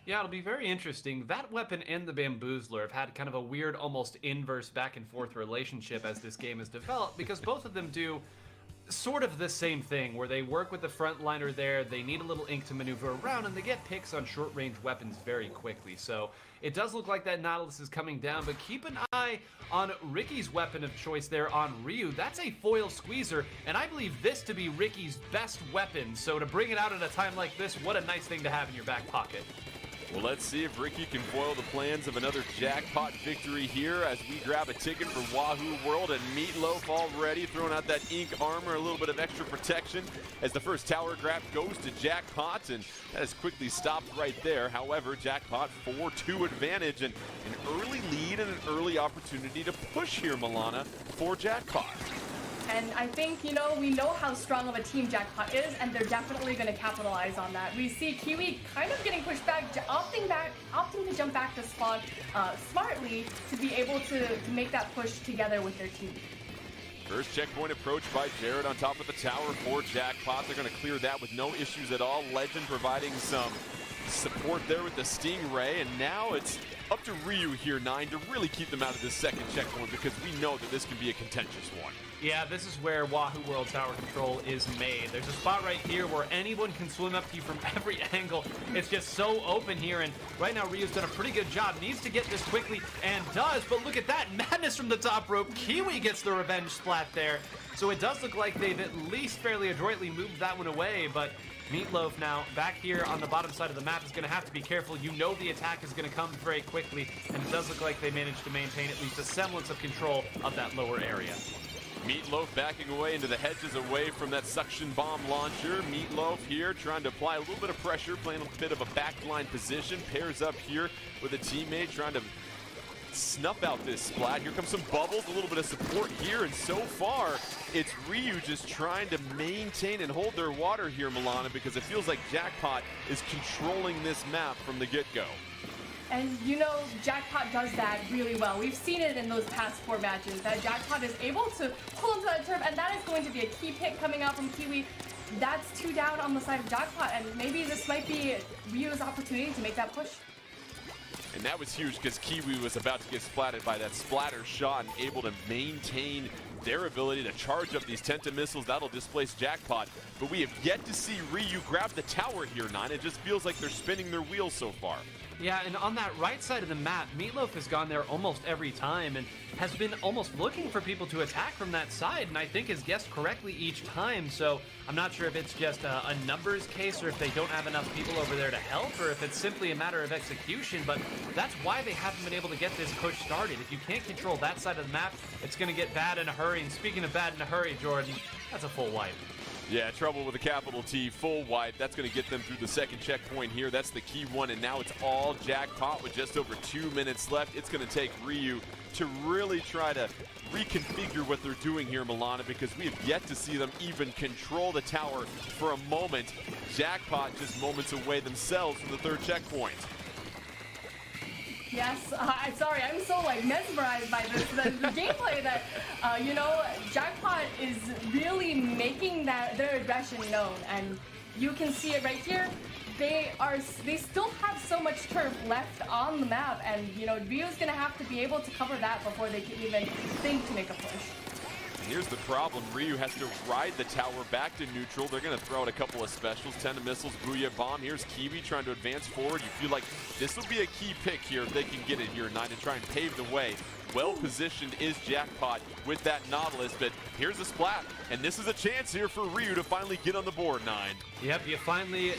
Yeah, it'll be very interesting. That weapon and the Bamboozler have had kind of a weird, almost inverse back and forth relationship as this game has developed, because both of them do sort of the same thing, where they work with the frontliner there, they need a little ink to maneuver around, and they get picks on short-range weapons very quickly. So it does look like that Nautilus is coming down, but keep an eye on Ricky's weapon of choice there on Ryu. That's a foil squeezer, and I believe this to be Ricky's best weapon. So to bring it out at a time like this, what a nice thing to have in your back pocket. Well, let's see if Ricky can foil the plans of another Jackpot victory here as we grab a ticket for Wahoo World, and Meatloaf already throwing out that ink armor, a little bit of extra protection as the first tower grab goes to Jackpot, and that is quickly stopped right there. However, Jackpot 4-2 advantage and an early lead and an early opportunity to push here, Milana, for Jackpot. And I think, you know, we know how strong of a team Jackpot is, and they're definitely going to capitalize on that. We see Kiwi kind of getting pushed back, opting to jump back to spawn smartly to be able to make that push together with their team. First checkpoint approach by Jared on top of the tower for Jackpot. They're going to clear that with no issues at all. Legend providing some support there with the Stingray, and now it's Up to Ryu here, 9, to really keep them out of this second checkpoint because we know that this can be a contentious one. Yeah, this is where Wahoo World Tower Control is made. There's a spot right here where anyone can swim up to you from every angle. It's just so open here, and right now Ryu's done a pretty good job. Needs to get this quickly, and does, but look at that. Madness from the top rope. Kiwi gets the revenge splat there. So it does look like they've at least fairly adroitly moved that one away, but Meatloaf now back here on the bottom side of the map is going to have to be careful. You know the attack is going to come very quickly, and it does look like they managed to maintain at least a semblance of control of that lower area. Meatloaf backing away into the hedges away from that suction bomb launcher. Meatloaf here trying to apply a little bit of pressure, playing a bit of a backline position. Pairs up here with a teammate trying to snuff out this splat. Here comes some bubbles, a little bit of support here, and so far it's Ryu just trying to maintain and hold their water here, Milana, because it feels like Jackpot is controlling this map from the get-go. And you know, Jackpot does that really well. We've seen it in those past 4 matches, that Jackpot is able to pull into that turf, and that is going to be a key pick coming out from Kiwi. That's 2 down on the side of Jackpot, and maybe this might be Ryu's opportunity to make that push. And that was huge because Kiwi was about to get splatted by that splatter shot and able to maintain their ability to charge up these Tenta missiles. That'll displace Jackpot. But we have yet to see Ryu grab the tower here, 9. It just feels like they're spinning their wheels so far. Yeah, and on that right side of the map, Meatloaf has gone there almost every time and has been almost looking for people to attack from that side, and I think has guessed correctly each time. So I'm not sure if it's just a numbers case or if they don't have enough people over there to help, or if it's simply a matter of execution, but that's why they haven't been able to get this push started. If you can't control that side of the map, it's going to get bad in a hurry. And speaking of bad in a hurry, Jordan, that's a full wipe. Yeah, trouble with a capital T, full wipe. That's going to get them through the second checkpoint here. That's the key one, and now it's all Jackpot with just over 2 minutes left. It's going to take Ryu to really try to reconfigure what they're doing here, Milana, because we have yet to see them even control the tower for a moment. Jackpot just moments away themselves from the third checkpoint. Yes, sorry, I'm so like mesmerized by this, the gameplay that, you know, Jackpot is really making their aggression known, and you can see it right here. They still have so much turf left on the map, and you know, Ryu's gonna have to be able to cover that before they can even think to make a push. Here's the problem. Ryu has to ride the tower back to neutral. They're going to throw out a couple of specials. Tenta missiles, Booyah Bomb. Here's Kiwi trying to advance forward. You feel like this will be a key pick here if they can get it here, 9, to try and pave the way. Well positioned is Jackpot with that Nautilus, but here's a splat, and this is a chance here for Ryu to finally get on the board, 9. Yep, you finally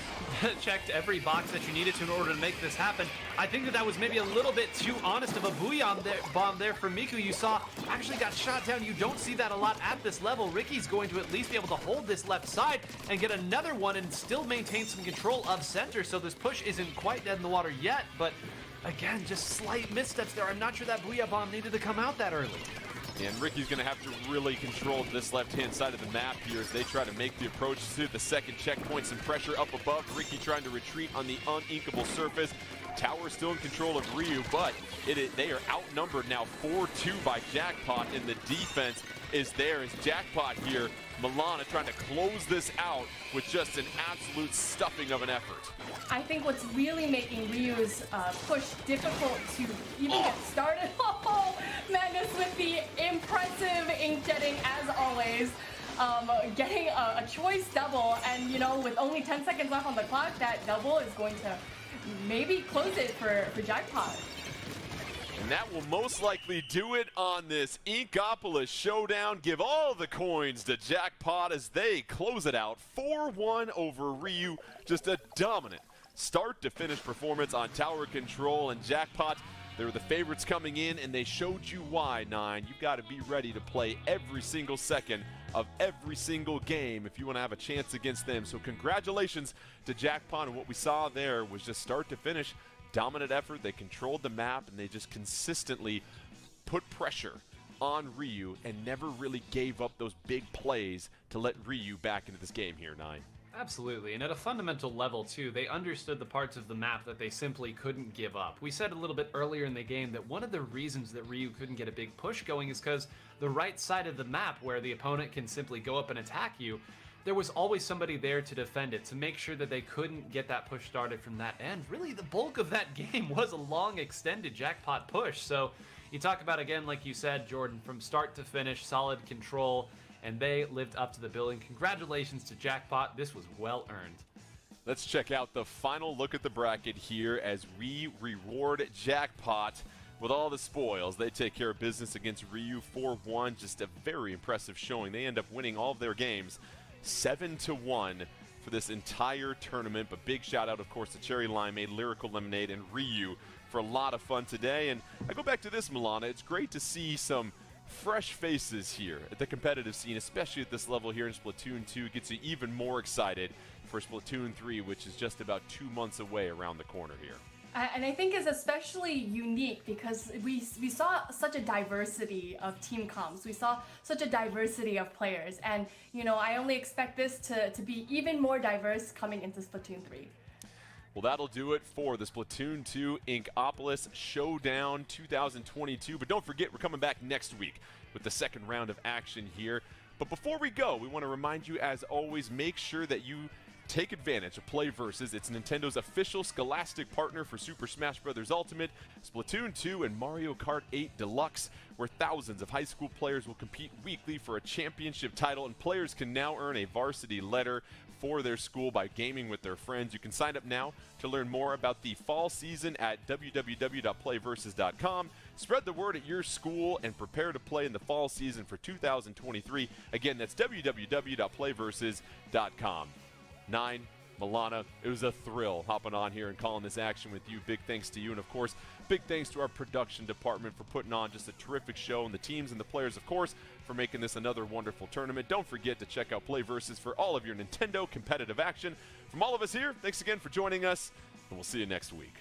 checked every box that you needed to in order to make this happen. I think that was maybe a little bit too honest of a Booyah bomb there for Miku. You saw actually got shot down. You don't see that a lot at this level. Ricky's going to at least be able to hold this left side and get another one and still maintain some control of center, so this push isn't quite dead in the water yet, but again, just slight missteps there. I'm not sure that Booyah bomb needed to come out that early. And Ricky's going to have to really control this left-hand side of the map here as they try to make the approach to the second checkpoint. Some pressure up above. Ricky trying to retreat on the uninkable surface. Tower still in control of Ryu, but they are outnumbered now 4-2 by Jackpot, and the defense is there as Jackpot here. Milana trying to close this out with just an absolute stuffing of an effort. I think what's really making Ryu's push difficult to even get started. Oh, Madness with the impressive inkjetting as always. Getting a choice double, and you know, with only 10 seconds left on the clock, that double is going to maybe close it for Jackpot. And that will most likely do it on this Inkopolis Showdown. Give all the coins to Jackpot as they close it out 4-1 over Ryu. Just a dominant start to finish performance on tower control, and Jackpot, they were the favorites coming in, and they showed you why, 9. You've got to be ready to play every single second of every single game if you want to have a chance against them. So congratulations to Jackpot, and what we saw there was just start to finish dominant effort. They controlled the map, and they just consistently put pressure on Ryu and never really gave up those big plays to let Ryu back into this game here, 9. Absolutely, and at a fundamental level too, they understood the parts of the map that they simply couldn't give up. We said a little bit earlier in the game that one of the reasons that Ryu couldn't get a big push going is because the right side of the map, where the opponent can simply go up and attack you, there was always somebody there to defend it, to make sure that they couldn't get that push started from that end. Really, the bulk of that game was a long, extended jackpot push. So you talk about, again, like you said, Jordan, from start to finish, solid control, and they lived up to the billing. Congratulations to Jackpot. This was well earned. Let's check out the final look at the bracket here as we reward Jackpot with all the spoils. They take care of business against Ryu 4-1. Just a very impressive showing. They end up winning all of their games 7-1 for this entire tournament. But big shout out, of course, to Cherry Limeade, Lyrical Lemonade, and Ryu for a lot of fun today. And I go back to this, Milana. It's great to see some fresh faces here at the competitive scene, especially at this level here in Splatoon 2. Gets you even more excited for Splatoon 3, which is just about 2 months away around the corner here. And I think it's especially unique because we saw such a diversity of team comps. We saw such a diversity of players. And, you know, I only expect this to be even more diverse coming into Splatoon 3. Well, that'll do it for the Splatoon 2 Inkopolis Showdown 2022. But don't forget, we're coming back next week with the second round of action here. But before we go, we want to remind you, as always, make sure that you take advantage of Play Versus. It's Nintendo's official Scholastic partner for Super Smash Bros. Ultimate, Splatoon 2, and Mario Kart 8 Deluxe, where thousands of high school players will compete weekly for a championship title, and players can now earn a varsity letter for their school by gaming with their friends. You can sign up now to learn more about the fall season at www.playversus.com. Spread the word at your school and prepare to play in the fall season for 2023. Again, that's www.playversus.com. 9, Milana, it was a thrill hopping on here and calling this action with you. Big thanks to you, and of course, big thanks to our production department for putting on just a terrific show, and the teams and the players, of course, for making this another wonderful tournament. Don't forget to check out Play Versus for all of your Nintendo competitive action. From all of us here, thanks again for joining us, and we'll see you next week.